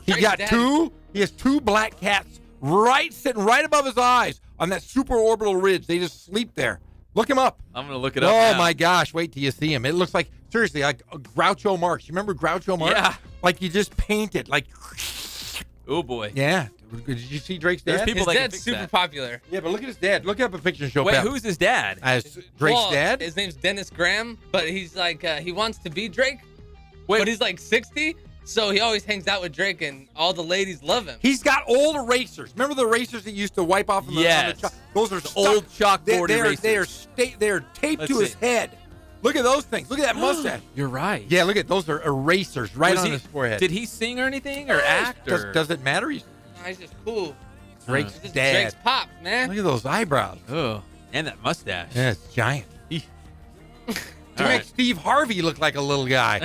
He got dad? 2. He has 2 black cats sitting right above his eyes on that superorbital ridge. They just sleep there. Look him up. I'm gonna look it up. Oh now. my gosh! Wait till you see him. It looks like seriously like Groucho Marx. You remember Groucho Marx? Yeah. Like you just painted like. Oh boy. Yeah. Did you see Drake's dad? There's people His that can dad's fix super that. popular. Yeah, but look at his dad. Look up a picture and show Wait, Pep. who's his dad? As Drake's Well, dad? His name's Dennis Graham, but he's like he wants to be Drake. Wait. But he's like 60, so he always hangs out with Drake, and all the ladies love him. He's got old erasers. Remember the erasers that you used to wipe off on the, Yes. on the chalk? Those are stuck. old chalkboard erasers. They're taped Let's to his see. head. Look at those things. Look at that mustache. You're right. Yeah, look at those are erasers right Was on he- his forehead. Did he sing or anything or act? Or? Does it matter? He's Nah, he's just cool. Drake's This is dad. Drake's pop, man. Look at those eyebrows. Oh, and that mustache. Yeah, it's giant. Eesh. To All make right. Steve Harvey look like a little guy.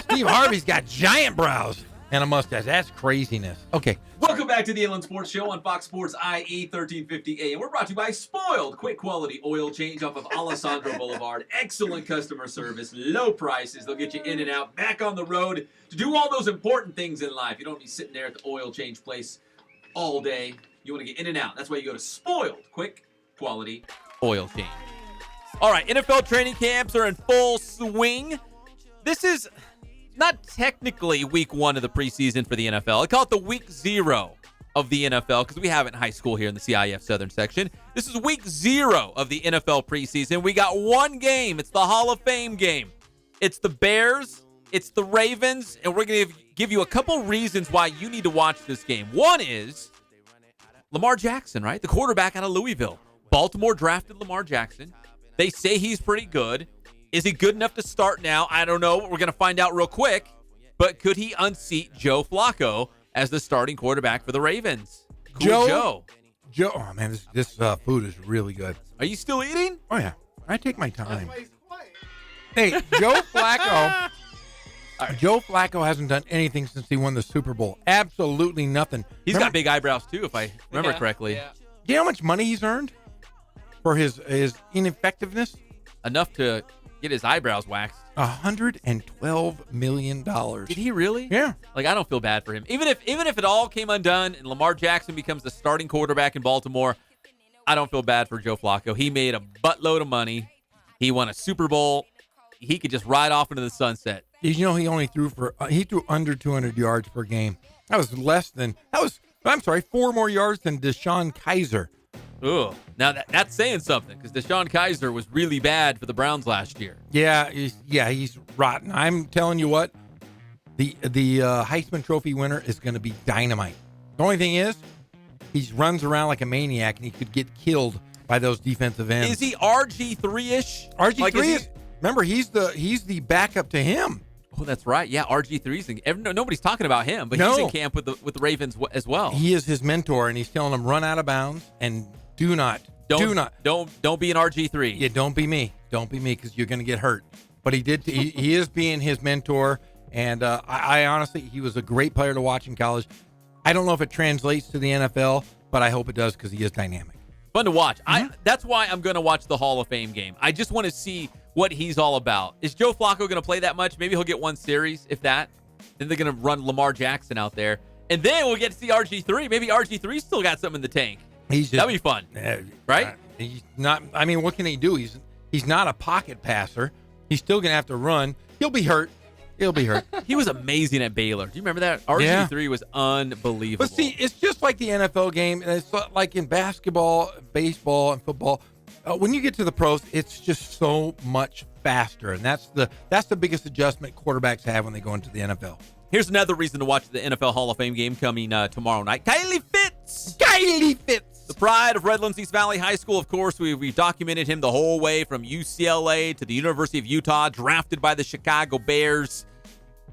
Steve Harvey's got giant brows and a mustache. That's craziness. Okay. Welcome back to the Inland Sports Show on Fox Sports IE 1350 AM. We're brought to you by Spoiled. Quick quality oil change off of Alessandro Boulevard. Excellent customer service, low prices. They'll get you in and out, back on the road to do all those important things in life. You don't be sitting there at the oil change place all day. You want to get in and out. That's why you go to Spoiled. Quick quality oil change. All right, NFL training camps are in full swing. This is not technically week 1 of the preseason for the NFL. I call it the week 0 of the NFL because we have it in high school here in the CIF Southern section. This is week 0 of the NFL preseason. We got one game. It's the Hall of Fame game. It's the Bears. It's the Ravens. And we're going to give you a couple reasons why you need to watch this game. One is Lamar Jackson, right? The quarterback out of Louisville. Baltimore drafted Lamar Jackson. They say he's pretty good. Is he good enough to start now? I don't know. We're going to find out real quick. But could he unseat Joe Flacco as the starting quarterback for the Ravens? Cool Joe. Oh, man, this food is really good. Are you still eating? Oh, yeah. I take my time. Hey, Joe Flacco. Joe Flacco hasn't done anything since he won the Super Bowl. Absolutely nothing. He's got big eyebrows, too, if I remember correctly. Yeah. Do you know how much money he's earned for his ineffectiveness? Enough to get his eyebrows waxed. $112 million. Did he really? Yeah. Like, I don't feel bad for him. Even if it all came undone and Lamar Jackson becomes the starting quarterback in Baltimore, I don't feel bad for Joe Flacco. He made a buttload of money. He won a Super Bowl. He could just ride off into the sunset. Did you know he only threw under 200 yards per game? That was 4 more yards than Deshaun Kaiser. Ugh. Now that's saying something, because Deshaun Kaiser was really bad for the Browns last year. Yeah, he's rotten. I'm telling you what, the Heisman Trophy winner is going to be dynamite. The only thing is, he runs around like a maniac, and he could get killed by those defensive ends. Is he RG3-ish? RG3 is. Remember, he's the backup to him. Oh, that's right. Yeah, RG3's nobody's talking about him, but he's in camp with the Ravens as well. He is his mentor, and he's telling him run out of bounds and don't be an RG3. Yeah, don't be me, because you're going to get hurt. But he is being his mentor, and I honestly, he was a great player to watch in college. I don't know if it translates to the NFL, but I hope it does, because he is dynamic. Fun to watch. That's why I'm going to watch the Hall of Fame game. I just want to see what he's all about. Is Joe Flacco going to play that much? Maybe he'll get one series, if that. Then they're going to run Lamar Jackson out there. And then we'll get to see RG3. Maybe RG3's still got something in the tank. That'd be fun. Right? He's not. I mean, what can he do? He's not a pocket passer. He's still going to have to run. He'll be hurt. He was amazing at Baylor. Do you remember that? RG3 was unbelievable. But see, it's just like the NFL game. And it's like in basketball, baseball, and football. When you get to the pros, it's just so much faster. And that's the biggest adjustment quarterbacks have when they go into the NFL. Here's another reason to watch the NFL Hall of Fame game coming tomorrow night. Kylie Fitz. The pride of Redlands East Valley High School, of course. We've documented him the whole way from UCLA to the University of Utah, drafted by the Chicago Bears.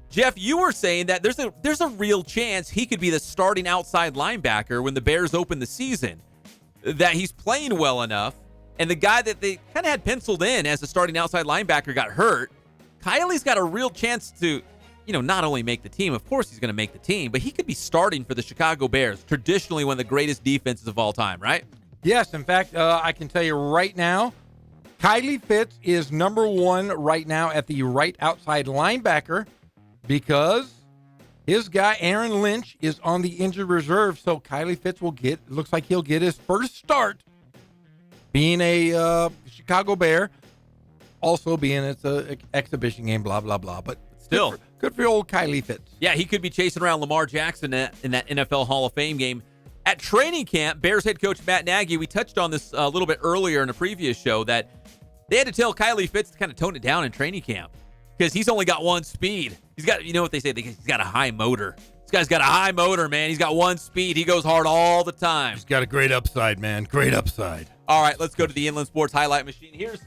Jeff, you were saying that there's a real chance he could be the starting outside linebacker when the Bears open the season, that he's playing well enough. And the guy that they kind of had penciled in as a starting outside linebacker got hurt. Kylie's got a real chance to, not only make the team. Of course he's going to make the team, but he could be starting for the Chicago Bears, traditionally one of the greatest defenses of all time, right? Yes. In fact, I can tell you right now, Kylie Fitz is number one right now at the right outside linebacker because his guy, Aaron Lynch, is on the injured reserve. So Kylie Fitz looks like he'll get his first start being a Chicago Bear, also being it's an exhibition game, blah, blah, blah. But still, good for old Kylie Fitz. Yeah, he could be chasing around Lamar Jackson in that NFL Hall of Fame game. At training camp, Bears head coach Matt Nagy, we touched on this a little bit earlier in a previous show, that they had to tell Kylie Fitz to kind of tone it down in training camp because he's only got one speed. He's got, what they say, he's got a high motor. This guy's got a high motor, man. He's got one speed. He goes hard all the time. He's got a great upside, man. Great upside. All right, let's go to the Inland Sports Highlight Machine. Here's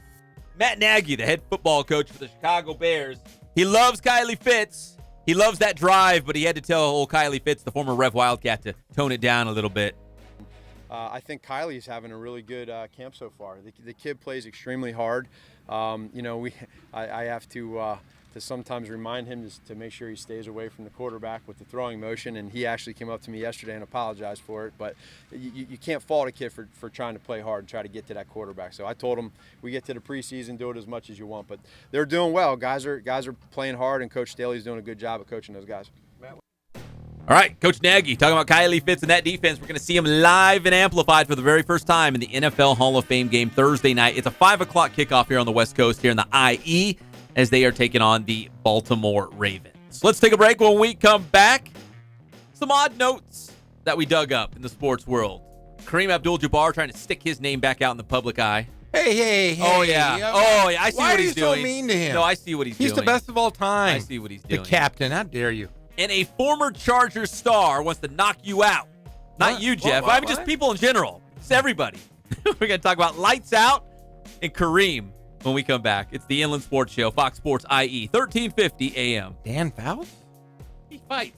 Matt Nagy, the head football coach for the Chicago Bears. He loves Kylie Fitz. He loves that drive, but he had to tell old Kylie Fitz, the former Rev Wildcat, to tone it down a little bit. I think Kylie's having a really good camp so far. The kid plays extremely hard. I have to sometimes remind him to make sure he stays away from the quarterback with the throwing motion, and he actually came up to me yesterday and apologized for it. But you can't fault a kid for trying to play hard and try to get to that quarterback. So I told him, we get to the preseason, do it as much as you want. But they're doing well. Guys are playing hard, and Coach Staley's doing a good job of coaching those guys. All right, Coach Nagy talking about Kylie Fitz and that defense. We're going to see him live and amplified for the very first time in the NFL Hall of Fame game Thursday night. It's a 5 o'clock kickoff here on the West Coast, here in the IE, as they are taking on the Baltimore Ravens. Let's take a break. When we come back, some odd notes that we dug up in the sports world. Kareem Abdul-Jabbar trying to stick his name back out in the public eye. Hey. Oh, yeah. I see what he's doing. Why are you so mean to him? No, I see what he's doing. He's the best of all time. I see what he's doing. The captain. How dare you? And a former Chargers star wants to knock you out. Not you, Jeff. I mean, just people in general. It's everybody. We're going to talk about Lights Out and Kareem when we come back. It's the Inland Sports Show, Fox Sports IE, 1350 AM. Dan Fouts? He fights.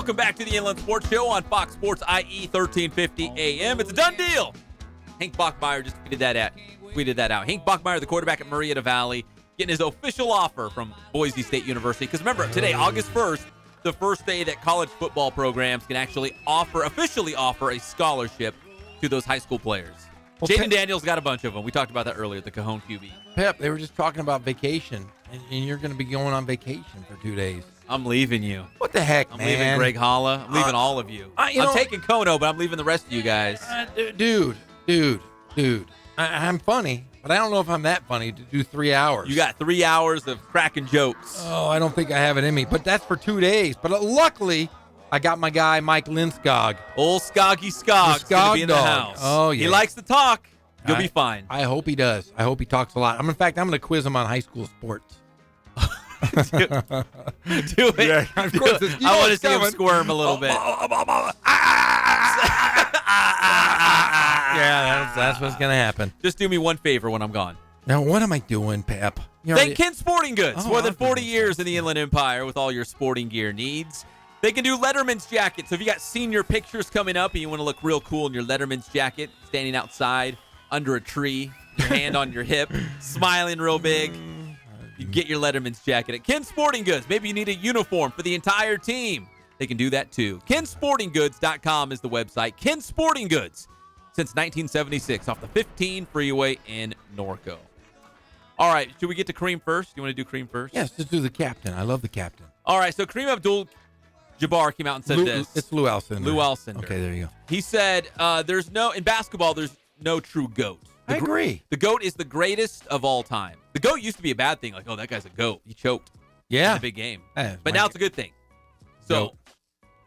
Welcome back to the Inland Sports Show on Fox Sports IE 1350 AM. It's a done deal. Hank Bachmeier just tweeted that out. Hank Bachmeier, the quarterback at Marietta Valley, getting his official offer from Boise State University. Because remember, today, August 1st, the first day that college football programs can actually officially offer a scholarship to those high school players. Well, Jaden Daniels got a bunch of them. We talked about that earlier at the Cajon QB. Pep, they were just talking about vacation, and you're going to be going on vacation for 2 days. I'm leaving you. What the heck, I'm man? leaving Greg Holla. I'm leaving all of you. I'm taking Kono, but I'm leaving the rest of you guys. Dude. I'm funny, but I don't know if I'm that funny to do 3 hours. You got 3 hours of cracking jokes. Oh, I don't think I have it in me, but that's for 2 days. But luckily, I got my guy, Mike Linskog. Old Skoggy Skog's going to be in the house. Oh, yeah. He likes to talk. You'll be fine. I hope he does. I hope he talks a lot. In fact, I'm going to quiz him on high school sports. Do it. Yeah, of course. I want to see him squirm a little bit. Yeah, that's what's going to happen. Just do me one favor when I'm gone. Now, what am I doing, Pep? Thank Ken Sporting Goods. More than 40 years in the Inland Empire with all your sporting gear needs. They can do Letterman's jackets. So if you got senior pictures coming up and you want to look real cool in your Letterman's jacket, standing outside under a tree, your hand on your hip, smiling real big, you get your Letterman's jacket at Ken Sporting Goods. Maybe you need a uniform for the entire team. They can do that too. KenSportingGoods.com is the website. Ken Sporting Goods since 1976 off the 15 freeway in Norco. All right, should we get to Kareem first? You want to do Kareem first? Yes, let's do the captain. I love the captain. All right, so Kareem Abdul-Jabbar came out and said this. It's Lou Alcindor. Lou Alcindor. Okay, there you go. He said, in basketball, there's no true GOAT. I agree. The GOAT is the greatest of all time. The GOAT used to be a bad thing. Like, oh, that guy's a GOAT. He choked. Yeah. In a big game. But now it's a good thing. So,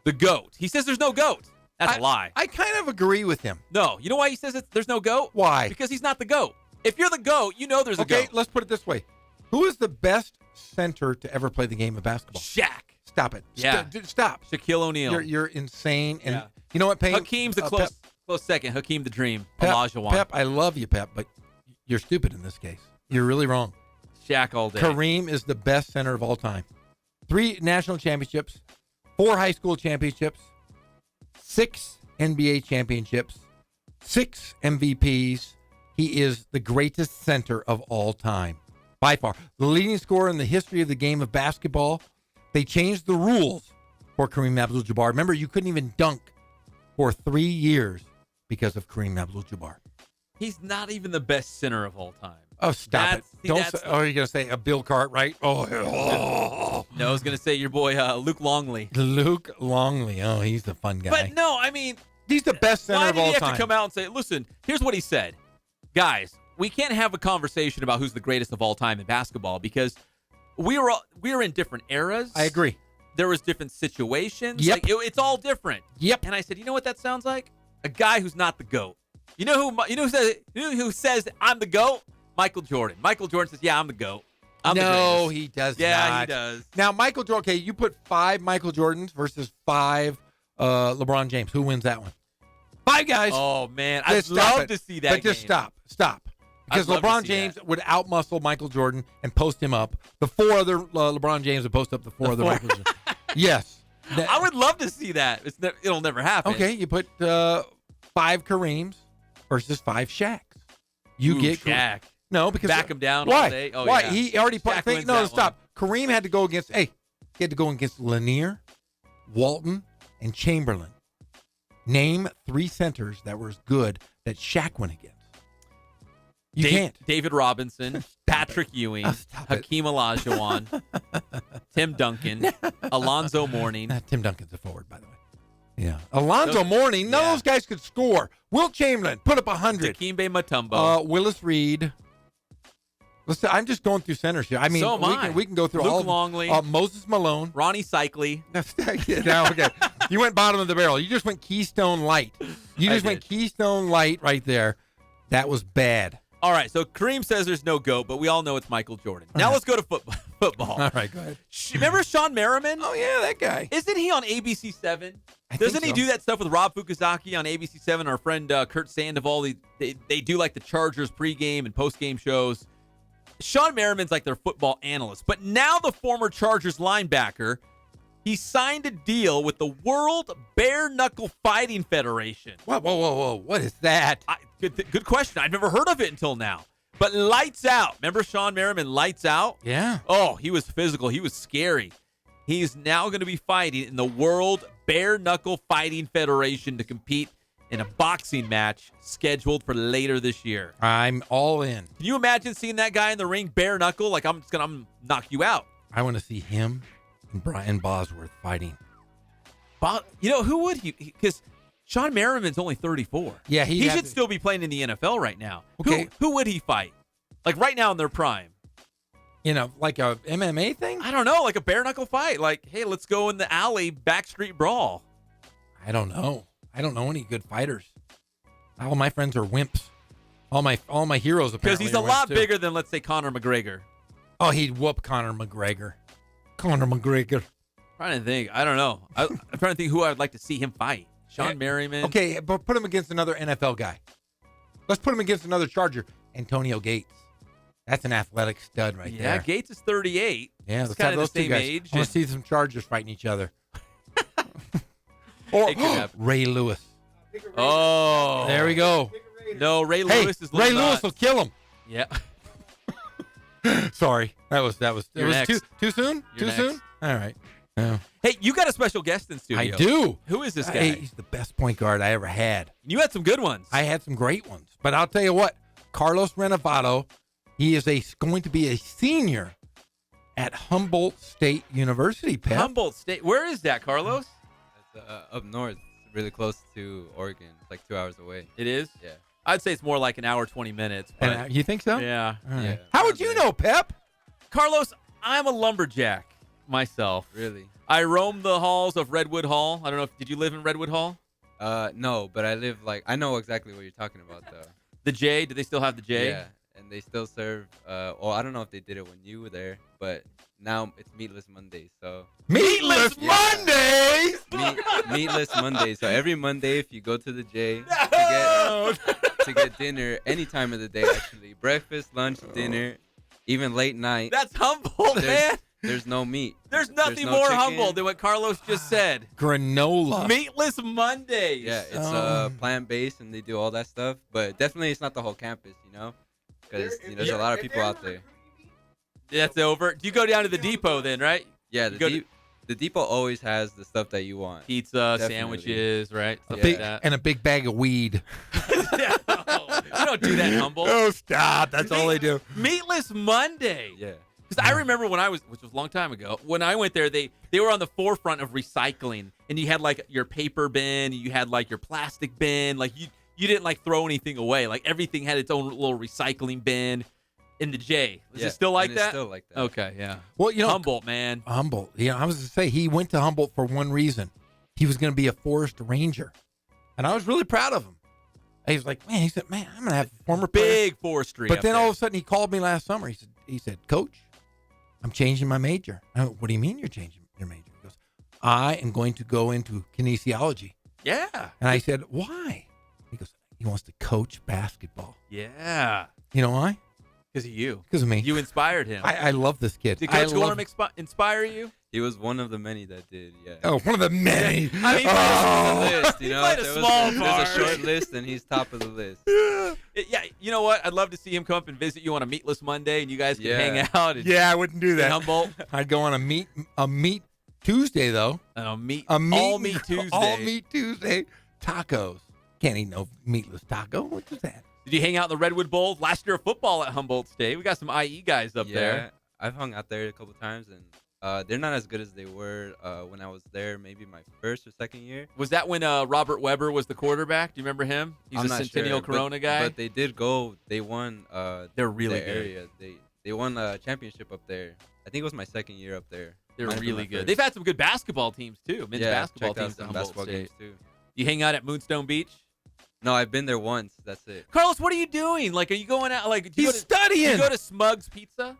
the GOAT. He says there's no GOAT. That's a lie. I kind of agree with him. No. You know why he says there's no GOAT? Why? Because he's not the GOAT. If you're the GOAT, you know there's a GOAT. Okay, let's put it this way. Who is the best center to ever play the game of basketball? Shaq. Stop it. Yeah. Stop. Shaquille O'Neal. You're insane. And you know what, Payne? Hakeem's a close second. Hakeem the Dream. Pep, Olajuwon. Pep, I love you, Pep, but you're stupid in this case. You're really wrong. Shaq all day. Kareem is the best center of all time. 3 national championships, 4 high school championships, 6 NBA championships, 6 MVPs. He is the greatest center of all time, by far. The leading scorer in the history of the game of basketball. They changed the rules for Kareem Abdul-Jabbar. Remember, you couldn't even dunk for 3 years because of Kareem Abdul-Jabbar. He's not even the best center of all time. Oh, stop it. Don't say, you're going to say a Bill Cartwright? Oh. No, I was going to say your boy Luke Longley. Luke Longley. Oh, he's the fun guy. But no, I mean, he's the best center of all time. Why did he have to come out and say, listen, here's what he said. Guys, we can't have a conversation about who's the greatest of all time in basketball because we were in different eras. I agree. There was different situations. Yep. Like, it's all different. Yep. And I said, you know what that sounds like? A guy who's not the GOAT. You know who says I'm the GOAT? Michael Jordan. Michael Jordan says, yeah, I'm the GOAT. No, he does not. Yeah, he does. Now, Michael Jordan, okay, you put 5 Michael Jordans versus 5 LeBron James. Who wins that one? 5 guys. Oh, man. I'd love to see that But just game. stop. Because LeBron James would outmuscle Michael Jordan and post him up. The 4 other LeBron James would post up the 4 other Michael Jordan. Yes. I would love to see that. It'll never happen. Okay, you put 5 Kareems versus 5 Shaqs. You get Shaq. No, because back him down why? all day. Oh, why? Yeah. He already put. wins No, that stop. Kareem had to go against. He had to go against Lanier, Walton, and Chamberlain. Name 3 centers that were as good that Shaq went against. You can't. David Robinson, Patrick Ewing, Hakeem Olajuwon, Tim Duncan, Alonzo Mourning. Tim Duncan's a forward, by the way. Yeah. Alonzo Mourning. None of those guys could score. Wilt Chamberlain put up 100. Dikembe Mutombo. Willis Reed. Listen, I'm just going through centers here. I mean, So am I. we can go through Luke all of them. Longley. Moses Malone. Ronnie Cycli. Now, okay. You went bottom of the barrel. You just went Keystone Light. You just went Keystone Light right there. That was bad. All right, so Kareem says there's no GOAT, but we all know it's Michael Jordan. Now let's go to football. All right, go ahead. Remember Sean Merriman? Oh, yeah, that guy. Isn't he on ABC 7? I Doesn't think he so. do that stuff with Rob Fukuzaki on ABC 7? Our friend Kurt Sandoval, they do like the Chargers pregame and postgame shows. Sean Merriman's like their football analyst. But now the former Chargers linebacker He signed a deal with the World Bare Knuckle Fighting Federation. Whoa. What is that? Good question. I've never heard of it until now. But Lights Out. Remember Sean Merriman, Lights Out? Yeah. Oh, he was physical. He was scary. He's now going to be fighting in the World Bare Knuckle Fighting Federation to compete in a boxing match scheduled for later this year. I'm all in. Can you imagine seeing that guy in the ring bare knuckle? Like, I'm knock you out. I want to see him and Brian Bosworth fighting. Who would he? Because Sean Merriman's only 34. Yeah, he should still be playing in the NFL right now. Okay. Who would he fight? Like right now in their prime. Like a MMA thing? I don't know, like a bare knuckle fight. Like, hey, let's go in the alley, backstreet brawl. I don't know. I don't know any good fighters. All my friends are wimps. All my heroes apparently. Because he's a lot bigger than, let's say, Conor McGregor. Oh, he'd whoop Conor McGregor. Conor McGregor. Trying to think. I don't know. I'm trying to think who I would like to see him fight. Sean Merriman. Okay, but put him against another NFL guy. Let's put him against another Charger. Antonio Gates. That's an athletic stud right there. Yeah, Gates is 38. Yeah, He's let's kind have of those the two same guys. age. I want to see some Chargers fighting each other. Or Ray Lewis. Oh. There we go. No, Ray Lewis is Ray nuts. Lewis will kill him. Yeah. Sorry. That was You're next. too soon? You're next. Soon? All right. No. Hey, you got a special guest in studio. I do. Who is this guy? Hey, he's the best point guard I ever had. You had some good ones. I had some great ones. But I'll tell you what, Carlos Renovato, he is going to be a senior at Humboldt State University, Pep. Humboldt State. Where is that, Carlos? It's up north, really close to Oregon. It's like 2 hours away. It is? Yeah. I'd say it's more like an hour, 20 minutes. But You think so? Yeah. All right. Yeah. How would you know, Pep? Carlos, I'm a lumberjack myself. Really? I roam the halls of Redwood Hall. I don't know did you live in Redwood Hall? No, but I know exactly what you're talking about, though. The J? Do they still have the J? Yeah, and they still serve, I don't know if they did it when you were there, but now it's Meatless Mondays, so. Meatless Mondays? Meatless Mondays. So every Monday, if you go to the J to get dinner, any time of the day, actually, breakfast, lunch, dinner, even late night. That's Humboldt, man. There's no meat. There's nothing no more chicken. humble than what Carlos just said. Granola. Meatless Mondays. Yeah, it's plant-based, and they do all that stuff. But definitely, it's not the whole campus, because there's a lot of people out there. That's over. Do you go down to the depot then, right? Yeah, the depot always has the stuff that you want. Pizza, Definitely. sandwiches, right? Stuff Big, like that. and a big bag of weed. You don't do that, Humboldt. Oh, stop. That's all they do. Meatless Monday. Yeah. Because I remember when which was a long time ago, when I went there, they were on the forefront of recycling. And you had like your paper bin, you had like your plastic bin. Like you didn't like throw anything away. Like everything had its own little recycling bin in the J. Is it still like and that? It's still like that. Okay, yeah. Well, Humboldt, man. Humboldt. Yeah, I was going to say, he went to Humboldt for one reason. He was going to be a forest ranger. And I was really proud of him. He was like, man, I'm going to have a former big forestry. But then all of a sudden he called me last summer. He said, Coach, I'm changing my major. I went, what do you mean you're changing your major? He goes, I am going to go into kinesiology. Yeah. And I said, why? He goes, he wants to coach basketball. Yeah. You know why? Because of you. Because of me. You inspired him. I love this kid. Did Coach Gorham inspire you? He was one of the many that did, yeah. Oh, one of the many. I mean, list, he played a small part. There's a short list, and he's top of the list. Yeah, you know what? I'd love to see him come up and visit you on a Meatless Monday, and you guys can hang out. Yeah, I wouldn't do that. In Humboldt. I'd go on a meat Tuesday, though. All meat Tuesday. All meat Tuesday. Tacos. Can't eat no meatless taco. What is that? Did you hang out in the Redwood Bowl? Last year of football at Humboldt State. We got some IE guys up there. I've hung out there a couple times, and they're not as good as they were when I was there, maybe my first or second year. Was that when Robert Weber was the quarterback? Do you remember him? He's I'm a not Centennial sure, Corona guy. But they did go. They won. They're really their good. Area. They won a championship up there. I think it was my second year up there. They're Might have been really my good. first. They've had some good basketball teams too. Men's basketball checked out teams at some Humboldt basketball State. games too. You hang out at Moonstone Beach? No, I've been there once. That's it. Carlos, what are you doing? Like, are you going out? Like, do you He's studying. Do you go to Smug's Pizza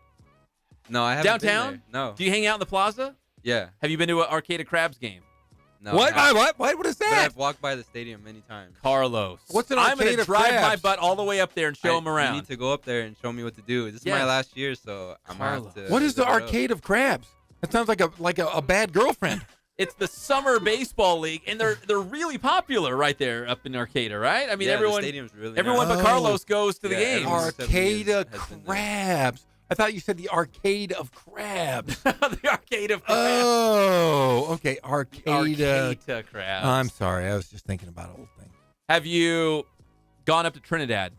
No, I haven't downtown? been there. No. Do you hang out in the plaza? Yeah. Have you been to an Arcade of Crabs game? No. What? I haven't. What is But that? I've walked by the stadium many times. Carlos. What's an I'm Arcade gonna of drive Crabs? my butt all the way up there and show him around. You need to go up there and show me what to do. This is Yes. my last year, so I'm gonna have to. What is the look it up. Arcade of Crabs? That sounds like a bad girlfriend. It's the summer baseball league, and they're really popular right there up in Arcata, right? I mean, Yeah, the everyone stadium's really everyone nice. but Carlos goes to the Yeah, games. everyone except me Arcata has been there. Crabs. I thought you said the Arcade of Crabs. The Arcade of Crabs. Oh, okay. Arcata Crabs. I'm sorry. I was just thinking about old things. Have you gone up to Trinidad?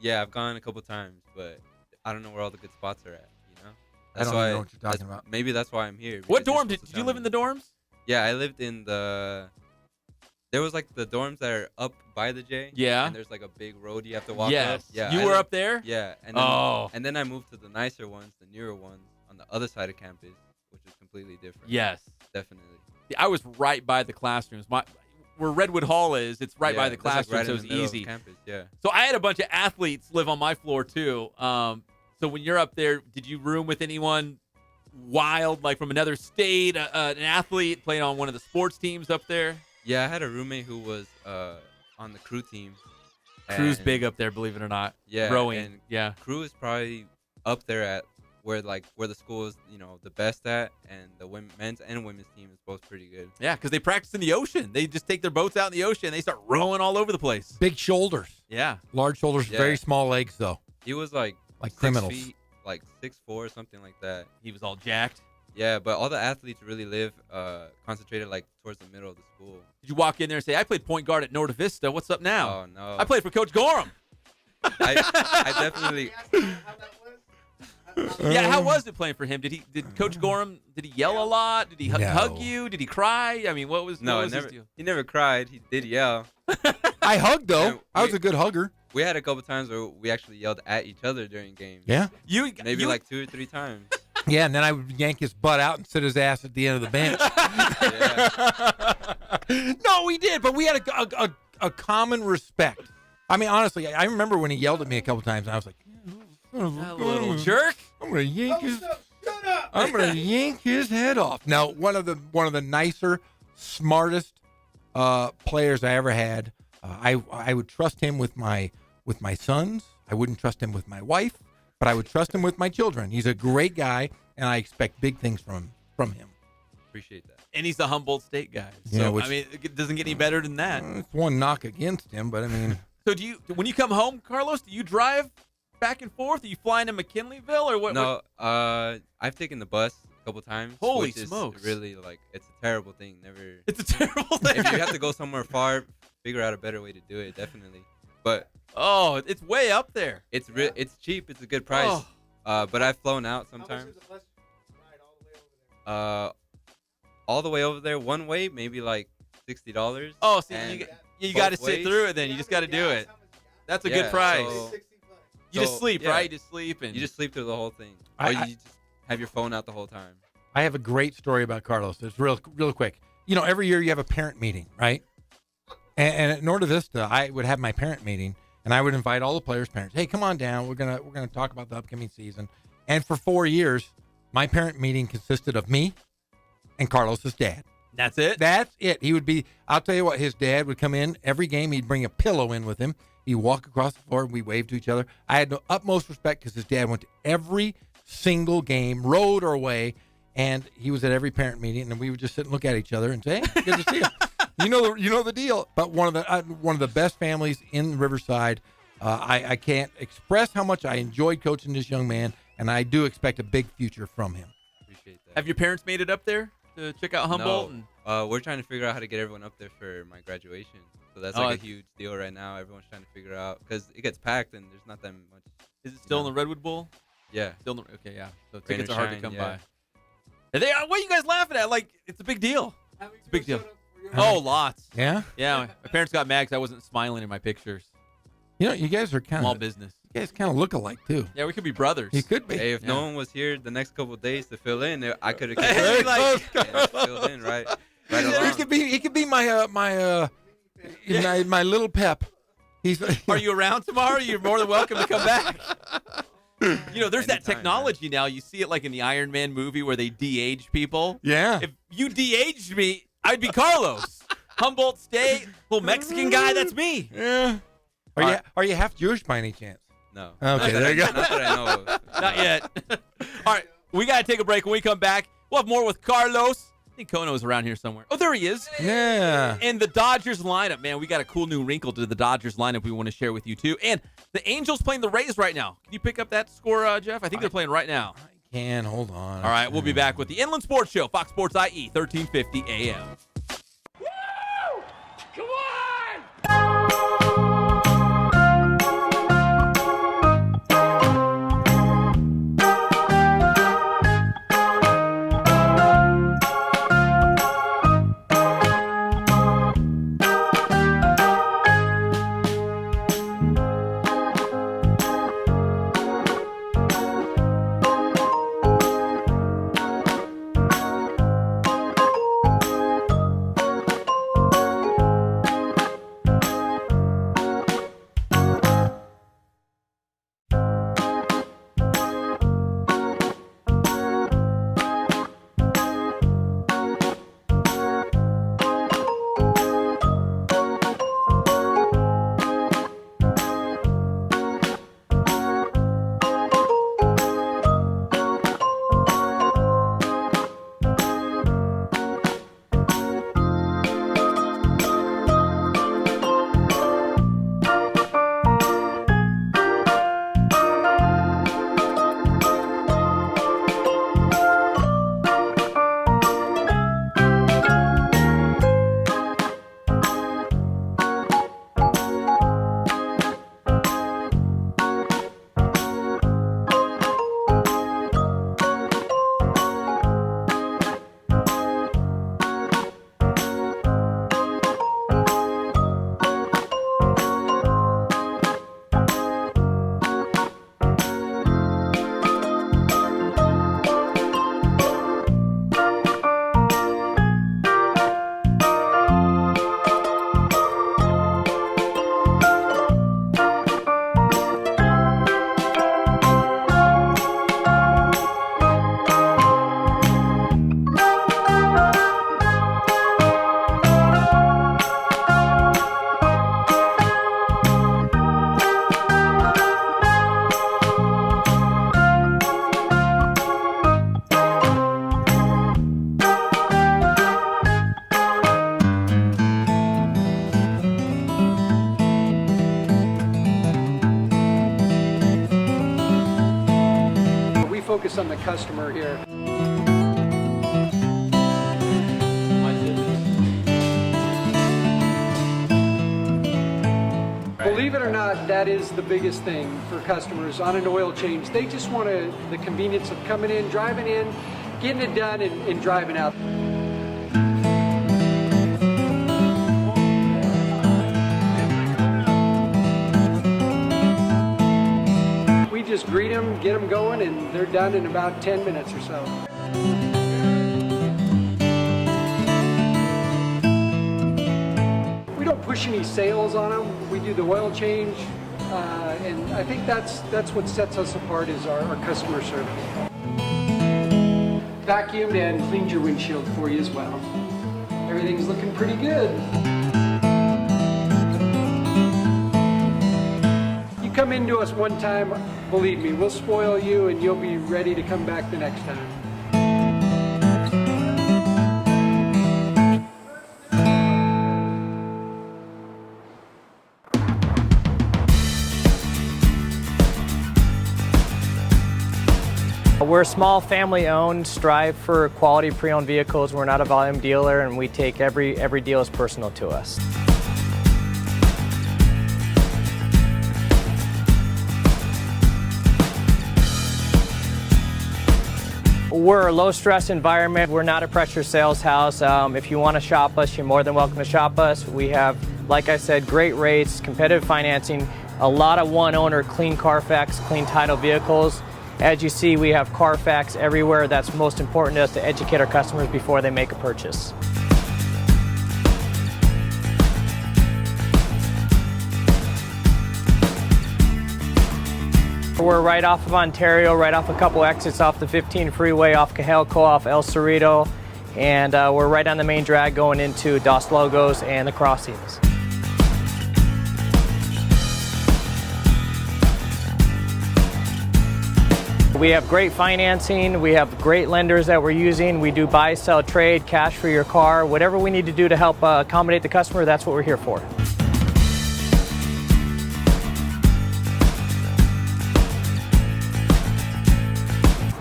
Yeah, I've gone a couple times, but I don't know where all the good spots are at. You know, I don't even know what you're talking about. Maybe that's why I'm here. What because you're dorm supposed did to you tell live me. in the dorms? Yeah, I lived in the. There was like the dorms that are up by the J. Yeah. And there's like a big road you have to walk Yes. up. Yeah. You I were lived- up there? Yeah. And then, Oh. And then I moved to the nicer ones, the newer ones, on the other side of campus, which is completely different. Yes. Definitely. I was right by the classrooms. Where Redwood Hall is, it's right by the that's, like, classroom, right so in it's the middle of easy. campus, yeah. So I had a bunch of athletes live on my floor too. So when you're up there, did you room with anyone wild, like from another state, an athlete playing on one of the sports teams up there? Yeah, I had a roommate who was on the crew team. Crew's and- big up there, believe it or not. Yeah, Rowing. and Yeah. Crew is probably up there at where the school is, the best at, and the men's and women's team is both pretty good. Yeah, because they practice in the ocean. They just take their boats out in the ocean and they start rowing all over the place. Big shoulders. Yeah. Large shoulders, Yeah. very small legs, though. He was like 6 criminals. feet, like 6'4", something like that. He was all jacked. Yeah, but all the athletes really live concentrated like towards the middle of the school. Did you walk in there and say, I played point guard at Norte Vista. What's up now? Oh no. I played for Coach Gorham. I definitely. Yeah, how was it playing for him? Did Coach Gorham yell a lot? Did he No. hug you? Did he cry? I mean, what was No, what was never. his deal? He never cried. He did yell. I hugged, though. And I was a good hugger. We had a couple times where we actually yelled at each other during games. Yeah. Maybe like 2 or 3 times. Yeah, and then I would yank his butt out and sit his ass at the end of the bench. No, we did, but we had a common respect. I mean, honestly, I remember when he yelled at me a couple times, and I was like, That little jerk. I'm gonna yank his head off. Now, one of the nicer, smartest players I ever had. I would trust him with my sons. I wouldn't trust him with my wife, but I would trust him with my children. He's a great guy, and I expect big things from him. Appreciate that. And he's the Humboldt State guy. So, Yeah, which- I mean, it doesn't get any better than that. It's one knock against him, but I mean, So when you come home, Carlos, do you drive back and forth? Are you flying to McKinleyville or what? No, I've taken the bus a couple times. Holy which is smokes. really it's a terrible thing. Never. It's a terrible thing. If you have to go somewhere far, figure out a better way to do it. Definitely. But oh, it's way up there. it's it's cheap. It's a good price. But I've flown out sometimes. All the way over there, one way, maybe like $60. Oh, so and you got to both sit ways. through it then. You just got to do it. That's a Yeah, good price. so- You just sleep, yeah. right? You just sleep and You just sleep through the whole thing. I- Or you I- just have your phone out the whole time. I have a great story about Carlos. It's real quick. Every year you have a parent meeting, right? And at Norte Vista, I would have my parent meeting, and I would invite all the players' parents. Hey, come on down. We're gonna talk about the upcoming season. And for 4 years, my parent meeting consisted of me and Carlos's dad. That's it? That's it. He would be. I'll tell you what. His dad would come in every game. He'd bring a pillow in with him. He'd walk across the floor. We waved to each other. I had the utmost respect because his dad went to every single game, road or away, and he was at every parent meeting. And we would just sit and look at each other and say, "Hey, good to see you." You know the deal. But one of the best families in Riverside. I can't express how much I enjoyed coaching this young man, and I do expect a big future from him. Appreciate that. Have your parents made it up there to check out Humboldt? No. We're trying to figure out how to get everyone up there for my graduation. So that's like a huge deal right now. Everyone's trying to figure out because it gets packed and there's not that much. Is it still in the Redwood Bowl? Yeah. Still in the, okay, yeah. So Rain tickets or are hard to shine, come yeah. by. What are you guys laughing at? Like, it's a big deal. It's a big deal. Oh, lots. Yeah? Yeah. My parents got mad because I wasn't smiling in my pictures. You guys are kind Small of business. You guys kind of look alike too. Yeah, we could be brothers. You could be. Hey, if no Yeah. one was here the next couple of days to fill in, I could have Hey, like- filled in right along. He could be my my little pep. He's. Are you around tomorrow? You're more than welcome to come back. There's that Anytime, technology now. You see it like in the Iron Man movie where they de-age people. Yeah. If you de-aged me, I'd be Carlos. Humboldt State, little Mexican guy, that's me. Yeah. Are you half Jewish by any chance? No. Okay, there you go. Not that I know of. Not yet. All right, we got to take a break. When we come back, we'll have more with Carlos. I think Kono's around here somewhere. Oh, there he is. Yeah. And the Dodgers lineup, man. We got a cool new wrinkle to the Dodgers lineup we want to share with you, too. And the Angels playing the Rays right now. Can you pick up that score, Jeff? I think they're playing right now. Can hold on. All right, we'll be back with the Inland Sports Show, Fox Sports IE, 1350 AM. Come on! Focus on the customer here. Believe it or not, that is the biggest thing for customers on an oil change. They just want the convenience of coming in, driving in, getting it done, and driving out. We just greet them, get them going, and they're done in about 10 minutes or so. We don't push any sales on them. We do the oil change, and I think that's what sets us apart is our customer service. Vacuumed and cleaned your windshield for you as well. Everything's looking pretty good. You come into us one time, believe me, we'll spoil you and you'll be ready to come back the next time. We're small, family-owned, strive for quality pre-owned vehicles. We're not a volume dealer, and we take every deal as personal to us. We're a low-stress environment. We're not a pressure sales house. If you want to shop us, you're more than welcome to shop us. We have, like I said, great rates, competitive financing, a lot of one-owner, clean Carfax, clean title vehicles. As you see, we have Carfax everywhere. That's most important to us, to educate our customers before they make a purchase. We're right off of Ontario, right off a couple exits off the 15 freeway, off Cupello, off El Cerrito, and we're right on the main drag going into Dos Logos and the crossings. We have great financing. We have great lenders that we're using. We do buy, sell, trade, cash for your car. Whatever we need to do to help accommodate the customer, that's what we're here for.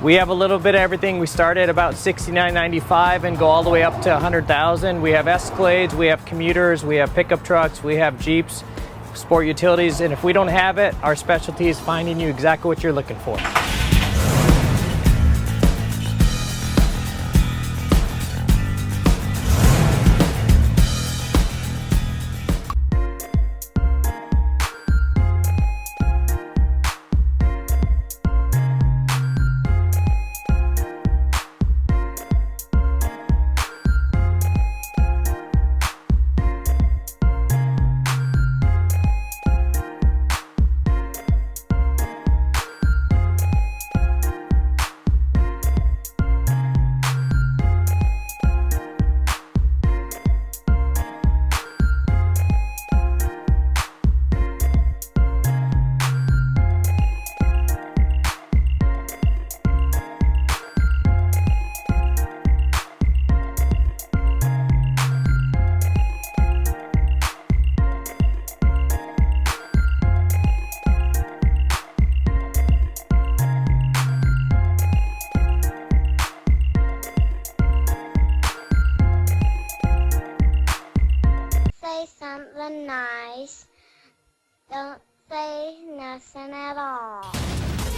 We have a little bit of everything. We start at about $69.95 and go all the way up to $100,000. We have Escalades, we have commuters, we have pickup trucks, we have Jeeps, sport utilities, and if we don't have it, our specialty is finding you exactly what you're looking for. Say something nice. Don't say nothing at all.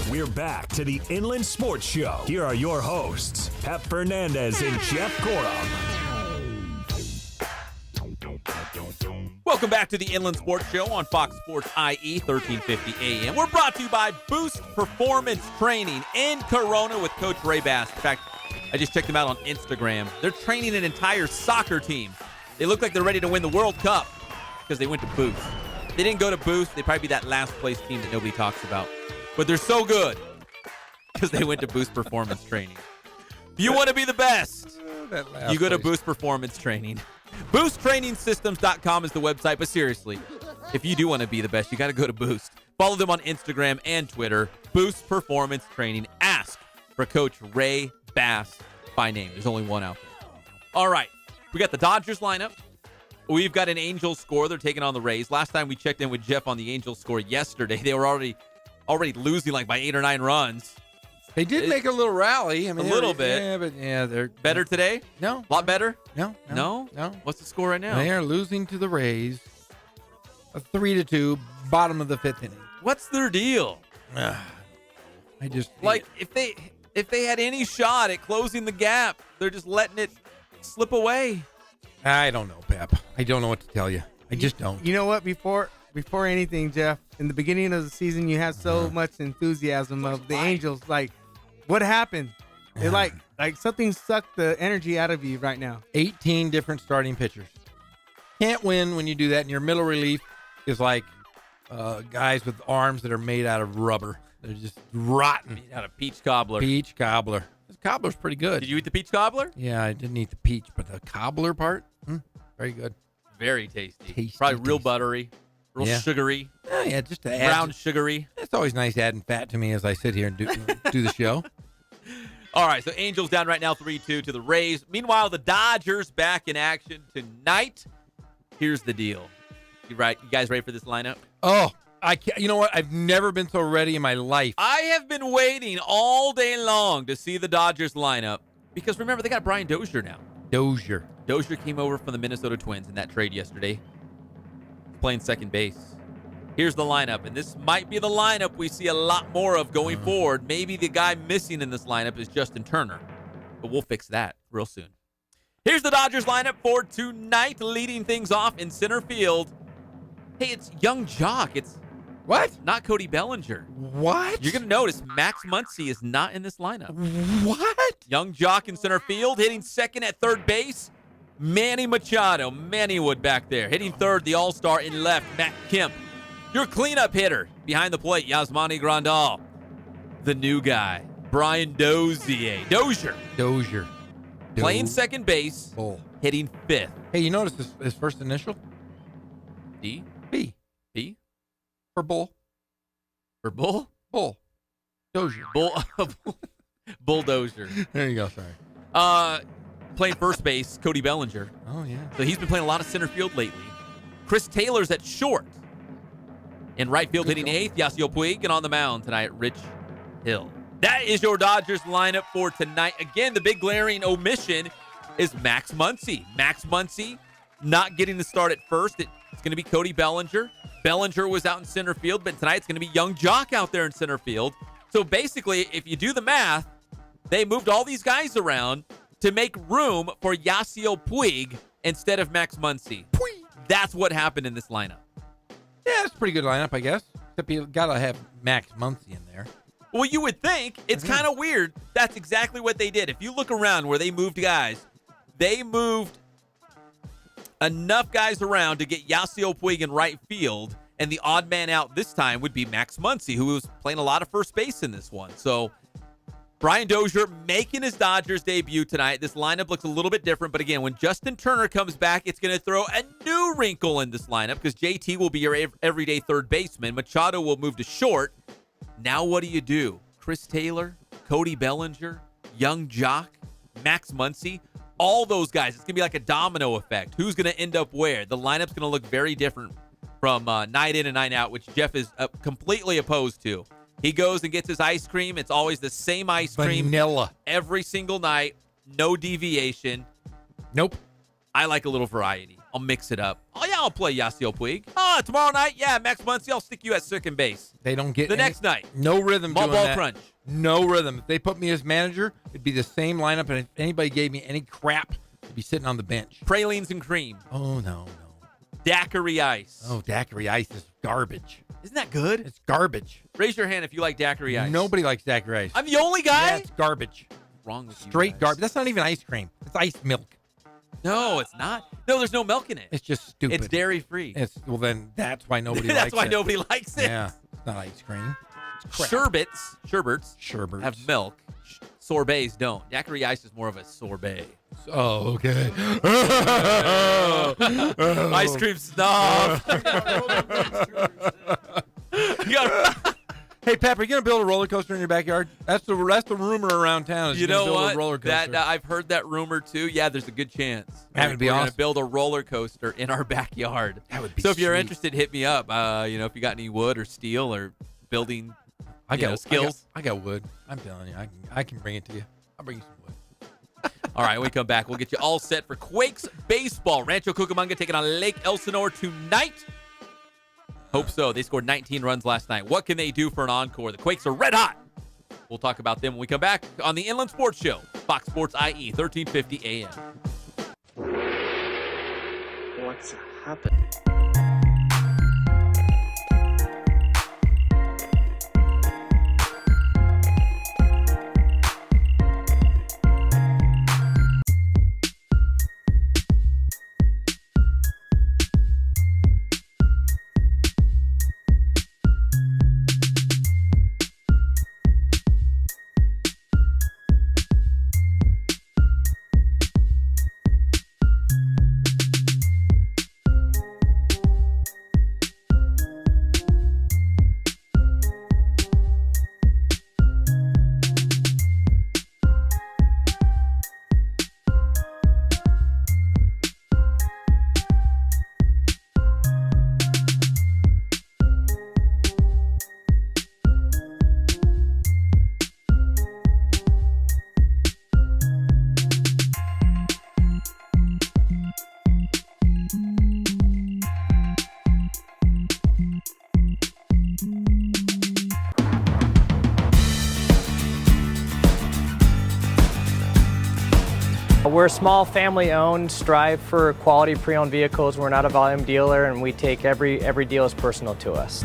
We're back to the Inland Sports Show. Here are your hosts, Pep Fernandez and Jeff Gorham. Welcome back to the Inland Sports Show on Fox Sports IE 1350 AM. We're brought to you by Boost Performance Training in Corona with Coach Ray Bass. In fact, I just checked them out on Instagram. They're training an entire soccer team. They look like they're ready to win the World Cup because they went to Boost. If they didn't go to Boost, they'd probably be that last place team that nobody talks about. But they're so good because they went to Boost Performance Training. If you want to be the best, you go to Boost Performance Training. BoostTrainingSystems.com is the website, but seriously, if you do want to be the best, you got to go to Boost. Follow them on Instagram and Twitter, Boost Performance Training. Ask for Coach Ray Bass by name. There's only one out there. All right, we got the Dodgers lineup. We've got an Angels score. They're taking on the Rays. Last time we checked in with Jeff on the Angels score yesterday, they were already losing like by 8 or 9 runs. They did make a little rally. I mean, a little bit. Yeah, but they're better today? No. A lot better? No. What's the score right now? They are losing to the Rays. A 3-2, bottom of the 5th inning. What's their deal? I just like if they had any shot at closing the gap, they're just letting it slip away. I don't know, Pep. I don't know what to tell you. I just don't. You know what? Before anything, Jeff, in the beginning of the season, you had so much enthusiasm of the Angels. Like, what happened? It like something sucked the energy out of you right now. 18 different starting pitchers. Can't win when you do that. And your middle relief is like guys with arms that are made out of rubber. They're just rotten. Made out of peach cobbler. Peach cobbler. This cobbler's pretty good. Did you eat the peach cobbler? Yeah, I didn't eat the peach, but the cobbler part, very good. Very tasty. Probably real buttery, real sugary. Oh, yeah, just to brown sugary. It's always nice adding fat to me as I sit here and do the show. All right, so Angels down right now 3-2 to the Rays. Meanwhile, the Dodgers back in action tonight. Here's the deal. You guys ready for this lineup? Oh, I can't. You know what? I've never been so ready in my life. I have been waiting all day long to see the Dodgers lineup because remember, they got Brian Dozier now. Dozier came over from the Minnesota Twins in that trade yesterday. Playing second base. Here's the lineup, and this might be the lineup we see a lot more of going forward. Maybe the guy missing in this lineup is Justin Turner, but we'll fix that real soon. Here's the Dodgers lineup for tonight, leading things off in center field. Hey, it's Young Jock. It's what? Not Cody Bellinger. What? You're going to notice Max Muncy is not in this lineup. What? Young Jock in center field, hitting second at third base. Manny Machado, Mannywood back there. Hitting third, the all-star in left, Matt Kemp. Your cleanup hitter behind the plate, Yasmani Grandal. The new guy, Brian Dozier. Dozier. Playing second base, hitting fifth. Hey, you notice his first initial? D? B. B? For bull. For bull? Bull. Dozier. Bulldozer. There you go. Sorry. Playing first base, Cody Bellinger. Oh, yeah. So he's been playing a lot of center field lately. Chris Taylor's at short. In right field, hitting eighth, Yasiel Puig. And on the mound tonight, Rich Hill. That is your Dodgers lineup for tonight. Again, the big glaring omission is Max Muncy. Max Muncy not getting the start at first. It's going to be Cody Bellinger. Bellinger was out in center field, but tonight it's going to be Young Jock out there in center field. So basically, if you do the math, they moved all these guys around to make room for Yasiel Puig instead of Max Muncy. That's what happened in this lineup. Yeah, it's a pretty good lineup, I guess. Except you got to have Max Muncy in there. Well, you would think. It's kind of weird. That's exactly what they did. If you look around where they moved guys, they moved enough guys around to get Yasiel Puig in right field, and the odd man out this time would be Max Muncy, who was playing a lot of first base in this one. So Brian Dozier making his Dodgers debut tonight. This lineup looks a little bit different, but again, when Justin Turner comes back, it's going to throw a new wrinkle in this lineup because JT will be your everyday third baseman. Machado will move to short. Now what do? Chris Taylor, Cody Bellinger, Young Jock, Max Muncy, all those guys. It's going to be like a domino effect. Who's going to end up where? The lineup's going to look very different from night in and night out, which Jeff is completely opposed to. He goes and gets his ice cream. It's always the same ice cream. Vanilla. Every single night. No deviation. Nope. I like a little variety. I'll mix it up. Oh, yeah, I'll play Yasiel Puig. Oh, tomorrow night, yeah, Max Muncy, I'll stick you at second base. They don't get next night. No rhythm Ball doing that. crunch. No rhythm. If they put me as manager, it'd be the same lineup, and if anybody gave me any crap, I'd be sitting on the bench. Pralines and cream. Oh, no. Daiquiri ice. Oh, daiquiri ice is garbage. Isn't that good? It's garbage. Raise your hand if you like daiquiri ice. Nobody likes daiquiri ice. I'm the only guy? Yeah, it's garbage. What's wrong with you Straight guys? garbage. That's not even ice cream. It's ice milk. No, it's not. No, there's no milk in it. It's just stupid. It's dairy-free. Well, then that's why nobody likes it. That's why nobody likes it. Yeah, it's not ice cream. It's Sherbets have milk. Sorbets don't. Daiquiri ice is more of a sorbet. Oh, okay. Ice cream snob. Hey, Pep, are you going to build a roller coaster in your backyard? That's the rumor around town. Is You you're know gonna build what? A roller coaster. I've heard that rumor too. Yeah, there's a good chance. That would be We're awesome. going to build a roller coaster in our backyard. That would be So if you're sweet. interested, hit me up. If you got any wood or steel or building skills. I got wood. I'm telling you, I can bring it to you. I'll bring you some wood. All right, when we come back, we'll get you all set for Quakes baseball. Rancho Cucamonga taking on Lake Elsinore tonight. Hope so. They scored 19 runs last night. What can they do for an encore? The Quakes are red hot. We'll talk about them when we come back on the Inland Sports Show. Fox Sports IE, 1350 AM. What's happening? We're a small family-owned, strive for quality pre-owned vehicles. We're not a volume dealer, and we take every deal as personal to us.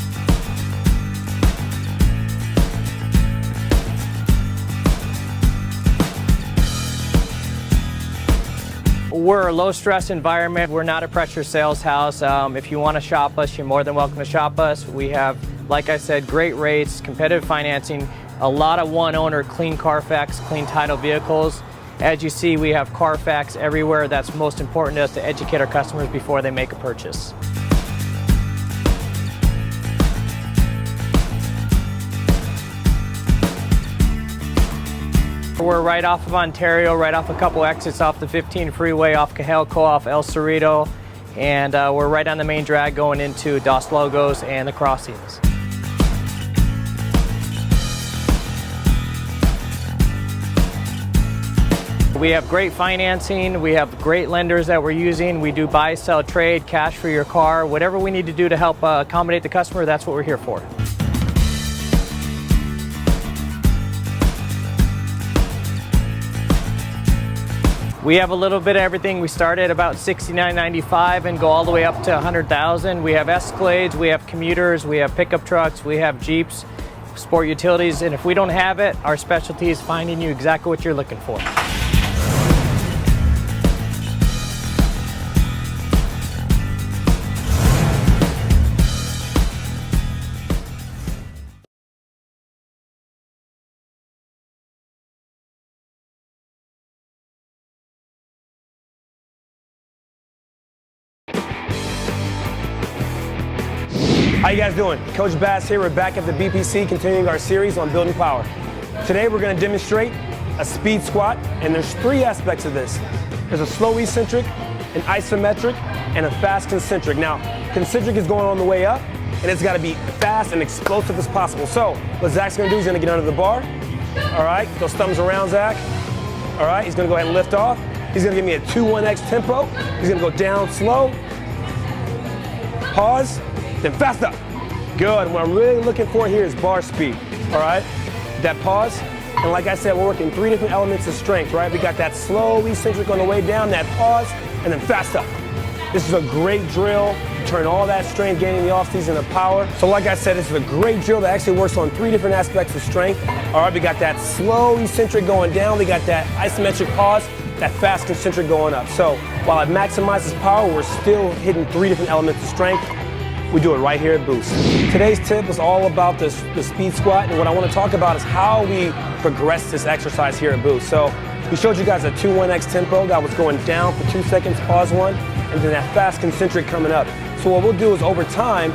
We're a low-stress environment. We're not a pressure sales house. If you want to shop us, you're more than welcome to shop us. We have, like I said, great rates, competitive financing, a lot of one-owner, clean Carfax, clean title vehicles. As you see, we have Carfax everywhere. That's most important to us, to educate our customers before they make a purchase. We're right off of Ontario, right off a couple exits off the 15 freeway, off Cajelco, off El Cerrito, and we're right on the main drag going into Dos Logos and the crossings. We have great financing, we have great lenders that we're using. We do buy, sell, trade, cash for your car, whatever we need to do to help accommodate the customer, that's what we're here for. We have a little bit of everything. We start at about $69.95 and go all the way up to $100,000. We have Escalades, we have commuters, we have pickup trucks, we have Jeeps, sport utilities, and if we don't have it, our specialty is finding you exactly what you're looking for. How you guys doing? Coach Bass here. We're back at the BPC continuing our series on building power. Today we're going to demonstrate a speed squat, and there's 3 aspects of this. There's a slow eccentric, an isometric, and a fast concentric. Now, concentric is going on the way up, and it's got to be fast and explosive as possible. So what Zach's going to do, he's going to get under the bar. All right, those thumbs around, Zach. All right, he's going to go ahead and lift off. He's going to give me a 2-1-X tempo. He's going to go down slow, pause, then fast up. Good. What I'm really looking for here is bar speed. All right? That pause. And like I said, we're working 3 different elements of strength, right? We got that slow eccentric on the way down, that pause, and then fast up. This is a great drill to turn all that strength gain in the offseason to power. So like I said, this is a great drill that actually works on 3 different aspects of strength. All right, we got that slow eccentric going down. We got that isometric pause, that fast concentric going up. So while it maximizes power, we're still hitting 3 different elements of strength. We do it right here at Boost. Today's tip is all about the speed squat, and what I want to talk about is how we progress this exercise here at Boost. So we showed you guys a 2-1-X tempo that was going down for 2 seconds, pause 1, and then that fast concentric coming up. So what we'll do is over time,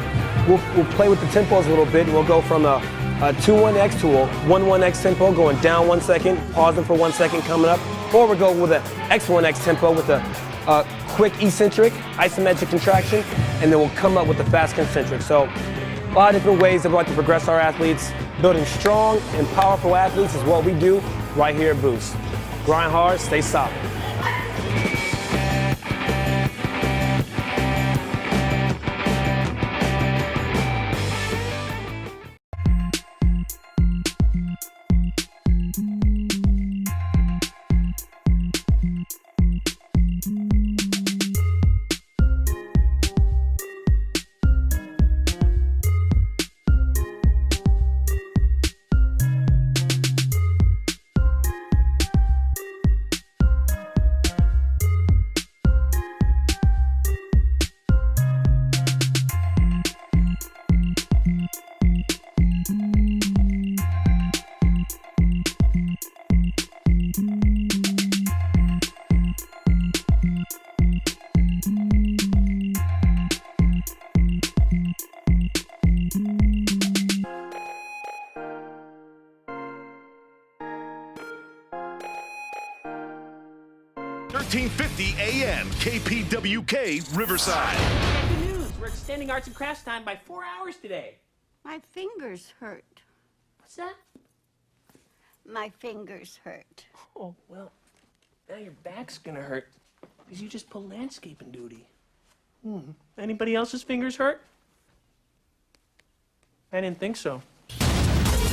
we'll play with the tempos a little bit, and we'll go from a 2-1-X to a 1-1-X tempo, going down 1 second, pausing for 1 second, coming up, or we'll go with an X1-X tempo with a quick eccentric, isometric contraction, and then we'll come up with the fast concentric. So a lot of different ways that we like to progress our athletes. Building strong and powerful athletes is what we do right here at Boost. Grind hard, stay solid. AM KPWK Riverside. Good news. We're extending arts and crafts time by 4 hours today. My fingers hurt. What's that? My fingers hurt. Oh, well, now your back's gonna hurt because you just pulled landscaping duty. Anybody else's fingers hurt? I didn't think so.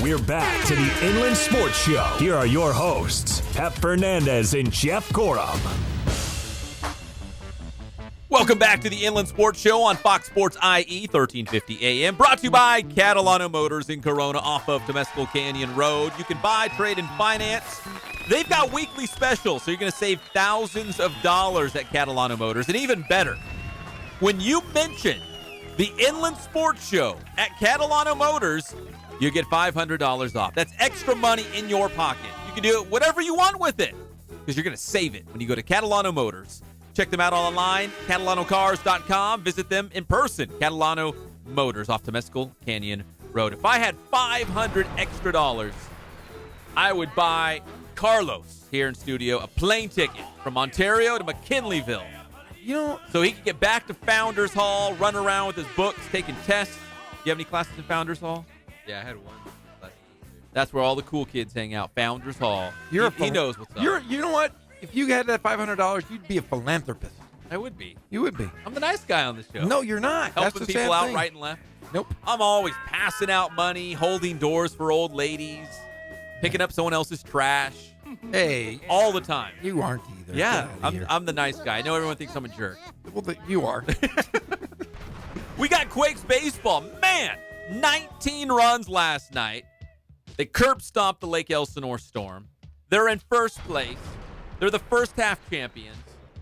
We're back to the Inland Sports Show. Here are your hosts, Pep Fernandez and Jeff Gorham. Welcome back to the Inland Sports Show on Fox Sports IE 1350 AM. Brought to you by Catalano Motors in Corona off of Temescal Canyon Road. You can buy, trade, and finance. They've got weekly specials, so you're going to save thousands of dollars at Catalano Motors. And even better, when you mention the Inland Sports Show at Catalano Motors, you get $500 off. That's extra money in your pocket. You can do it whatever you want with it because you're going to save it when you go to Catalano Motors. Check them out online, CatalanoCars.com. Visit them in person, Catalano Motors off Temescal Canyon Road. If I had $500 extra, I would buy Carlos here in studio a plane ticket from Ontario to McKinleyville. So he can get back to Founders Hall, run around with his books, taking tests. You have any classes in Founders Hall? Yeah, I had one. That's where all the cool kids hang out, Founders Hall. He knows what's up. You know what? If you had that $500, you'd be a philanthropist. I would be. You would be. I'm the nice guy on the show. No, you're not. Helping That's the people sad out thing. right and left. Nope. I'm always passing out money, holding doors for old ladies, picking up someone else's trash. Hey. All the time. You aren't either. Yeah, Get outta here. I'm the nice guy. I know everyone thinks I'm a jerk. Well, you are. We got Quakes baseball. Man, 19 runs last night. They curb stomped the Lake Elsinore Storm. They're in first place. They're the first half champions.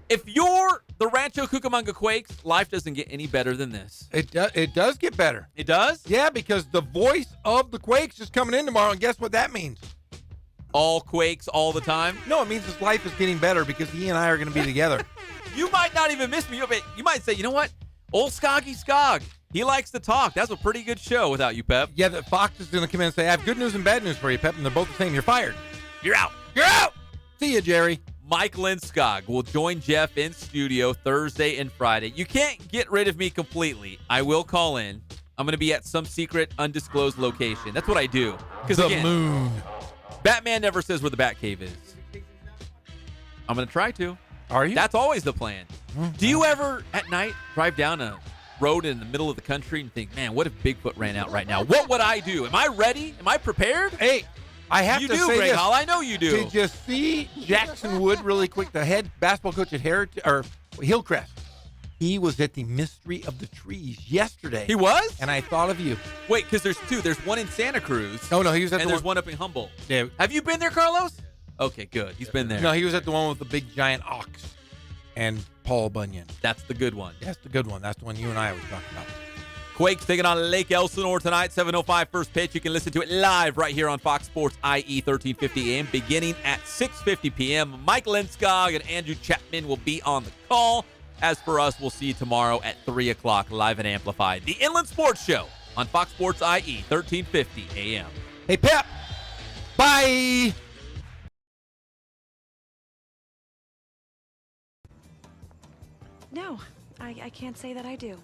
If you're the Rancho Cucamonga Quakes, life doesn't get any better than this. It does get better. It does? Yeah, because the voice of the Quakes is coming in tomorrow, and guess what that means? All Quakes all the time? No, it means his life is getting better because he and I are going to be together. You might not even miss me. You might say, you know what? Old Skoggy Skog. He likes to talk. That's a pretty good show without you, Pep. Yeah, the Fox is going to come in and say, I have good news and bad news for you, Pep, and they're both the same. You're fired. You're out. You're out. See you, Jerry. Mike Linskog will join Jeff in studio Thursday and Friday. You can't get rid of me completely. I will call in. I'm going to be at some secret, undisclosed location. That's what I do. The moon. Batman never says where the Batcave is. I'm going to try to. Are you? That's always the plan. Do you ever, at night, drive down a road in the middle of the country and think, man, what if Bigfoot ran out right now? What would I do? Am I ready? Am I prepared? Hey, I have you to do, say Greg this. Hall. I know you do. Did you see Jackson Wood really quick, the head basketball coach at Hillcrest? He was at the Mystery of the Trees yesterday. He was? And I thought of you. Wait, because there's two. There's one in Santa Cruz. Oh, no, he was at and the there's one up in Humboldt. Yeah. Have you been there, Carlos? Okay, good. He's been there. No, he was at the one with the big giant ox and Paul Bunyan. That's the good one. That's the good one. That's the one you and I always talk about. Quakes taking on Lake Elsinore tonight, 7:05 first pitch. You can listen to it live right here on Fox Sports IE 1350 AM, beginning at 6:50 p.m. Mike Linskog and Andrew Chapman will be on the call. As for us, we'll see you tomorrow at 3 o'clock, live and amplified. The Inland Sports Show on Fox Sports IE 1350 AM. Hey, Pep. Bye. No, I can't say that I do.